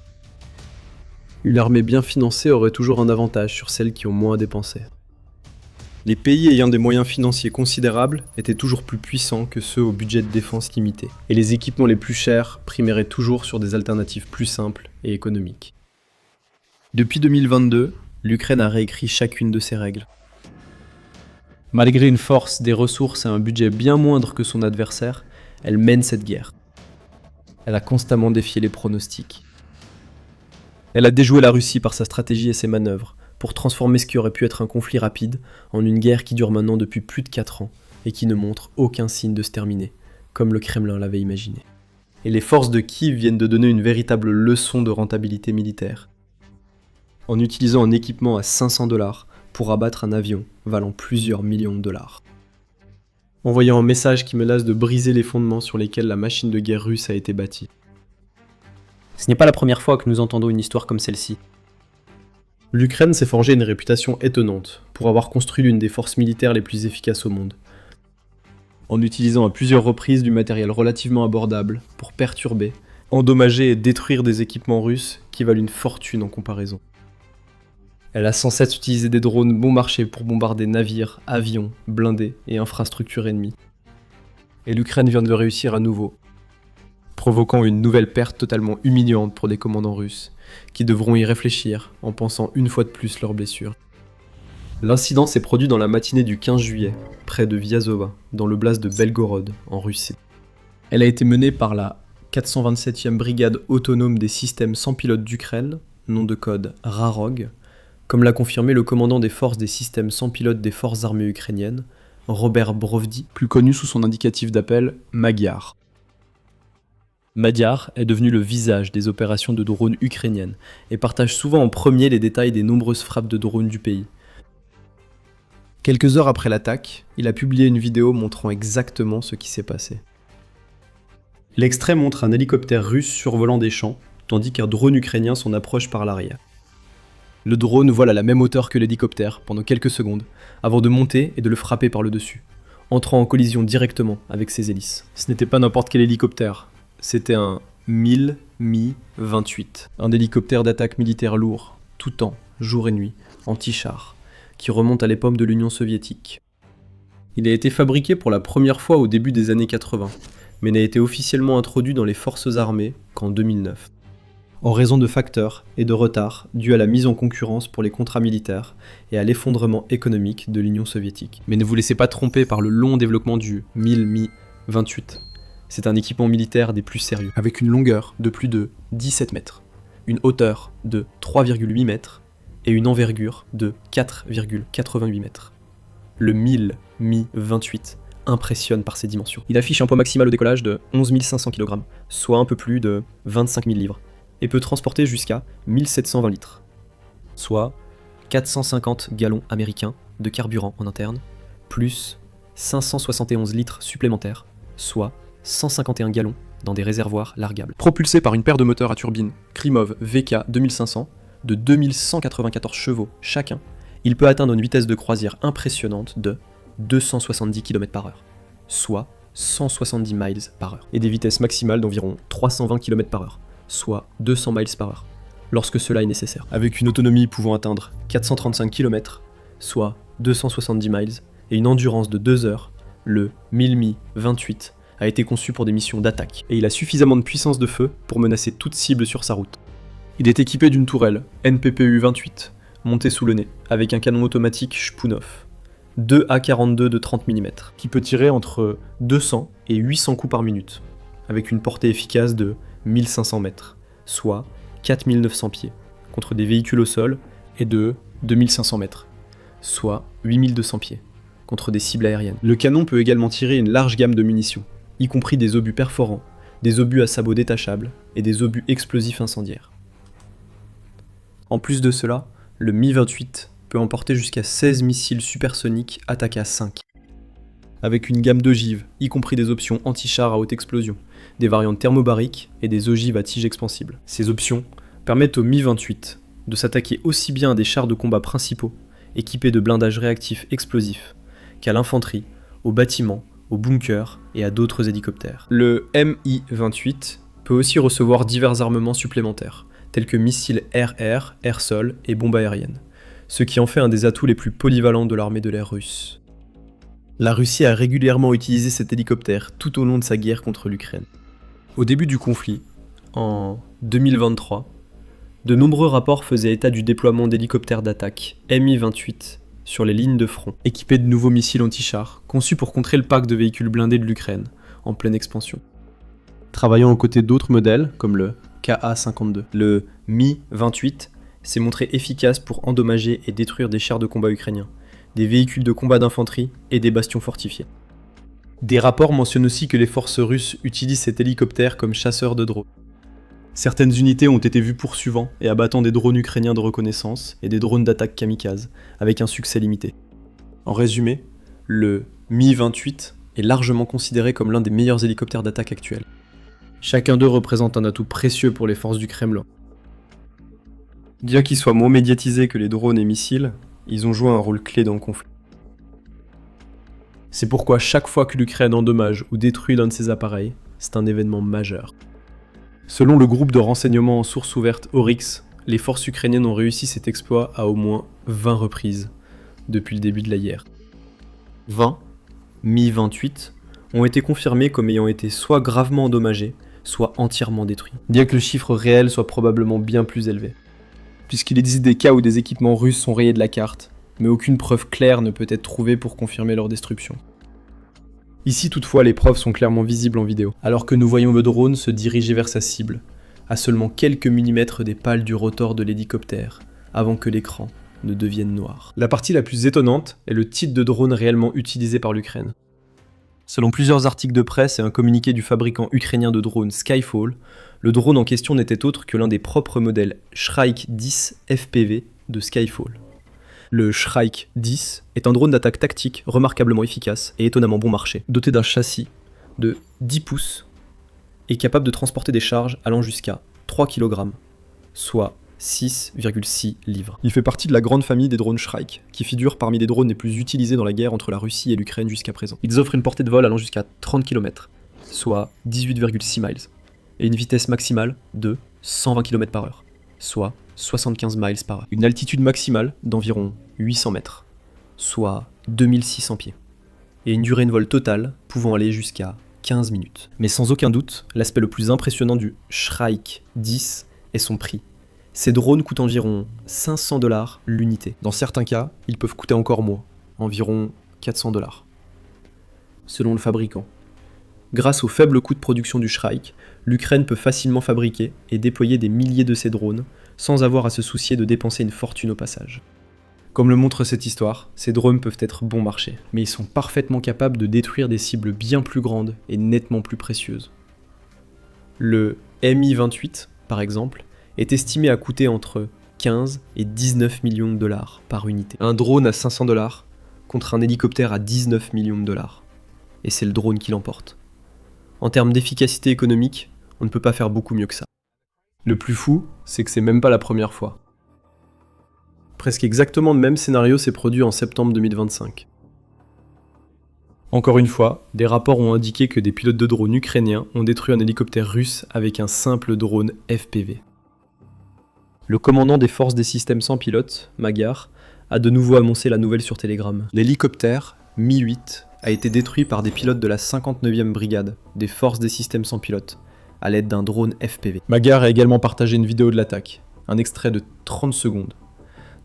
Une armée bien financée aurait toujours un avantage sur celles qui ont moins dépensé. Les pays ayant des moyens financiers considérables étaient toujours plus puissants que ceux au budget de défense limité, et les équipements les plus chers primeraient toujours sur des alternatives plus simples et économiques. Depuis 2022, l'Ukraine a réécrit chacune de ses règles. Malgré une force, des ressources et un budget bien moindre que son adversaire, elle mène cette guerre. Elle a constamment défié les pronostics. Elle a déjoué la Russie par sa stratégie et ses manœuvres, pour transformer ce qui aurait pu être un conflit rapide en une guerre qui dure maintenant depuis plus de 4 ans et qui ne montre aucun signe de se terminer, comme le Kremlin l'avait imaginé. Et les forces de Kiev viennent de donner une véritable leçon de rentabilité militaire, en utilisant un équipement à 500 $ pour abattre un avion valant plusieurs millions de dollars. Envoyant un message qui menace de briser les fondements sur lesquels la machine de guerre russe a été bâtie. Ce n'est pas la première fois que nous entendons une histoire comme celle-ci. L'Ukraine s'est forgé une réputation étonnante pour avoir construit l'une des forces militaires les plus efficaces au monde, en utilisant à plusieurs reprises du matériel relativement abordable pour perturber, endommager et détruire des équipements russes qui valent une fortune en comparaison. Elle a sans cesse utilisé des drones bon marché pour bombarder navires, avions, blindés et infrastructures ennemies. Et l'Ukraine vient de réussir à nouveau, provoquant une nouvelle perte totalement humiliante pour des commandants russes, qui devront y réfléchir en pensant une fois de plus leurs blessures. L'incident s'est produit dans la matinée du 15 juillet, près de Vyazova, dans l'oblast de Belgorod, en Russie. Elle a été menée par la 427e brigade autonome des systèmes sans pilote d'Ukraine, nom de code RAROG, comme l'a confirmé le commandant des forces des systèmes sans pilote des forces armées ukrainiennes, Robert Brovdi, plus connu sous son indicatif d'appel Magyar. Magyar est devenu le visage des opérations de drones ukrainiennes et partage souvent en premier les détails des nombreuses frappes de drones du pays. Quelques heures après l'attaque, il a publié une vidéo montrant exactement ce qui s'est passé. L'extrait montre un hélicoptère russe survolant des champs, tandis qu'un drone ukrainien s'en approche par l'arrière. Le drone vole à la même hauteur que l'hélicoptère pendant quelques secondes, avant de monter et de le frapper par le dessus, entrant en collision directement avec ses hélices. Ce n'était pas n'importe quel hélicoptère. C'était un Mi-28, un hélicoptère d'attaque militaire lourd, tout temps, jour et nuit, anti-char, qui remonte à l'époque de l'Union soviétique. Il a été fabriqué pour la première fois au début des années 80, mais n'a été officiellement introduit dans les forces armées qu'en 2009, en raison de facteurs et de retards dus à la mise en concurrence pour les contrats militaires et à l'effondrement économique de l'Union soviétique. Mais ne vous laissez pas tromper par le long développement du Mi-28. C'est un équipement militaire des plus sérieux, avec une longueur de plus de 17 mètres, une hauteur de 3,8 mètres et une envergure de 4,88 mètres. Le 1000 Mi-28 impressionne par ses dimensions. Il affiche un poids maximal au décollage de 11 500 kg, soit un peu plus de 25 000 livres, et peut transporter jusqu'à 1720 litres, soit 450 gallons américains de carburant en interne, plus 571 litres supplémentaires, soit 151 gallons dans des réservoirs largables. Propulsé par une paire de moteurs à turbine Krymov VK 2500 de 2194 chevaux chacun, il peut atteindre une vitesse de croisière impressionnante de 270 km/h, soit 170 miles par heure, et des vitesses maximales d'environ 320 km/h, soit 200 miles par heure, lorsque cela est nécessaire, avec une autonomie pouvant atteindre 435 km, soit 270 miles, et une endurance de 2 heures. Le 1000 Mi-28 a été conçu pour des missions d'attaque, et il a suffisamment de puissance de feu pour menacer toute cible sur sa route. Il est équipé d'une tourelle NPPU-28, montée sous le nez, avec un canon automatique Shpunov, 2 A42 de 30 mm, qui peut tirer entre 200 et 800 coups par minute, avec une portée efficace de 1500 mètres, soit 4900 pieds, contre des véhicules au sol, et de 2500 mètres, soit 8200 pieds, contre des cibles aériennes. Le canon peut également tirer une large gamme de munitions, y compris des obus perforants, des obus à sabots détachables et des obus explosifs incendiaires. En plus de cela, le Mi-28 peut emporter jusqu'à 16 missiles supersoniques Ataka 5, avec une gamme d'ogives, y compris des options anti-chars à haute explosion, des variantes thermobariques et des ogives à tige expansible. Ces options permettent au Mi-28 de s'attaquer aussi bien à des chars de combat principaux, équipés de blindages réactifs explosifs, qu'à l'infanterie, aux bâtiments, aux bunkers et à d'autres hélicoptères. Le Mi-28 peut aussi recevoir divers armements supplémentaires, tels que missiles air-air, air-sol et bombes aériennes, ce qui en fait un des atouts les plus polyvalents de l'armée de l'air russe. La Russie a régulièrement utilisé cet hélicoptère tout au long de sa guerre contre l'Ukraine. Au début du conflit, en 2023, de nombreux rapports faisaient état du déploiement d'hélicoptères d'attaque Mi-28 sur les lignes de front, équipés de nouveaux missiles anti-chars, conçus pour contrer le parc de véhicules blindés de l'Ukraine, en pleine expansion. Travaillant aux côtés d'autres modèles, comme le Ka-52, le Mi-28 s'est montré efficace pour endommager et détruire des chars de combat ukrainiens, des véhicules de combat d'infanterie et des bastions fortifiés. Des rapports mentionnent aussi que les forces russes utilisent cet hélicoptère comme chasseur de drones. Certaines unités ont été vues poursuivant et abattant des drones ukrainiens de reconnaissance et des drones d'attaque kamikaze, avec un succès limité. En résumé, le Mi-28 est largement considéré comme l'un des meilleurs hélicoptères d'attaque actuels. Chacun d'eux représente un atout précieux pour les forces du Kremlin. Bien qu'ils soient moins médiatisés que les drones et missiles, ils ont joué un rôle clé dans le conflit. C'est pourquoi chaque fois que l'Ukraine endommage ou détruit l'un de ces appareils, c'est un événement majeur. Selon le groupe de renseignement en source ouverte Oryx, les forces ukrainiennes ont réussi cet exploit à au moins 20 reprises depuis le début de la guerre. 20 Mi-28 ont été confirmés comme ayant été soit gravement endommagés, soit entièrement détruits, bien que le chiffre réel soit probablement bien plus élevé, puisqu'il existe des cas où des équipements russes sont rayés de la carte, mais aucune preuve claire ne peut être trouvée pour confirmer leur destruction. Ici toutefois les preuves sont clairement visibles en vidéo, alors que nous voyons le drone se diriger vers sa cible, à seulement quelques millimètres des pales du rotor de l'hélicoptère, avant que l'écran ne devienne noir. La partie la plus étonnante est le type de drone réellement utilisé par l'Ukraine. Selon plusieurs articles de presse et un communiqué du fabricant ukrainien de drones Skyfall, le drone en question n'était autre que l'un des propres modèles Shrike 10 FPV de Skyfall. Le Shrike 10 est un drone d'attaque tactique remarquablement efficace et étonnamment bon marché, doté d'un châssis de 10 pouces et capable de transporter des charges allant jusqu'à 3 kg, soit 6,6 livres. Il fait partie de la grande famille des drones Shrike, qui figurent parmi les drones les plus utilisés dans la guerre entre la Russie et l'Ukraine jusqu'à présent. Ils offrent une portée de vol allant jusqu'à 30 km, soit 18,6 miles, et une vitesse maximale de 120 km/h, soit 75 miles par heure. Une altitude maximale d'environ 800 mètres, soit 2600 pieds, et une durée de vol totale pouvant aller jusqu'à 15 minutes. Mais sans aucun doute, l'aspect le plus impressionnant du Shrike 10 est son prix. Ces drones coûtent environ 500 $ l'unité. Dans certains cas, ils peuvent coûter encore moins, environ 400 $, selon le fabricant. Grâce au faible coût de production du Shrike, l'Ukraine peut facilement fabriquer et déployer des milliers de ces drones sans avoir à se soucier de dépenser une fortune au passage. Comme le montre cette histoire, ces drones peuvent être bon marché, mais ils sont parfaitement capables de détruire des cibles bien plus grandes et nettement plus précieuses. Le Mi-28, par exemple, est estimé à coûter entre 15 et 19 millions de dollars par unité. Un drone à 500 dollars contre un hélicoptère à 19 millions de dollars. Et c'est le drone qui l'emporte. En termes d'efficacité économique, on ne peut pas faire beaucoup mieux que ça. Le plus fou, c'est que c'est même pas la première fois. Presque exactement le même scénario s'est produit en septembre 2025. Encore une fois, des rapports ont indiqué que des pilotes de drones ukrainiens ont détruit un hélicoptère russe avec un simple drone FPV. Le commandant des forces des systèmes sans pilote, Magyar, a de nouveau annoncé la nouvelle sur Telegram. L'hélicoptère Mi-8 a été détruit par des pilotes de la 59e brigade des forces des systèmes sans pilote, à l'aide d'un drone FPV. Magyar a également partagé une vidéo de l'attaque, un extrait de 30 secondes,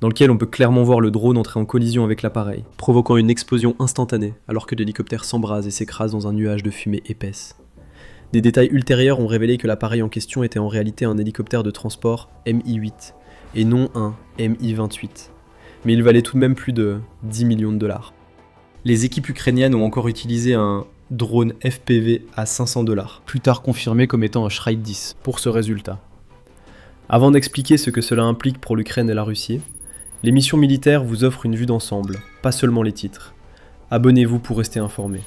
dans lequel on peut clairement voir le drone entrer en collision avec l'appareil, provoquant une explosion instantanée alors que l'hélicoptère s'embrase et s'écrase dans un nuage de fumée épaisse. Des détails ultérieurs ont révélé que l'appareil en question était en réalité un hélicoptère de transport Mi-8 et non un Mi-28, mais il valait tout de même plus de 10 millions de dollars. Les équipes ukrainiennes ont encore utilisé un drone FPV à 500 dollars, plus tard confirmé comme étant un Shraïd 10, pour ce résultat. Avant d'expliquer ce que cela implique pour l'Ukraine et la Russie, l'émission militaire vous offre une vue d'ensemble, pas seulement les titres. Abonnez-vous pour rester informé.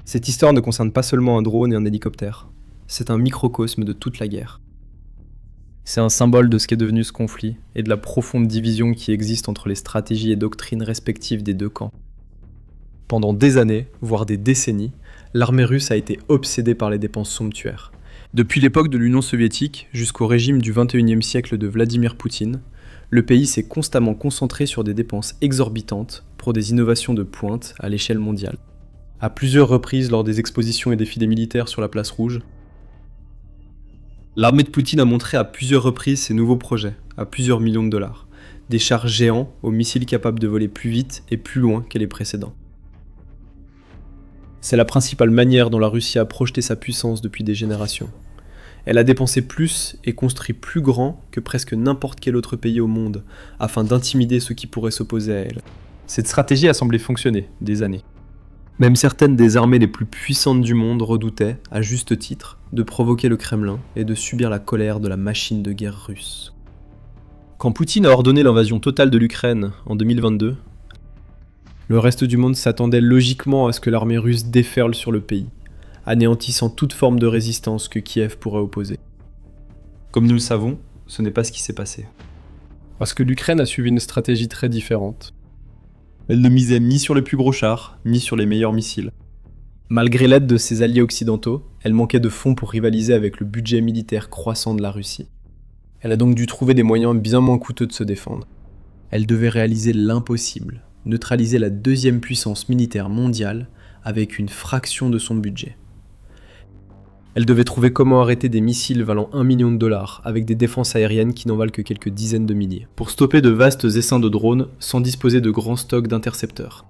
Cette histoire ne concerne pas seulement un drone et un hélicoptère, c'est un microcosme de toute la guerre. C'est un symbole de ce qu'est devenu ce conflit et de la profonde division qui existe entre les stratégies et doctrines respectives des deux camps. Pendant des années, voire des décennies, l'armée russe a été obsédée par les dépenses somptuaires. Depuis l'époque de l'Union soviétique jusqu'au régime du XXIe siècle de Vladimir Poutine, le pays s'est constamment concentré sur des dépenses exorbitantes pour des innovations de pointe à l'échelle mondiale. À plusieurs reprises lors des expositions et défilés militaires sur la place rouge, l'armée de Poutine a montré à plusieurs reprises ses nouveaux projets, à plusieurs millions de dollars. Des chars géants aux missiles capables de voler plus vite et plus loin que les précédents. C'est la principale manière dont la Russie a projeté sa puissance depuis des générations. Elle a dépensé plus et construit plus grand que presque n'importe quel autre pays au monde, afin d'intimider ceux qui pourraient s'opposer à elle. Cette stratégie a semblé fonctionner des années. Même certaines des armées les plus puissantes du monde redoutaient, à juste titre, de provoquer le Kremlin et de subir la colère de la machine de guerre russe. Quand Poutine a ordonné l'invasion totale de l'Ukraine en 2022, le reste du monde s'attendait logiquement à ce que l'armée russe déferle sur le pays, anéantissant toute forme de résistance que Kiev pourrait opposer. Comme nous le savons, ce n'est pas ce qui s'est passé. Parce que l'Ukraine a suivi une stratégie très différente. Elle ne misait ni sur les plus gros chars, ni sur les meilleurs missiles. Malgré l'aide de ses alliés occidentaux, elle manquait de fonds pour rivaliser avec le budget militaire croissant de la Russie. Elle a donc dû trouver des moyens bien moins coûteux de se défendre. Elle devait réaliser l'impossible, neutraliser la deuxième puissance militaire mondiale avec une fraction de son budget. Elle devait trouver comment arrêter des missiles valant 1 million de dollars avec des défenses aériennes qui n'en valent que quelques dizaines de milliers, pour stopper de vastes essaims de drones sans disposer de grands stocks d'intercepteurs.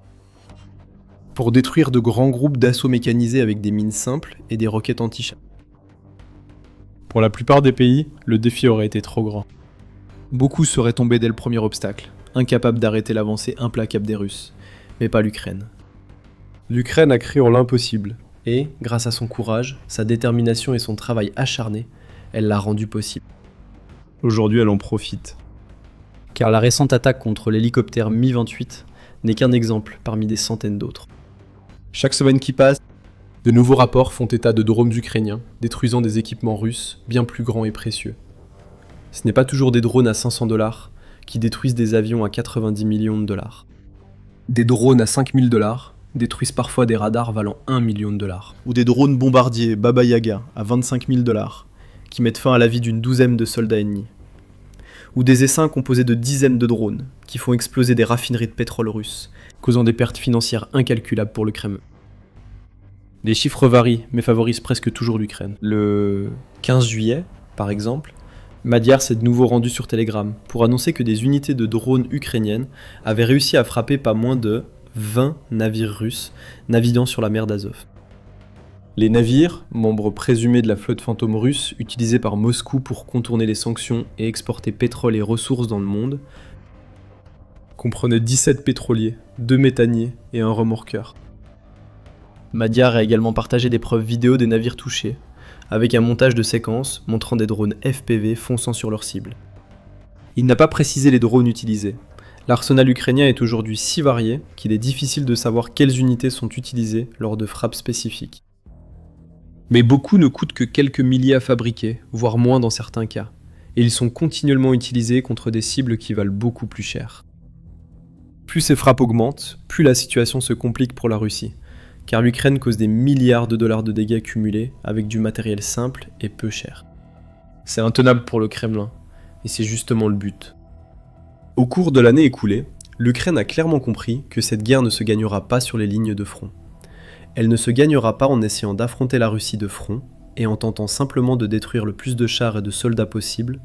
Pour détruire de grands groupes d'assaut mécanisés avec des mines simples et des roquettes anti-chars. Pour la plupart des pays, le défi aurait été trop grand. Beaucoup seraient tombés dès le premier obstacle, incapables d'arrêter l'avancée implacable des Russes, mais pas l'Ukraine. L'Ukraine a cru en l'impossible, et, grâce à son courage, sa détermination et son travail acharné, elle l'a rendu possible. Aujourd'hui, elle en profite. Car la récente attaque contre l'hélicoptère Mi-28 n'est qu'un exemple parmi des centaines d'autres. Chaque semaine qui passe, de nouveaux rapports font état de drones ukrainiens, détruisant des équipements russes bien plus grands et précieux. Ce n'est pas toujours des drones à 500 dollars qui détruisent des avions à 90 millions de dollars. Des drones à 5000 dollars détruisent parfois des radars valant 1 million de dollars. Ou des drones bombardiers Baba Yaga à 25 000 dollars qui mettent fin à la vie d'une douzaine de soldats ennemis. Ou des essaims composés de dizaines de drones qui font exploser des raffineries de pétrole russes, causant des pertes financières incalculables pour le Kremlin. Les chiffres varient, mais favorisent presque toujours l'Ukraine. Le 15 juillet, par exemple, Magyar s'est de nouveau rendu sur Telegram pour annoncer que des unités de drones ukrainiennes avaient réussi à frapper pas moins de 20 navires russes naviguant sur la mer d'Azov. Les navires, membres présumés de la flotte fantôme russe utilisée par Moscou pour contourner les sanctions et exporter pétrole et ressources dans le monde, comprenaient 17 pétroliers, 2 méthaniers et un remorqueur. Madiar a également partagé des preuves vidéo des navires touchés, avec un montage de séquences montrant des drones FPV fonçant sur leur cible. Il n'a pas précisé les drones utilisés. L'arsenal ukrainien est aujourd'hui si varié qu'il est difficile de savoir quelles unités sont utilisées lors de frappes spécifiques. Mais beaucoup ne coûtent que quelques milliers à fabriquer, voire moins dans certains cas, et ils sont continuellement utilisés contre des cibles qui valent beaucoup plus cher. Plus ces frappes augmentent, plus la situation se complique pour la Russie, car l'Ukraine cause des milliards de dollars de dégâts cumulés avec du matériel simple et peu cher. C'est intenable pour le Kremlin, et c'est justement le but. Au cours de l'année écoulée, l'Ukraine a clairement compris que cette guerre ne se gagnera pas sur les lignes de front. Elle ne se gagnera pas en essayant d'affronter la Russie de front et en tentant simplement de détruire le plus de chars et de soldats possible.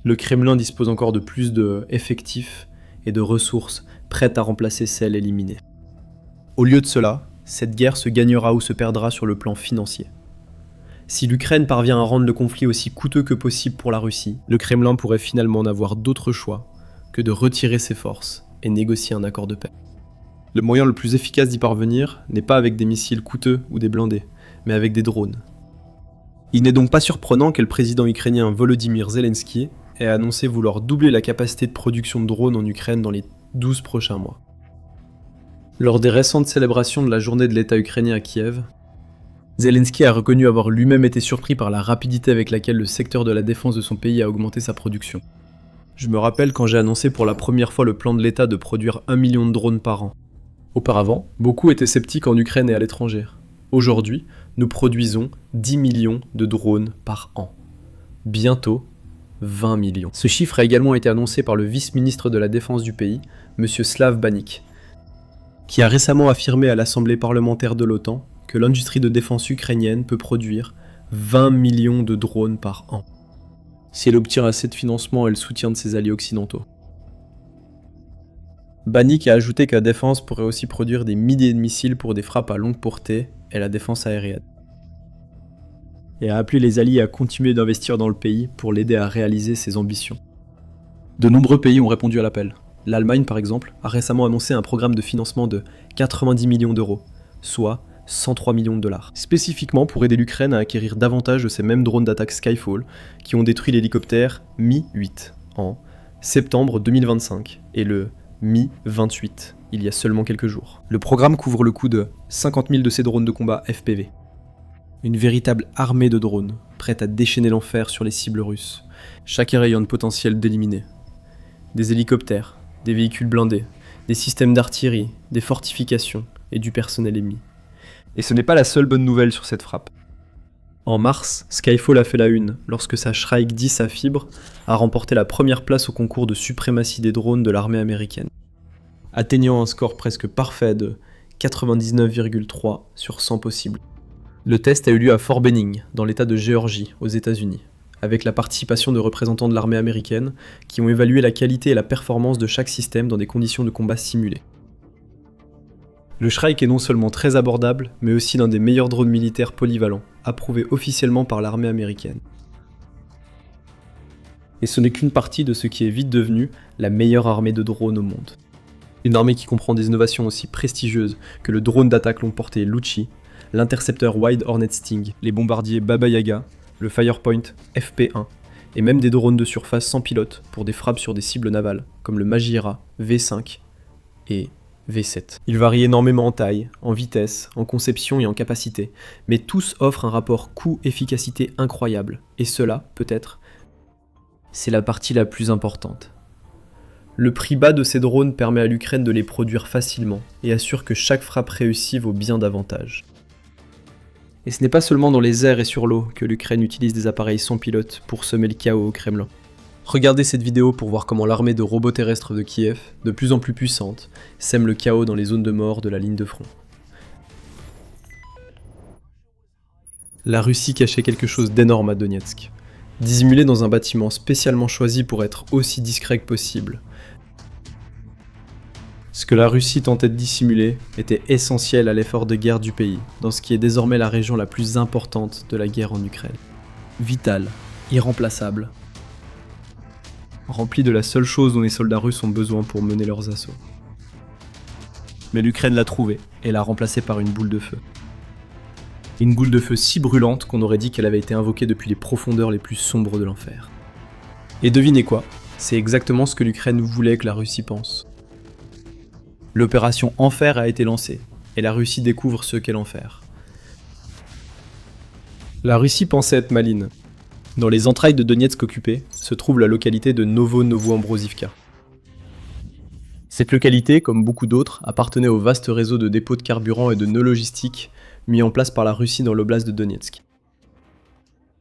Le Kremlin dispose encore de plus d'effectifs et de ressources prêtes à remplacer celles éliminées. Au lieu de cela, cette guerre se gagnera ou se perdra sur le plan financier. Si l'Ukraine parvient à rendre le conflit aussi coûteux que possible pour la Russie, le Kremlin pourrait finalement n'avoir d'autre choix que de retirer ses forces et négocier un accord de paix. Le moyen le plus efficace d'y parvenir n'est pas avec des missiles coûteux ou des blindés, mais avec des drones. Il n'est donc pas surprenant que le président ukrainien Volodymyr Zelensky ait annoncé vouloir doubler la capacité de production de drones en Ukraine dans les 12 prochains mois. Lors des récentes célébrations de la journée de l'État ukrainien à Kiev, Zelensky a reconnu avoir lui-même été surpris par la rapidité avec laquelle le secteur de la défense de son pays a augmenté sa production. Je me rappelle quand j'ai annoncé pour la première fois le plan de l'État de produire 1 million de drones par an. Auparavant, beaucoup étaient sceptiques en Ukraine et à l'étranger. Aujourd'hui, nous produisons 10 millions de drones par an. Bientôt, 20 millions. Ce chiffre a également été annoncé par le vice-ministre de la Défense du pays, M. Slav Banik, qui a récemment affirmé à l'Assemblée parlementaire de l'OTAN que l'industrie de défense ukrainienne peut produire 20 millions de drones par an, si elle obtient assez de financement et le soutien de ses alliés occidentaux. Banik a ajouté que la défense pourrait aussi produire des milliers de missiles pour des frappes à longue portée et la défense aérienne. Et a appelé les alliés à continuer d'investir dans le pays pour l'aider à réaliser ses ambitions. De nombreux pays ont répondu à l'appel. L'Allemagne, par exemple, a récemment annoncé un programme de financement de 90 millions d'euros, soit 103 millions de dollars, spécifiquement pour aider l'Ukraine à acquérir davantage de ces mêmes drones d'attaque Skyfall qui ont détruit l'hélicoptère Mi-8 en septembre 2025 et le Mi-28 il y a seulement quelques jours. Le programme couvre le coût de 50 000 de ces drones de combat FPV. Une véritable armée de drones, prête à déchaîner l'enfer sur les cibles russes, chacun ayant le potentiel d'éliminer. Des hélicoptères, des véhicules blindés, des systèmes d'artillerie, des fortifications et du personnel ennemi. Et ce n'est pas la seule bonne nouvelle sur cette frappe. En mars, Skyfall a fait la une lorsque sa Shrike 10 à fibre a remporté la première place au concours de suprématie des drones de l'armée américaine, atteignant un score presque parfait de 99,3 sur 100 possibles. Le test a eu lieu à Fort Benning, dans l'état de Géorgie, aux États-Unis, avec la participation de représentants de l'armée américaine qui ont évalué la qualité et la performance de chaque système dans des conditions de combat simulées. Le Shrike est non seulement très abordable, mais aussi l'un des meilleurs drones militaires polyvalents, approuvé officiellement par l'armée américaine. Et ce n'est qu'une partie de ce qui est vite devenu la meilleure armée de drones au monde. Une armée qui comprend des innovations aussi prestigieuses que le drone d'attaque long portée Lucci, l'intercepteur Wide Hornet Sting, les bombardiers Baba Yaga, le Firepoint FP1, et même des drones de surface sans pilote pour des frappes sur des cibles navales, comme le Majira V5 et V7. Ils varient énormément en taille, en vitesse, en conception et en capacité, mais tous offrent un rapport coût-efficacité incroyable, et cela, peut-être, c'est la partie la plus importante. Le prix bas de ces drones permet à l'Ukraine de les produire facilement, et assure que chaque frappe réussie vaut bien davantage. Et ce n'est pas seulement dans les airs et sur l'eau que l'Ukraine utilise des appareils sans pilote pour semer le chaos au Kremlin. Regardez cette vidéo pour voir comment l'armée de robots terrestres de Kiev, de plus en plus puissante, sème le chaos dans les zones de mort de la ligne de front. La Russie cachait quelque chose d'énorme à Donetsk. Dissimulé dans un bâtiment spécialement choisi pour être aussi discret que possible, Ce que la Russie tentait de dissimuler était essentiel à l'effort de guerre du pays, dans ce qui est désormais la région la plus importante de la guerre en Ukraine. Vitale, irremplaçable, remplie de la seule chose dont les soldats russes ont besoin pour mener leurs assauts. Mais l'Ukraine l'a trouvée et l'a remplacée par une boule de feu. Une boule de feu si brûlante qu'on aurait dit qu'elle avait été invoquée depuis les profondeurs les plus sombres de l'enfer. Et devinez quoi ? C'est exactement ce que l'Ukraine voulait que la Russie pense. L'opération Enfer a été lancée, et la Russie découvre ce qu'est l'enfer. La Russie pensait être maline. Dans les entrailles de Donetsk occupée se trouve la localité de Novo-Ambrosivka. Cette localité, comme beaucoup d'autres, appartenait au vaste réseau de dépôts de carburant et de nœuds logistiques mis en place par la Russie dans l'oblast de Donetsk.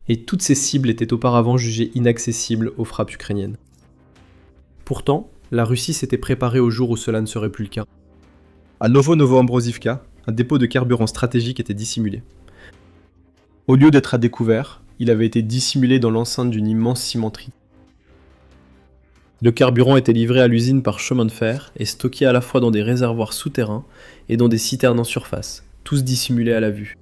Et toutes ces cibles étaient auparavant jugées inaccessibles aux frappes ukrainiennes. Pourtant, la Russie s'était préparée au jour où cela ne serait plus le cas. À Novo-Ambrosivka, un dépôt de carburant stratégique était dissimulé. Au lieu d'être à découvert, il avait été dissimulé dans l'enceinte d'une immense cimenterie. Le carburant était livré à l'usine par chemin de fer et stocké à la fois dans des réservoirs souterrains et dans des citernes en surface, tous dissimulés à la vue.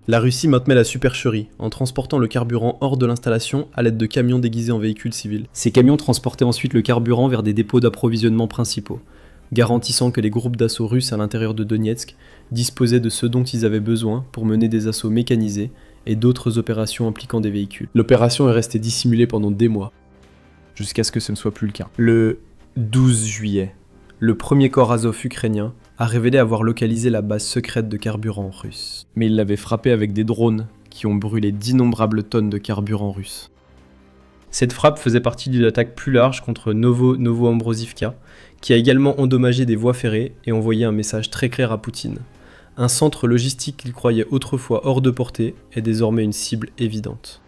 La Russie maintenait la supercherie en transportant le carburant hors de l'installation à l'aide de camions déguisés en véhicules civils. Ces camions transportaient ensuite le carburant vers des dépôts d'approvisionnement principaux, garantissant que les groupes d'assaut russes à l'intérieur de Donetsk disposaient de ce dont ils avaient besoin pour mener des assauts mécanisés et d'autres opérations impliquant des véhicules. L'opération est restée dissimulée pendant des mois, jusqu'à ce que ce ne soit plus le cas. Le 12 juillet, le premier corps Azov ukrainien a révélé avoir localisé la base secrète de carburant russe. Mais il l'avait frappé avec des drones qui ont brûlé d'innombrables tonnes de carburant russe. Cette frappe faisait partie d'une attaque plus large contre Novo-Ambrosivka, qui a également endommagé des voies ferrées et envoyé un message très clair à Poutine. Un centre logistique qu'il croyait autrefois hors de portée est désormais une cible évidente.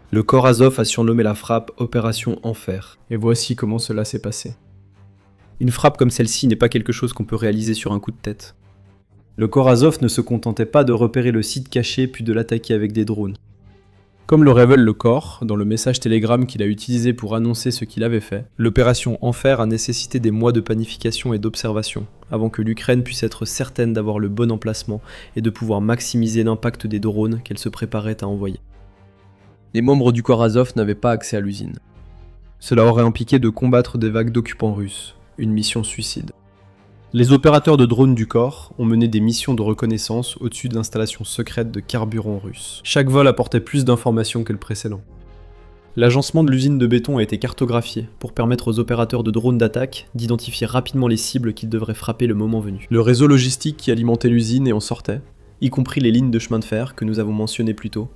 Le corps Azov a surnommé la frappe Opération Enfer, et voici comment cela s'est passé. Une frappe comme celle-ci n'est pas quelque chose qu'on peut réaliser sur un coup de tête. Le corps Azov ne se contentait pas de repérer le site caché puis de l'attaquer avec des drones. Comme le révèle le corps, dans le message télégramme qu'il a utilisé pour annoncer ce qu'il avait fait, l'opération Enfer a nécessité des mois de planification et d'observation, avant que l'Ukraine puisse être certaine d'avoir le bon emplacement et de pouvoir maximiser l'impact des drones qu'elle se préparait à envoyer. Les membres du corps Azov n'avaient pas accès à l'usine. Cela aurait impliqué de combattre des vagues d'occupants russes, une mission suicide. Les opérateurs de drones du corps ont mené des missions de reconnaissance au-dessus d'installations secrètes de carburant russe. Chaque vol apportait plus d'informations que le précédent. L'agencement de l'usine de béton a été cartographié pour permettre aux opérateurs de drones d'attaque d'identifier rapidement les cibles qu'ils devraient frapper le moment venu. Le réseau logistique qui alimentait l'usine et en sortait, y compris les lignes de chemin de fer que nous avons mentionnées plus tôt,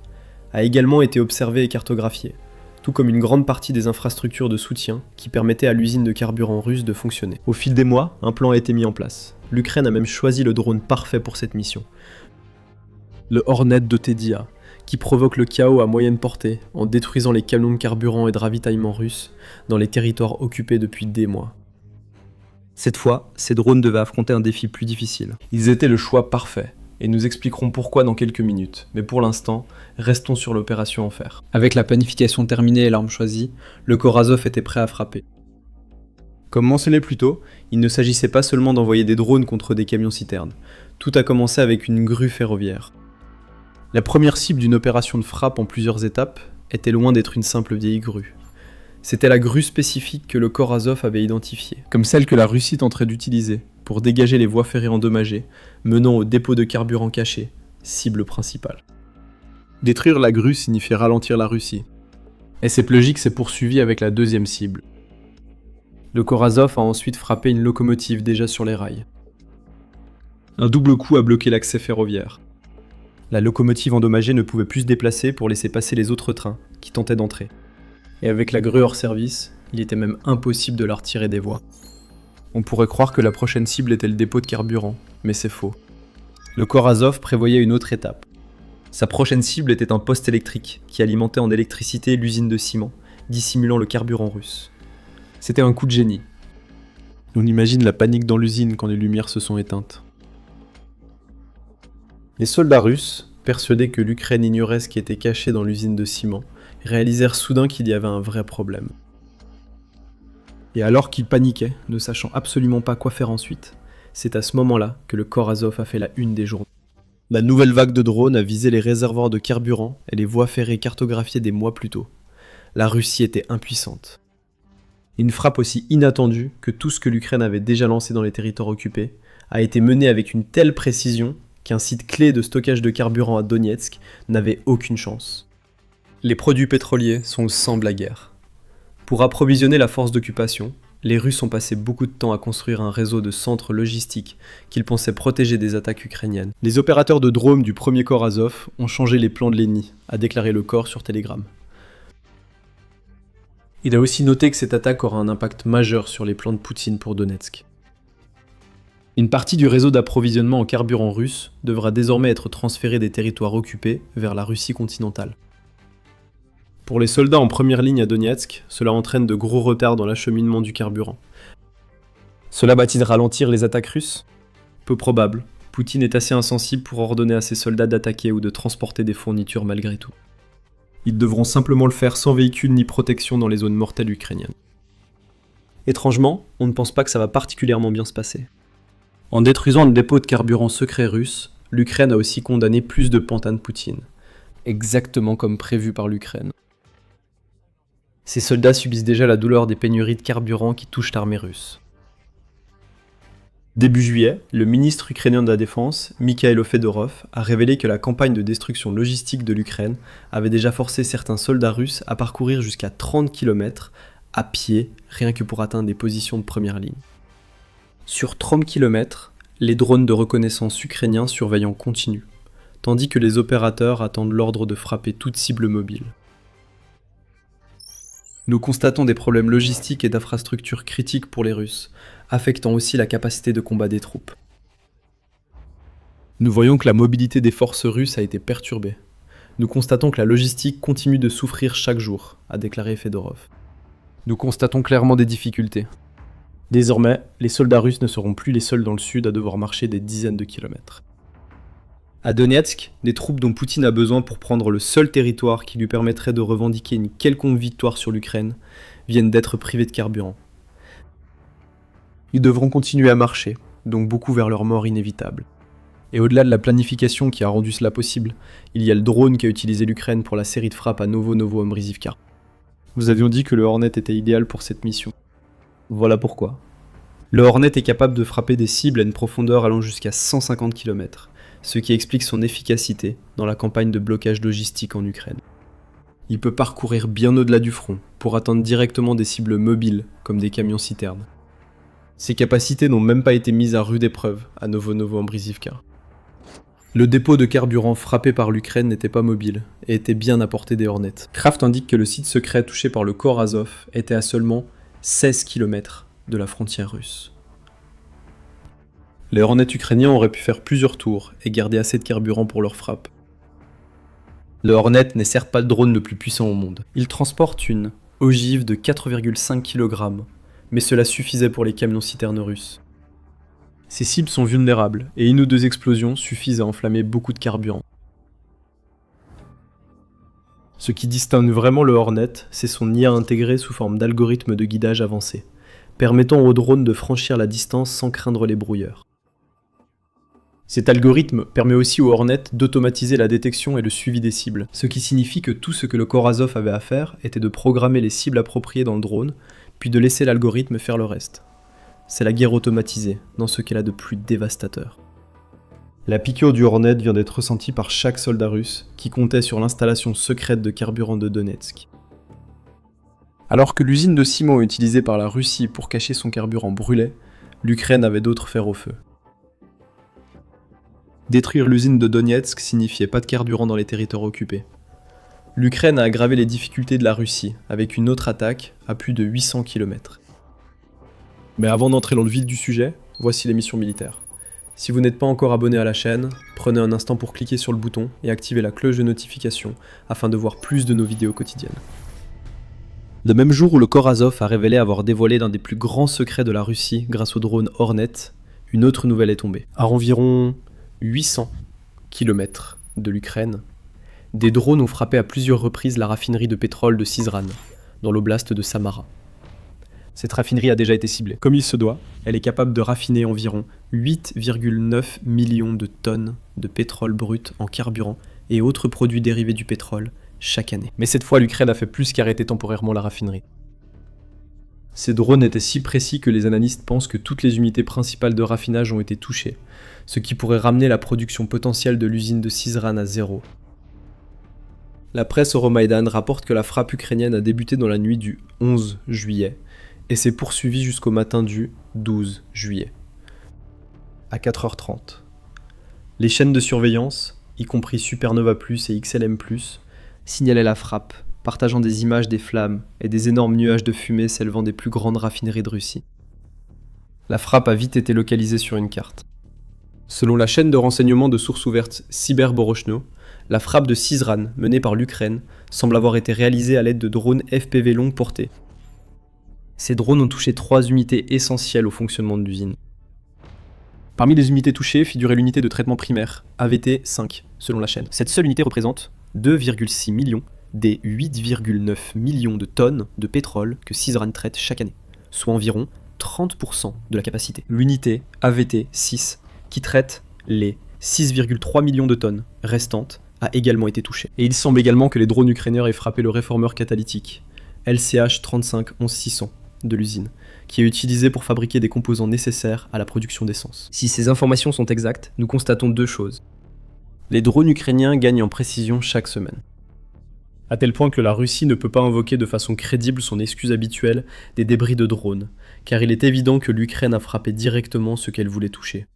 a également été observé et cartographié, tout comme une grande partie des infrastructures de soutien qui permettaient à l'usine de carburant russe de fonctionner. Au fil des mois, un plan a été mis en place. L'Ukraine a même choisi le drone parfait pour cette mission. Le Hornet de Tedia, qui provoque le chaos à moyenne portée en détruisant les camions de carburant et de ravitaillement russes dans les territoires occupés depuis des mois. Cette fois, ces drones devaient affronter un défi plus difficile. Ils étaient le choix parfait, et nous expliquerons pourquoi dans quelques minutes, mais pour l'instant, restons sur l'opération Enfer. Avec la planification terminée et l'arme choisie, le corps Azov était prêt à frapper. Comme mentionné plus tôt, il ne s'agissait pas seulement d'envoyer des drones contre des camions-citernes. Tout a commencé avec une grue ferroviaire. La première cible d'une opération de frappe en plusieurs étapes était loin d'être une simple vieille grue. C'était la grue spécifique que le corps Azov avait identifiée, comme celle que la Russie tenterait d'utiliser pour dégager les voies ferrées endommagées, menant au dépôt de carburant caché, cible principale. Détruire la grue signifiait ralentir la Russie. Et cette logique s'est poursuivie avec la deuxième cible. Le corps Azov a ensuite frappé une locomotive déjà sur les rails. Un double coup a bloqué l'accès ferroviaire. La locomotive endommagée ne pouvait plus se déplacer pour laisser passer les autres trains, qui tentaient d'entrer. Et avec la grue hors service, il était même impossible de la retirer des voies. On pourrait croire que la prochaine cible était le dépôt de carburant, mais c'est faux. Le corps Azov prévoyait une autre étape. Sa prochaine cible était un poste électrique qui alimentait en électricité l'usine de ciment, dissimulant le carburant russe. C'était un coup de génie. On imagine la panique dans l'usine quand les lumières se sont éteintes. Les soldats russes, persuadés que l'Ukraine ignorait ce qui était caché dans l'usine de ciment, réalisèrent soudain qu'il y avait un vrai problème. Et alors qu'il paniquait, ne sachant absolument pas quoi faire ensuite, c'est à ce moment-là que le corps Azov a fait la une des journaux. La nouvelle vague de drones a visé les réservoirs de carburant et les voies ferrées cartographiées des mois plus tôt. La Russie était impuissante. Une frappe aussi inattendue que tout ce que l'Ukraine avait déjà lancé dans les territoires occupés a été menée avec une telle précision qu'un site clé de stockage de carburant à Donetsk n'avait aucune chance. Les produits pétroliers sont le sang de la guerre. Pour approvisionner la force d'occupation, les Russes ont passé beaucoup de temps à construire un réseau de centres logistiques qu'ils pensaient protéger des attaques ukrainiennes. Les opérateurs de drones du premier corps Azov ont changé les plans de l'ennemi, a déclaré le corps sur Telegram. Il a aussi noté que cette attaque aura un impact majeur sur les plans de Poutine pour Donetsk. Une partie du réseau d'approvisionnement en carburant russe devra désormais être transférée des territoires occupés vers la Russie continentale. Pour les soldats en première ligne à Donetsk, cela entraîne de gros retards dans l'acheminement du carburant. Cela va-t-il ralentir les attaques russes ? Peu probable. Poutine est assez insensible pour ordonner à ses soldats d'attaquer ou de transporter des fournitures malgré tout. Ils devront simplement le faire sans véhicule ni protection dans les zones mortelles ukrainiennes. Étrangement, on ne pense pas que ça va particulièrement bien se passer. En détruisant le dépôt de carburant secret russe, l'Ukraine a aussi condamné plus de pantins de Poutine. Exactement comme prévu par l'Ukraine. Ces soldats subissent déjà la douleur des pénuries de carburant qui touchent l'armée russe. Début juillet, le ministre ukrainien de la Défense, Mikhailo Fedorov, a révélé que la campagne de destruction logistique de l'Ukraine avait déjà forcé certains soldats russes à parcourir jusqu'à 30 km à pied, rien que pour atteindre des positions de première ligne. Sur 30 km, les drones de reconnaissance ukrainiens surveillent en continu, tandis que les opérateurs attendent l'ordre de frapper toute cible mobile. Nous constatons des problèmes logistiques et d'infrastructures critiques pour les Russes, affectant aussi la capacité de combat des troupes. Nous voyons que la mobilité des forces russes a été perturbée. Nous constatons que la logistique continue de souffrir chaque jour, a déclaré Fedorov. Nous constatons clairement des difficultés. Désormais, les soldats russes ne seront plus les seuls dans le sud à devoir marcher des dizaines de kilomètres. À Donetsk, des troupes dont Poutine a besoin pour prendre le seul territoire qui lui permettrait de revendiquer une quelconque victoire sur l'Ukraine, viennent d'être privés de carburant. Ils devront continuer à marcher, donc beaucoup vers leur mort inévitable. Et au-delà de la planification qui a rendu cela possible, il y a le drone qu'a utilisé l'Ukraine pour la série de frappes à Novo-Ombrivivka. Nous avions dit que le Hornet était idéal pour cette mission. Voilà pourquoi. Le Hornet est capable de frapper des cibles à une profondeur allant jusqu'à 150 km, ce qui explique son efficacité dans la campagne de blocage logistique en Ukraine. Il peut parcourir bien au-delà du front pour atteindre directement des cibles mobiles comme des camions-citernes. Ces capacités n'ont même pas été mises à rude épreuve à Novo-Ombrivivka. Le dépôt de carburant frappé par l'Ukraine n'était pas mobile et était bien à portée des Hornets. Kraft indique que le site secret touché par le corps Azov était à seulement 16 km de la frontière russe. Les Hornets ukrainiens auraient pu faire plusieurs tours et garder assez de carburant pour leur frappe. Le Hornet n'est certes pas le drone le plus puissant au monde. Il transporte une ogive de 4,5 kg, mais cela suffisait pour les camions-citernes russes. Ces cibles sont vulnérables et une ou deux explosions suffisent à enflammer beaucoup de carburant. Ce qui distingue vraiment le Hornet, c'est son IA intégré sous forme d'algorithme de guidage avancé, permettant au drone de franchir la distance sans craindre les brouilleurs. Cet algorithme permet aussi au Hornet d'automatiser la détection et le suivi des cibles, ce qui signifie que tout ce que le corps Azov avait à faire était de programmer les cibles appropriées dans le drone, puis de laisser l'algorithme faire le reste. C'est la guerre automatisée, dans ce qu'elle a de plus dévastateur. La piqûre du Hornet vient d'être ressentie par chaque soldat russe qui comptait sur l'installation secrète de carburant de Donetsk. Alors que l'usine de ciment utilisée par la Russie pour cacher son carburant brûlait, l'Ukraine avait d'autres fers au feu. Détruire l'usine de Donetsk signifiait pas de carburant dans les territoires occupés. L'Ukraine a aggravé les difficultés de la Russie avec une autre attaque à plus de 800 km. Mais avant d'entrer dans le vif du sujet, voici les missions militaires. Si vous n'êtes pas encore abonné à la chaîne, prenez un instant pour cliquer sur le bouton et activer la cloche de notification afin de voir plus de nos vidéos quotidiennes. Le même jour où le corps Azov a révélé avoir dévoilé l'un des plus grands secrets de la Russie grâce au drone Hornet, une autre nouvelle est tombée. À environ 800 km de l'Ukraine, des drones ont frappé à plusieurs reprises la raffinerie de pétrole de Syzran, dans l'oblast de Samara. Cette raffinerie a déjà été ciblée. Comme il se doit, elle est capable de raffiner environ 8,9 millions de tonnes de pétrole brut en carburant et autres produits dérivés du pétrole chaque année. Mais cette fois, l'Ukraine a fait plus qu'arrêter temporairement la raffinerie. Ces drones étaient si précis que les analystes pensent que toutes les unités principales de raffinage ont été touchées, ce qui pourrait ramener la production potentielle de l'usine de Syzran à zéro. La presse Euromaïdan rapporte que la frappe ukrainienne a débuté dans la nuit du 11 juillet et s'est poursuivie jusqu'au matin du 12 juillet, à 4h30. Les chaînes de surveillance, y compris Supernova Plus et XLM+, signalaient la frappe, partageant des images des flammes et des énormes nuages de fumée s'élevant des plus grandes raffineries de Russie. La frappe a vite été localisée sur une carte. Selon la chaîne de renseignement de sources ouvertes Cyberborochno, la frappe de Syzran, menée par l'Ukraine, semble avoir été réalisée à l'aide de drones FPV longue portée. Ces drones ont touché 3 unités essentielles au fonctionnement de l'usine. Parmi les unités touchées figurait l'unité de traitement primaire, AVT-5, selon la chaîne. Cette seule unité représente 2,6 millions des 8,9 millions de tonnes de pétrole que Syzran traite chaque année, soit environ 30% de la capacité. L'unité AVT-6, qui traite les 6,3 millions de tonnes restantes, a également été touchée. Et il semble également que les drones ukrainiens aient frappé le réformeur catalytique, LCH 35-11600 de l'usine, qui est utilisé pour fabriquer des composants nécessaires à la production d'essence. Si ces informations sont exactes, nous constatons 2 choses. Les drones ukrainiens gagnent en précision chaque semaine. À tel point que la Russie ne peut pas invoquer de façon crédible son excuse habituelle des débris de drones, car il est évident que l'Ukraine a frappé directement ce qu'elle voulait toucher.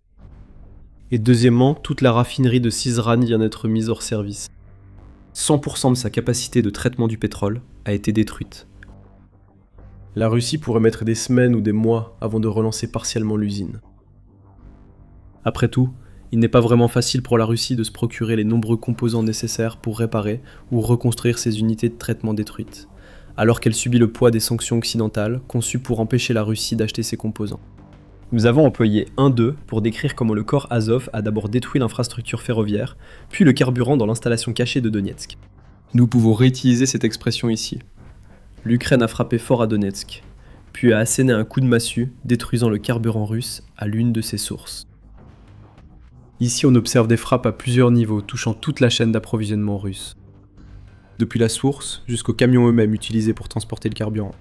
Et deuxièmement, toute la raffinerie de Syzran vient d'être mise hors service. 100% de sa capacité de traitement du pétrole a été détruite. La Russie pourrait mettre des semaines ou des mois avant de relancer partiellement l'usine. Après tout, il n'est pas vraiment facile pour la Russie de se procurer les nombreux composants nécessaires pour réparer ou reconstruire ses unités de traitement détruites, alors qu'elle subit le poids des sanctions occidentales conçues pour empêcher la Russie d'acheter ces composants. Nous avons employé 1-2 pour décrire comment le corps Azov a d'abord détruit l'infrastructure ferroviaire, puis le carburant dans l'installation cachée de Donetsk. Nous pouvons réutiliser cette expression ici. L'Ukraine a frappé fort à Donetsk, puis a asséné un coup de massue, détruisant le carburant russe à l'une de ses sources. Ici, on observe des frappes à plusieurs niveaux, touchant toute la chaîne d'approvisionnement russe. Depuis la source jusqu'aux camions eux-mêmes utilisés pour transporter le carburant.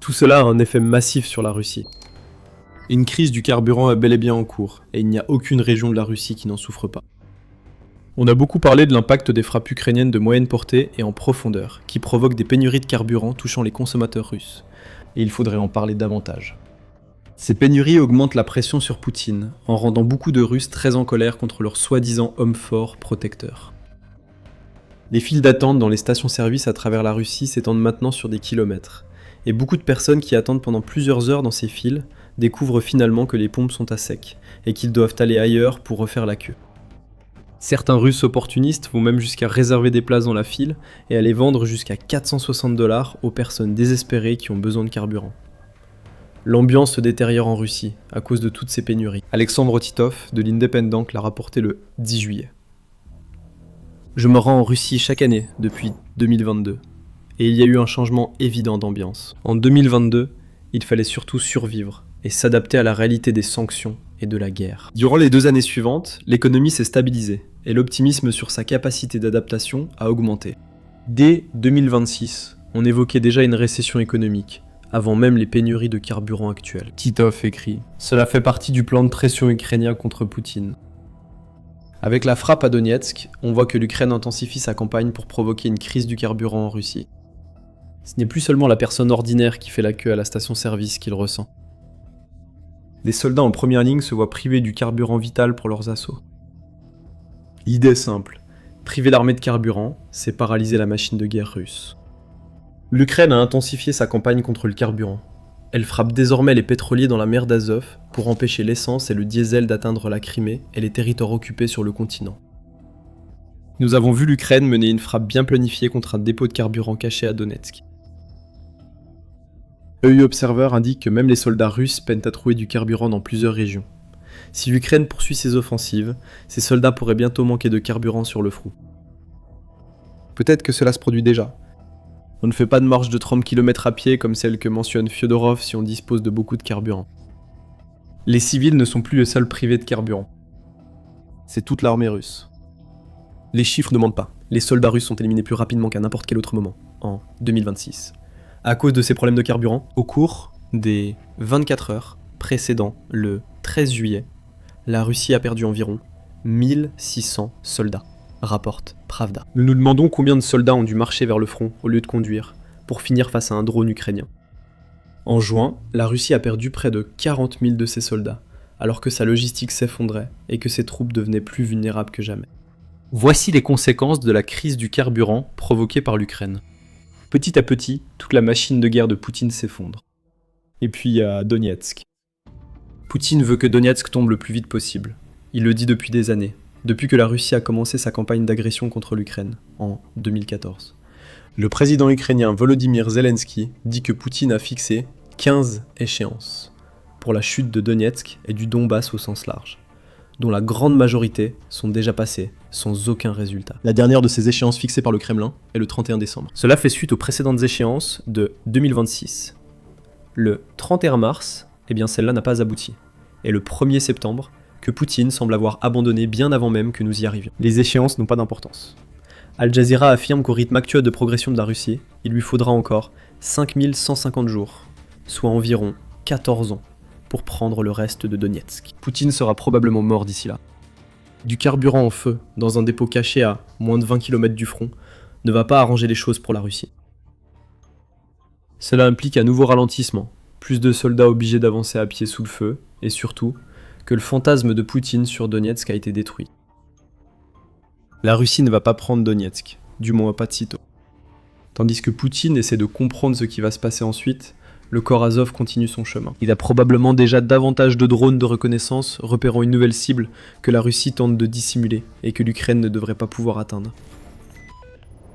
Tout cela a un effet massif sur la Russie. Une crise du carburant est bel et bien en cours, et il n'y a aucune région de la Russie qui n'en souffre pas. On a beaucoup parlé de l'impact des frappes ukrainiennes de moyenne portée et en profondeur, qui provoquent des pénuries de carburant touchant les consommateurs russes. Et il faudrait en parler davantage. Ces pénuries augmentent la pression sur Poutine, en rendant beaucoup de Russes très en colère contre leurs soi-disant hommes forts protecteurs. Les files d'attente dans les stations-service à travers la Russie s'étendent maintenant sur des kilomètres, et beaucoup de personnes qui attendent pendant plusieurs heures dans ces files découvrent finalement que les pompes sont à sec, et qu'ils doivent aller ailleurs pour refaire la queue. Certains Russes opportunistes vont même jusqu'à réserver des places dans la file et à les vendre jusqu'à 460 $ aux personnes désespérées qui ont besoin de carburant. L'ambiance se détériore en Russie à cause de toutes ces pénuries. Alexandre Titov de l'Independent l'a rapporté le 10 juillet. Je me rends en Russie chaque année depuis 2022 et il y a eu un changement évident d'ambiance. En 2022, il fallait surtout survivre et s'adapter à la réalité des sanctions et de la guerre. Durant les 2 années suivantes, l'économie s'est stabilisée et l'optimisme sur sa capacité d'adaptation a augmenté. Dès 2026, on évoquait déjà une récession économique, avant même les pénuries de carburant actuelles. Titov écrit « Cela fait partie du plan de pression ukrainien contre Poutine ». Avec la frappe à Donetsk, on voit que l'Ukraine intensifie sa campagne pour provoquer une crise du carburant en Russie. Ce n'est plus seulement la personne ordinaire qui fait la queue à la station-service qu'il ressent. Les soldats en première ligne se voient privés du carburant vital pour leurs assauts. L'idée est simple, priver l'armée de carburant, c'est paralyser la machine de guerre russe. L'Ukraine a intensifié sa campagne contre le carburant. Elle frappe désormais les pétroliers dans la mer d'Azov pour empêcher l'essence et le diesel d'atteindre la Crimée et les territoires occupés sur le continent. Nous avons vu l'Ukraine mener une frappe bien planifiée contre un dépôt de carburant caché à Donetsk. EU Observer indique que même les soldats russes peinent à trouver du carburant dans plusieurs régions. Si l'Ukraine poursuit ses offensives, ces soldats pourraient bientôt manquer de carburant sur le front. Peut-être que cela se produit déjà. On ne fait pas de marche de 30 km à pied comme celle que mentionne Fyodorov si on dispose de beaucoup de carburant. Les civils ne sont plus les seuls privés de carburant. C'est toute l'armée russe. Les chiffres ne mentent pas. Les soldats russes sont éliminés plus rapidement qu'à n'importe quel autre moment, en 2026. À cause de ces problèmes de carburant, au cours des 24 heures précédant le 13 juillet, la Russie a perdu environ 1600 soldats, rapporte Pravda. Nous nous demandons combien de soldats ont dû marcher vers le front au lieu de conduire, pour finir face à un drone ukrainien. En juin, la Russie a perdu près de 40 000 de ses soldats, alors que sa logistique s'effondrait et que ses troupes devenaient plus vulnérables que jamais. Voici les conséquences de la crise du carburant provoquée par l'Ukraine. Petit à petit, toute la machine de guerre de Poutine s'effondre. Et puis il y a Donetsk. Poutine veut que Donetsk tombe le plus vite possible. Il le dit depuis des années, depuis que la Russie a commencé sa campagne d'agression contre l'Ukraine, en 2014. Le président ukrainien Volodymyr Zelensky dit que Poutine a fixé 15 échéances pour la chute de Donetsk et du Donbass au sens large, dont la grande majorité sont déjà passées sans aucun résultat. La dernière de ces échéances fixées par le Kremlin est le 31 décembre. Cela fait suite aux précédentes échéances de 2026. Le 31 mars, celle-là n'a pas abouti. Et le 1er septembre, que Poutine semble avoir abandonné bien avant même que nous y arrivions. Les échéances n'ont pas d'importance. Al Jazeera affirme qu'au rythme actuel de progression de la Russie, il lui faudra encore 5150 jours, soit environ 14 ans, pour prendre le reste de Donetsk. Poutine sera probablement mort d'ici là. Du carburant en feu, dans un dépôt caché à moins de 20 km du front, ne va pas arranger les choses pour la Russie. Cela implique un nouveau ralentissement, plus de soldats obligés d'avancer à pied sous le feu, et surtout, que le fantasme de Poutine sur Donetsk a été détruit. La Russie ne va pas prendre Donetsk, du moins pas de sitôt. Tandis que Poutine essaie de comprendre ce qui va se passer ensuite, le corps Azov continue son chemin. Il a probablement déjà davantage de drones de reconnaissance repérant une nouvelle cible que la Russie tente de dissimuler et que l'Ukraine ne devrait pas pouvoir atteindre.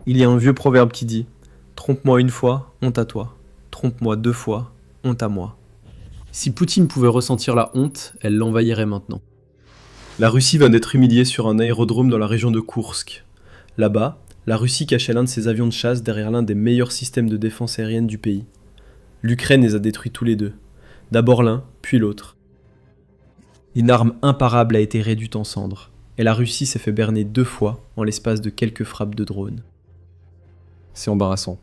Il y a un vieux proverbe qui dit « Trompe-moi une fois, honte à toi. Trompe-moi 2 fois, honte à moi. » Si Poutine pouvait ressentir la honte, elle l'envahirait maintenant. La Russie vient d'être humiliée sur un aérodrome dans la région de Koursk. Là-bas, la Russie cachait l'un de ses avions de chasse derrière l'un des meilleurs systèmes de défense aérienne du pays. L'Ukraine les a détruits tous les deux. D'abord l'un, puis l'autre. Une arme imparable a été réduite en cendres, et la Russie s'est fait berner 2 fois en l'espace de quelques frappes de drones. C'est embarrassant.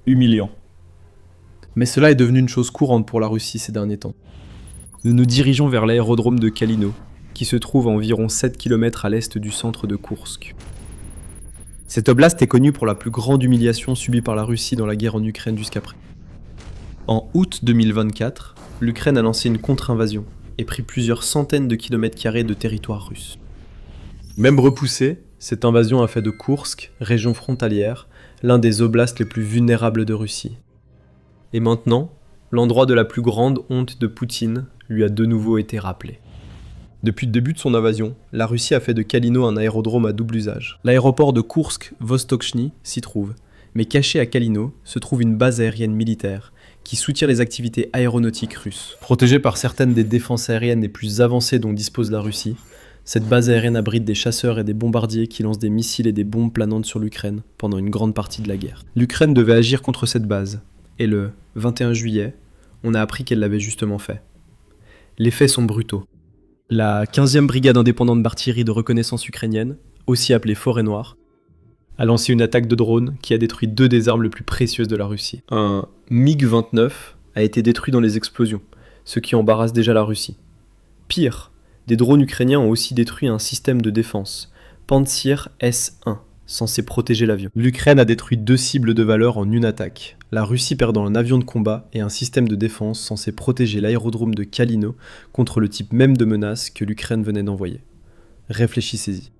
Humiliant. Mais cela est devenu une chose courante pour la Russie ces derniers temps. Nous nous dirigeons vers l'aérodrome de Kalino, qui se trouve à environ 7 km à l'est du centre de Koursk. Cet oblast est connu pour la plus grande humiliation subie par la Russie dans la guerre en Ukraine jusqu'après. En août 2024, l'Ukraine a lancé une contre-invasion et pris plusieurs centaines de kilomètres carrés de territoire russe. Même repoussée, cette invasion a fait de Koursk, région frontalière, l'un des oblasts les plus vulnérables de Russie. Et maintenant, l'endroit de la plus grande honte de Poutine lui a de nouveau été rappelé. Depuis le début de son invasion, la Russie a fait de Kalino un aérodrome à double usage. L'aéroport de Koursk-Vostochny s'y trouve, mais caché à Kalino se trouve une base aérienne militaire qui soutient les activités aéronautiques russes. Protégée par certaines des défenses aériennes les plus avancées dont dispose la Russie, cette base aérienne abrite des chasseurs et des bombardiers qui lancent des missiles et des bombes planantes sur l'Ukraine pendant une grande partie de la guerre. L'Ukraine devait agir contre cette base, et le 21 juillet, on a appris qu'elle l'avait justement fait. Les faits sont brutaux. La 15e brigade indépendante d'artillerie de reconnaissance ukrainienne, aussi appelée Forêt Noire, a lancé une attaque de drone qui a détruit 2 des armes les plus précieuses de la Russie. Un MiG-29 a été détruit dans les explosions, ce qui embarrasse déjà la Russie. Pire, des drones ukrainiens ont aussi détruit un système de défense, Pantsir S-1, censé protéger l'avion. L'Ukraine a détruit 2 cibles de valeur en une attaque, la Russie perdant un avion de combat et un système de défense censé protéger l'aérodrome de Kalino contre le type même de menace que l'Ukraine venait d'envoyer. Réfléchissez-y.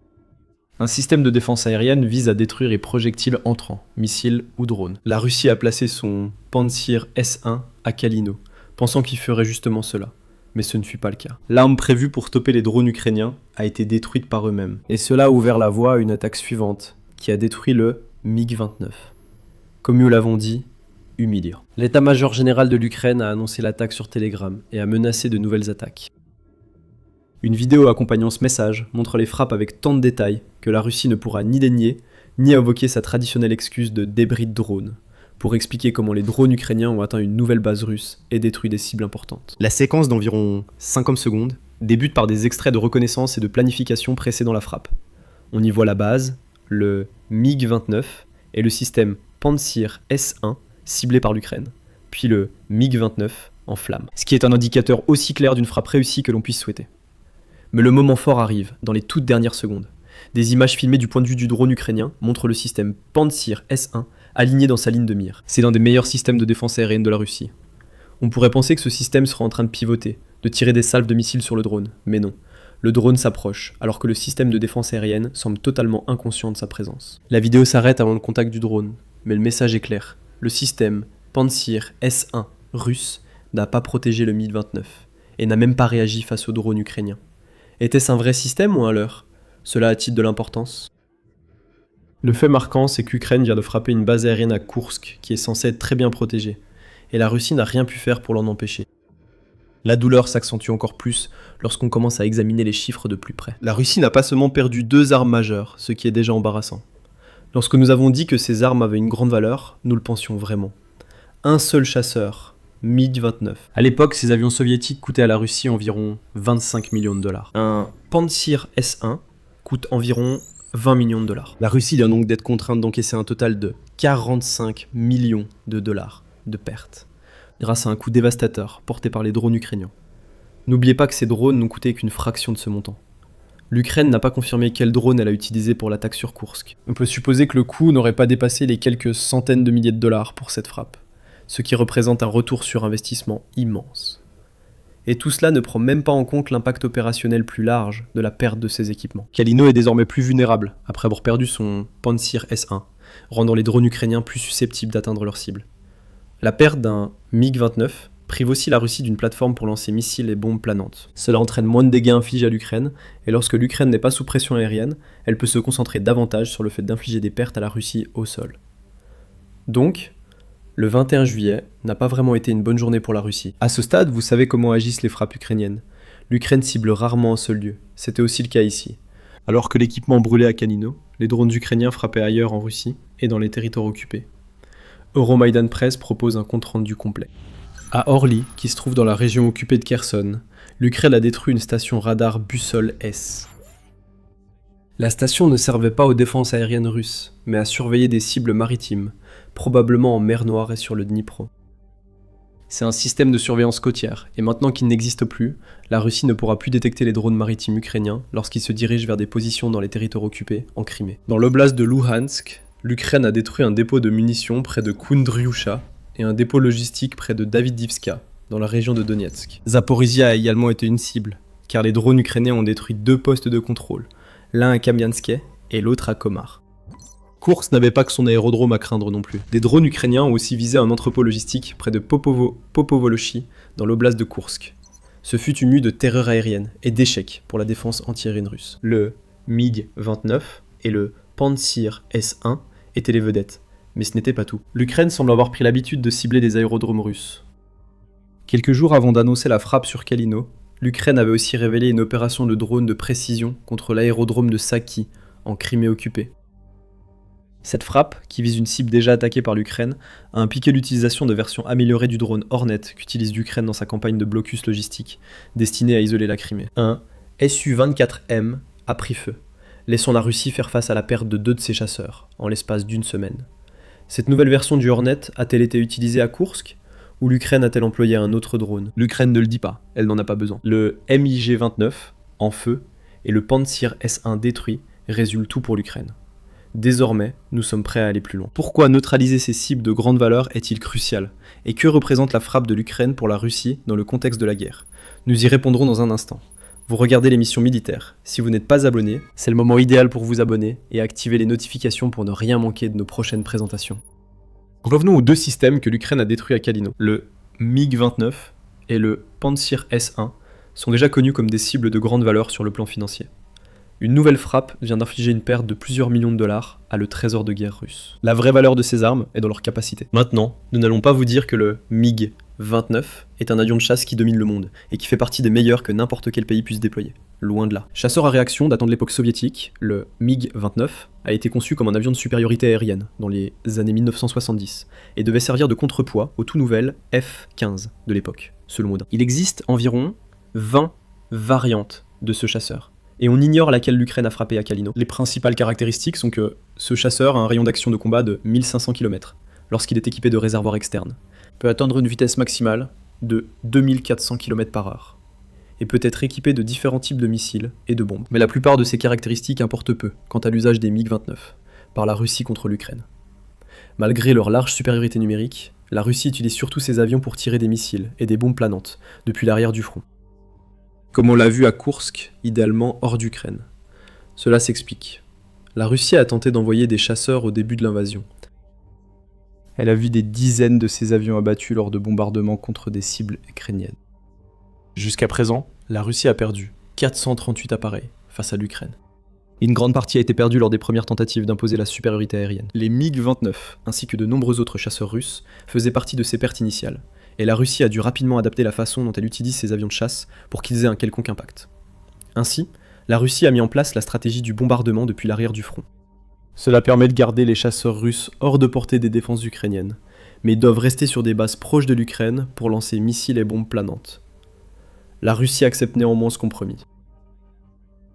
Un système de défense aérienne vise à détruire les projectiles entrants, missiles ou drones. La Russie a placé son Pantsir S-1 à Kalino, pensant qu'il ferait justement cela. Mais ce ne fut pas le cas. L'arme prévue pour stopper les drones ukrainiens a été détruite par eux-mêmes. Et cela a ouvert la voie à une attaque suivante, qui a détruit le MiG-29. Comme nous l'avons dit, humiliant. L'état-major général de l'Ukraine a annoncé l'attaque sur Telegram et a menacé de nouvelles attaques. Une vidéo accompagnant ce message montre les frappes avec tant de détails que la Russie ne pourra ni les nier, ni invoquer sa traditionnelle excuse de débris de drone, pour expliquer comment les drones ukrainiens ont atteint une nouvelle base russe et détruit des cibles importantes. La séquence d'environ 50 secondes débute par des extraits de reconnaissance et de planification précédant la frappe. On y voit la base, le MiG-29 et le système Pantsir S-1 ciblé par l'Ukraine, puis le MiG-29 en flammes, ce qui est un indicateur aussi clair d'une frappe réussie que l'on puisse souhaiter. Mais le moment fort arrive, dans les toutes dernières secondes. Des images filmées du point de vue du drone ukrainien montrent le système Pantsir S-1 aligné dans sa ligne de mire. C'est l'un des meilleurs systèmes de défense aérienne de la Russie. On pourrait penser que ce système serait en train de pivoter, de tirer des salves de missiles sur le drone, mais non. Le drone s'approche, alors que le système de défense aérienne semble totalement inconscient de sa présence. La vidéo s'arrête avant le contact du drone, mais le message est clair. Le système Pantsir S-1 russe n'a pas protégé le MiG-29, et n'a même pas réagi face au drone ukrainien. Était-ce un vrai système ou un leurre ? Cela a-t-il de l'importance ? Le fait marquant, c'est qu'Ukraine vient de frapper une base aérienne à Koursk, qui est censée être très bien protégée, et la Russie n'a rien pu faire pour l'en empêcher. La douleur s'accentue encore plus lorsqu'on commence à examiner les chiffres de plus près. La Russie n'a pas seulement perdu 2 armes majeures, ce qui est déjà embarrassant. Lorsque nous avons dit que ces armes avaient une grande valeur, nous le pensions vraiment. Un seul chasseur, MiG-29. À l'époque, ces avions soviétiques coûtaient à la Russie environ 25 millions de dollars. Un Pantsir S-1 coûte environ 20 millions de dollars. La Russie vient donc d'être contrainte d'encaisser un total de 45 millions de dollars de pertes, grâce à un coup dévastateur porté par les drones ukrainiens. N'oubliez pas que ces drones n'ont coûté qu'une fraction de ce montant. L'Ukraine n'a pas confirmé quel drone elle a utilisé pour l'attaque sur Koursk. On peut supposer que le coût n'aurait pas dépassé les quelques centaines de milliers de dollars pour cette frappe, ce qui représente un retour sur investissement immense. Et tout cela ne prend même pas en compte l'impact opérationnel plus large de la perte de ces équipements. Kalino est désormais plus vulnérable après avoir perdu son Pantsir S-1, rendant les drones ukrainiens plus susceptibles d'atteindre leur cible. La perte d'un MiG-29 prive aussi la Russie d'une plateforme pour lancer missiles et bombes planantes. Cela entraîne moins de dégâts infligés à l'Ukraine, et lorsque l'Ukraine n'est pas sous pression aérienne, elle peut se concentrer davantage sur le fait d'infliger des pertes à la Russie au sol. Donc, le 21 juillet n'a pas vraiment été une bonne journée pour la Russie. À ce stade, vous savez comment agissent les frappes ukrainiennes. L'Ukraine cible rarement un seul lieu, c'était aussi le cas ici. Alors que l'équipement brûlait à Kalino, les drones ukrainiens frappaient ailleurs en Russie et dans les territoires occupés. Euromaidan Press propose un compte-rendu complet. À Orly, qui se trouve dans la région occupée de Kherson, l'Ukraine a détruit une station radar Bussole S. La station ne servait pas aux défenses aériennes russes, mais à surveiller des cibles maritimes, probablement en mer Noire et sur le Dnipro. C'est un système de surveillance côtière, et maintenant qu'il n'existe plus, la Russie ne pourra plus détecter les drones maritimes ukrainiens lorsqu'ils se dirigent vers des positions dans les territoires occupés, en Crimée. Dans l'oblast de Luhansk, l'Ukraine a détruit un dépôt de munitions près de Kundryusha et un dépôt logistique près de Davidivka, dans la région de Donetsk. Zaporizhia a également été une cible, car les drones ukrainiens ont détruit 2 postes de contrôle, l'un à Kamianske et l'autre à Komar. Koursk n'avait pas que son aérodrome à craindre non plus. Des drones ukrainiens ont aussi visé un entrepôt logistique près de Popovolochi, dans l'oblast de Koursk. Ce fut une nuit de terreur aérienne et d'échec pour la défense antiaérienne russe. Le MiG-29 et le Pantsir S-1 étaient les vedettes, mais ce n'était pas tout. L'Ukraine semble avoir pris l'habitude de cibler des aérodromes russes. Quelques jours avant d'annoncer la frappe sur Kalino, l'Ukraine avait aussi révélé une opération de drone de précision contre l'aérodrome de Saki, en Crimée occupée. Cette frappe, qui vise une cible déjà attaquée par l'Ukraine, a impliqué l'utilisation de versions améliorées du drone Hornet qu'utilise l'Ukraine dans sa campagne de blocus logistique, destinée à isoler la Crimée. Un Su-24M a pris feu, laissant la Russie faire face à la perte de 2 de ses chasseurs, en l'espace d'une semaine. Cette nouvelle version du Hornet a-t-elle été utilisée à Koursk ? Ou l'Ukraine a-t-elle employé un autre drone ? L'Ukraine ne le dit pas, elle n'en a pas besoin. Le MiG-29, en feu, et le Pantsir S-1 détruit, résument tout pour l'Ukraine. Désormais, nous sommes prêts à aller plus loin. Pourquoi neutraliser ces cibles de grande valeur est-il crucial ? Et que représente la frappe de l'Ukraine pour la Russie dans le contexte de la guerre ? Nous y répondrons dans un instant. Vous regardez l'émission Militaire. Si vous n'êtes pas abonné, c'est le moment idéal pour vous abonner et activer les notifications pour ne rien manquer de nos prochaines présentations. Revenons aux 2 systèmes que l'Ukraine a détruits à Kalino. Le MiG-29 et le Pantsir S-1 sont déjà connus comme des cibles de grande valeur sur le plan financier. Une nouvelle frappe vient d'infliger une perte de plusieurs millions de dollars à le trésor de guerre russe. La vraie valeur de ces armes est dans leur capacité. Maintenant, nous n'allons pas vous dire que le MiG-29 est un avion de chasse qui domine le monde et qui fait partie des meilleurs que n'importe quel pays puisse déployer. Loin de là. Chasseur à réaction datant de l'époque soviétique, le MiG-29 a été conçu comme un avion de supériorité aérienne dans les années 1970 et devait servir de contrepoids au tout nouvel F-15 de l'époque, selon Odin. Il existe environ 20 variantes de ce chasseur. Et on ignore laquelle l'Ukraine a frappé à Kalino. Les principales caractéristiques sont que ce chasseur a un rayon d'action de combat de 1500 km, lorsqu'il est équipé de réservoirs externes, peut atteindre une vitesse maximale de 2400 km/h, et peut être équipé de différents types de missiles et de bombes. Mais la plupart de ces caractéristiques importent peu quant à l'usage des MiG-29 par la Russie contre l'Ukraine. Malgré leur large supériorité numérique, la Russie utilise surtout ses avions pour tirer des missiles et des bombes planantes depuis l'arrière du front. Comme on l'a vu à Koursk, idéalement hors d'Ukraine. Cela s'explique. La Russie a tenté d'envoyer des chasseurs au début de l'invasion. Elle a vu des dizaines de ces avions abattus lors de bombardements contre des cibles ukrainiennes. Jusqu'à présent, la Russie a perdu 438 appareils face à l'Ukraine. Une grande partie a été perdue lors des premières tentatives d'imposer la supériorité aérienne. Les MiG-29, ainsi que de nombreux autres chasseurs russes, faisaient partie de ces pertes initiales. Et la Russie a dû rapidement adapter la façon dont elle utilise ses avions de chasse pour qu'ils aient un quelconque impact. Ainsi, la Russie a mis en place la stratégie du bombardement depuis l'arrière du front. Cela permet de garder les chasseurs russes hors de portée des défenses ukrainiennes, mais ils doivent rester sur des bases proches de l'Ukraine pour lancer missiles et bombes planantes. La Russie accepte néanmoins ce compromis.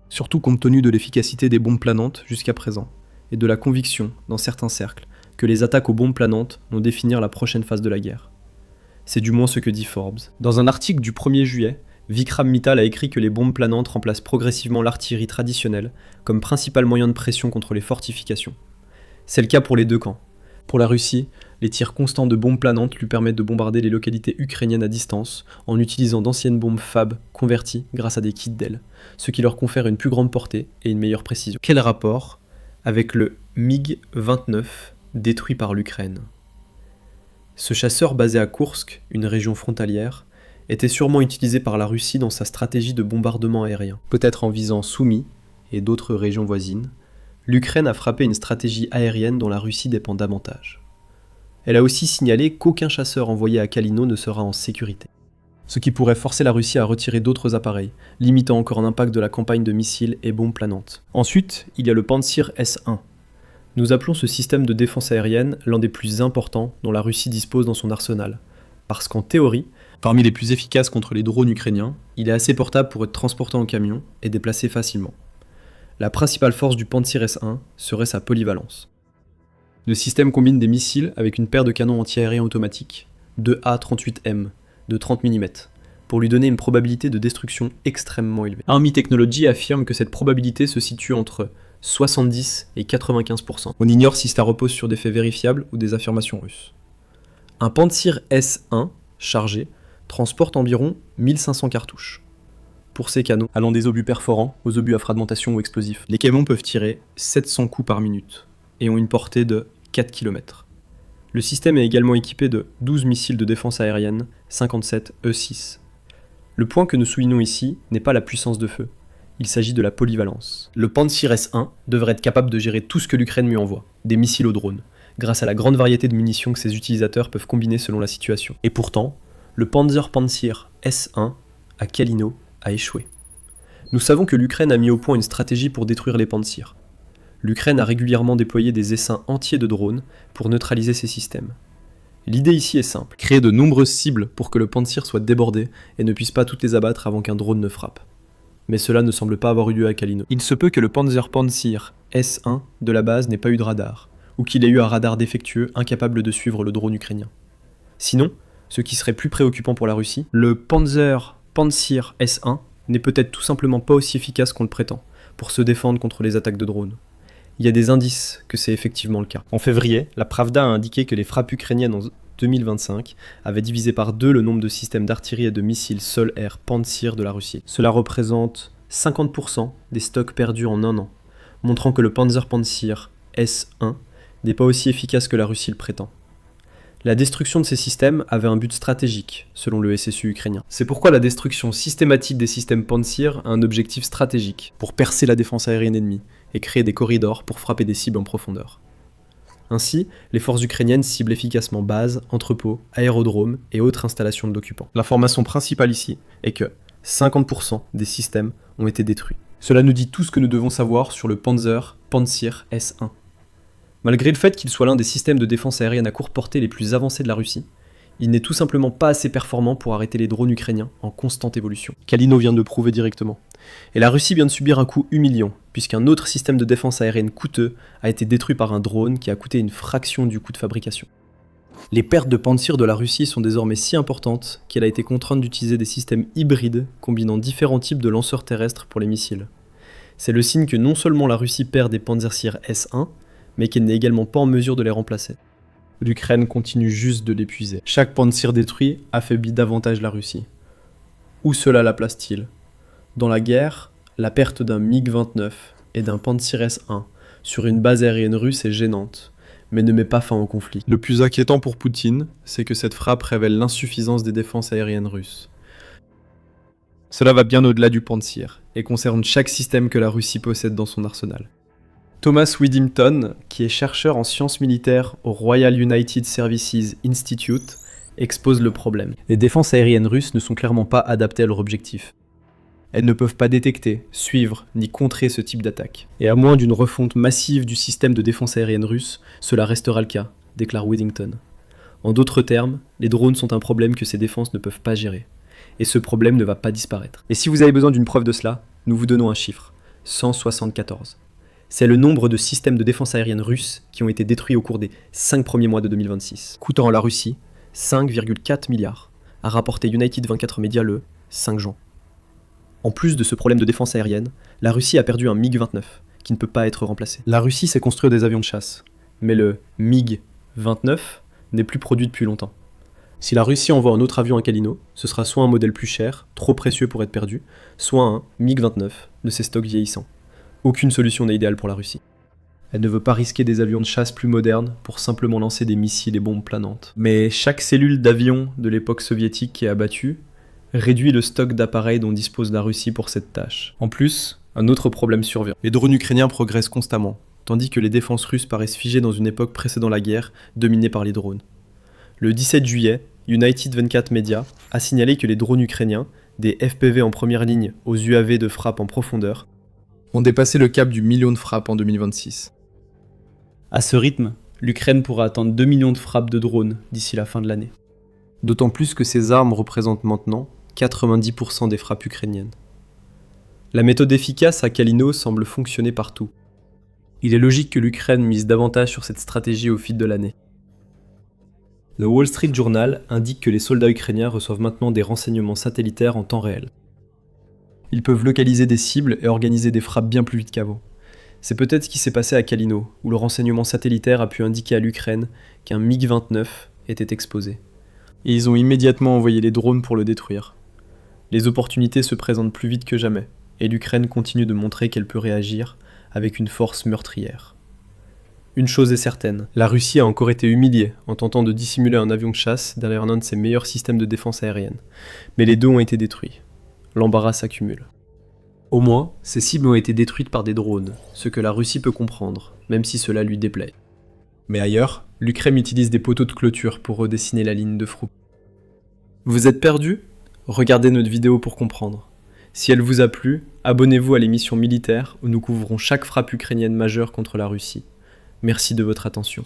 Surtout compte tenu de l'efficacité des bombes planantes jusqu'à présent, et de la conviction, dans certains cercles, que les attaques aux bombes planantes vont définir la prochaine phase de la guerre. C'est du moins ce que dit Forbes. Dans un article du 1er juillet, Vikram Mittal a écrit que les bombes planantes remplacent progressivement l'artillerie traditionnelle comme principal moyen de pression contre les fortifications. C'est le cas pour les deux camps. Pour la Russie, les tirs constants de bombes planantes lui permettent de bombarder les localités ukrainiennes à distance en utilisant d'anciennes bombes FAB converties grâce à des kits d'ailes, ce qui leur confère une plus grande portée et une meilleure précision. Quel rapport avec le MiG-29 détruit par l'Ukraine ? Ce chasseur basé à Koursk, une région frontalière, était sûrement utilisé par la Russie dans sa stratégie de bombardement aérien. Peut-être en visant Soumy et d'autres régions voisines, l'Ukraine a frappé une stratégie aérienne dont la Russie dépend davantage. Elle a aussi signalé qu'aucun chasseur envoyé à Kalino ne sera en sécurité, ce qui pourrait forcer la Russie à retirer d'autres appareils, limitant encore l'impact de la campagne de missiles et bombes planantes. Ensuite, il y a le Pantsir S-1. Nous appelons ce système de défense aérienne l'un des plus importants dont la Russie dispose dans son arsenal, parce qu'en théorie, parmi les plus efficaces contre les drones ukrainiens, il est assez portable pour être transporté en camion et déplacé facilement. La principale force du Pantsir S-1 serait sa polyvalence. Le système combine des missiles avec une paire de canons anti-aériens automatiques, de A-38M, de 30 mm, pour lui donner une probabilité de destruction extrêmement élevée. Army Technology affirme que cette probabilité se situe entre 70 et 95%. On ignore si cela repose sur des faits vérifiables ou des affirmations russes. Un Pantsir S-1 chargé transporte environ 1500 cartouches. Pour ces canons, allant des obus perforants aux obus à fragmentation ou explosifs, les camions peuvent tirer 700 coups par minute et ont une portée de 4 km. Le système est également équipé de 12 missiles de défense aérienne 57 E6. Le point que nous soulignons ici n'est pas la puissance de feu, il s'agit de la polyvalence. Le Pantsir S-1 devrait être capable de gérer tout ce que l'Ukraine lui envoie, des missiles aux drones, grâce à la grande variété de munitions que ses utilisateurs peuvent combiner selon la situation. Et pourtant, le Pantsir S-1 à Kalino a échoué. Nous savons que l'Ukraine a mis au point une stratégie pour détruire les Pantsirs. L'Ukraine a régulièrement déployé des essaims entiers de drones pour neutraliser ces systèmes. L'idée ici est simple, créer de nombreuses cibles pour que le Pantsir soit débordé et ne puisse pas toutes les abattre avant qu'un drone ne frappe. Mais cela ne semble pas avoir eu lieu à Kalino. Il se peut que le Pantsir S-1 de la base n'ait pas eu de radar, ou qu'il ait eu un radar défectueux incapable de suivre le drone ukrainien. Sinon, ce qui serait plus préoccupant pour la Russie, le Pantsir S-1 n'est peut-être tout simplement pas aussi efficace qu'on le prétend, pour se défendre contre les attaques de drones. Il y a des indices que c'est effectivement le cas. En février, la Pravda a indiqué que les frappes ukrainiennes en 2025 avaient divisé par 2 le nombre de systèmes d'artillerie et de missiles sol-air Pantsir de la Russie. Cela représente 50% des stocks perdus en un an, montrant que le Pantsir S-1 n'est pas aussi efficace que la Russie le prétend. La destruction de ces systèmes avait un but stratégique, selon le SSU ukrainien. C'est pourquoi la destruction systématique des systèmes Pantsir a un objectif stratégique, pour percer la défense aérienne ennemie et créer des corridors pour frapper des cibles en profondeur. Ainsi, les forces ukrainiennes ciblent efficacement bases, entrepôts, aérodromes et autres installations d'occupants. L'information principale ici est que 50% des systèmes ont été détruits. Cela nous dit tout ce que nous devons savoir sur le Pantsir S1. Malgré le fait qu'il soit l'un des systèmes de défense aérienne à courte portée les plus avancés de la Russie, il n'est tout simplement pas assez performant pour arrêter les drones ukrainiens en constante évolution. Kalino vient de le prouver directement. Et la Russie vient de subir un coup humiliant, puisqu'un autre système de défense aérienne coûteux a été détruit par un drone qui a coûté une fraction du coût de fabrication. Les pertes de Pantsir de la Russie sont désormais si importantes qu'elle a été contrainte d'utiliser des systèmes hybrides combinant différents types de lanceurs terrestres pour les missiles. C'est le signe que non seulement la Russie perd des Pantsir S1, mais qu'elle n'est également pas en mesure de les remplacer. L'Ukraine continue juste de l'épuiser. Chaque Pantsir détruit affaiblit davantage la Russie. Où cela la place-t-il ? Dans la guerre, la perte d'un MiG-29 et d'un Pantsir S1 sur une base aérienne russe est gênante, mais ne met pas fin au conflit. Le plus inquiétant pour Poutine, c'est que cette frappe révèle l'insuffisance des défenses aériennes russes. Cela va bien au-delà du Pantsir et concerne chaque système que la Russie possède dans son arsenal. Thomas Widington, qui est chercheur en sciences militaires au Royal United Services Institute, expose le problème. Les défenses aériennes russes ne sont clairement pas adaptées à leur objectif. Elles ne peuvent pas détecter, suivre, ni contrer ce type d'attaque. Et à moins d'une refonte massive du système de défense aérienne russe, cela restera le cas, déclare Widington. En d'autres termes, les drones sont un problème que ces défenses ne peuvent pas gérer. Et ce problème ne va pas disparaître. Et si vous avez besoin d'une preuve de cela, nous vous donnons un chiffre, 174. C'est le nombre de systèmes de défense aérienne russes qui ont été détruits au cours des 5 premiers mois de 2026, coûtant à la Russie 5,4 milliards, a rapporté United 24 Media le 5 juin. En plus de ce problème de défense aérienne, la Russie a perdu un MiG-29, qui ne peut pas être remplacé. La Russie sait construire des avions de chasse, mais le MiG-29 n'est plus produit depuis longtemps. Si la Russie envoie un autre avion à Kalino, ce sera soit un modèle plus cher, trop précieux pour être perdu, soit un MiG-29 de ses stocks vieillissants. Aucune solution n'est idéale pour la Russie. Elle ne veut pas risquer des avions de chasse plus modernes pour simplement lancer des missiles et bombes planantes. Mais chaque cellule d'avion de l'époque soviétique qui est abattue réduit le stock d'appareils dont dispose la Russie pour cette tâche. En plus, un autre problème survient. Les drones ukrainiens progressent constamment, tandis que les défenses russes paraissent figées dans une époque précédant la guerre, dominée par les drones. Le 17 juillet, United 24 Media a signalé que les drones ukrainiens, des FPV en première ligne aux UAV de frappe en profondeur, ont dépassé le cap du million de frappes en 2026. À ce rythme, l'Ukraine pourra atteindre 2 millions de frappes de drones d'ici la fin de l'année. D'autant plus que ces armes représentent maintenant 90% des frappes ukrainiennes. La méthode efficace à Kalino semble fonctionner partout. Il est logique que l'Ukraine mise davantage sur cette stratégie au fil de l'année. Le Wall Street Journal indique que les soldats ukrainiens reçoivent maintenant des renseignements satellitaires en temps réel. Ils peuvent localiser des cibles et organiser des frappes bien plus vite qu'avant. C'est peut-être ce qui s'est passé à Kalino, où le renseignement satellitaire a pu indiquer à l'Ukraine qu'un MiG-29 était exposé. Et ils ont immédiatement envoyé les drones pour le détruire. Les opportunités se présentent plus vite que jamais, et l'Ukraine continue de montrer qu'elle peut réagir avec une force meurtrière. Une chose est certaine, la Russie a encore été humiliée en tentant de dissimuler un avion de chasse derrière l'un de ses meilleurs systèmes de défense aérienne. Mais les deux ont été détruits. L'embarras s'accumule. Au moins, ces cibles ont été détruites par des drones, ce que la Russie peut comprendre, même si cela lui déplaît. Mais ailleurs, l'Ukraine utilise des poteaux de clôture pour redessiner la ligne de front. Vous êtes perdu ? Regardez notre vidéo pour comprendre. Si elle vous a plu, abonnez-vous à l'émission Militaire où nous couvrons chaque frappe ukrainienne majeure contre la Russie. Merci de votre attention.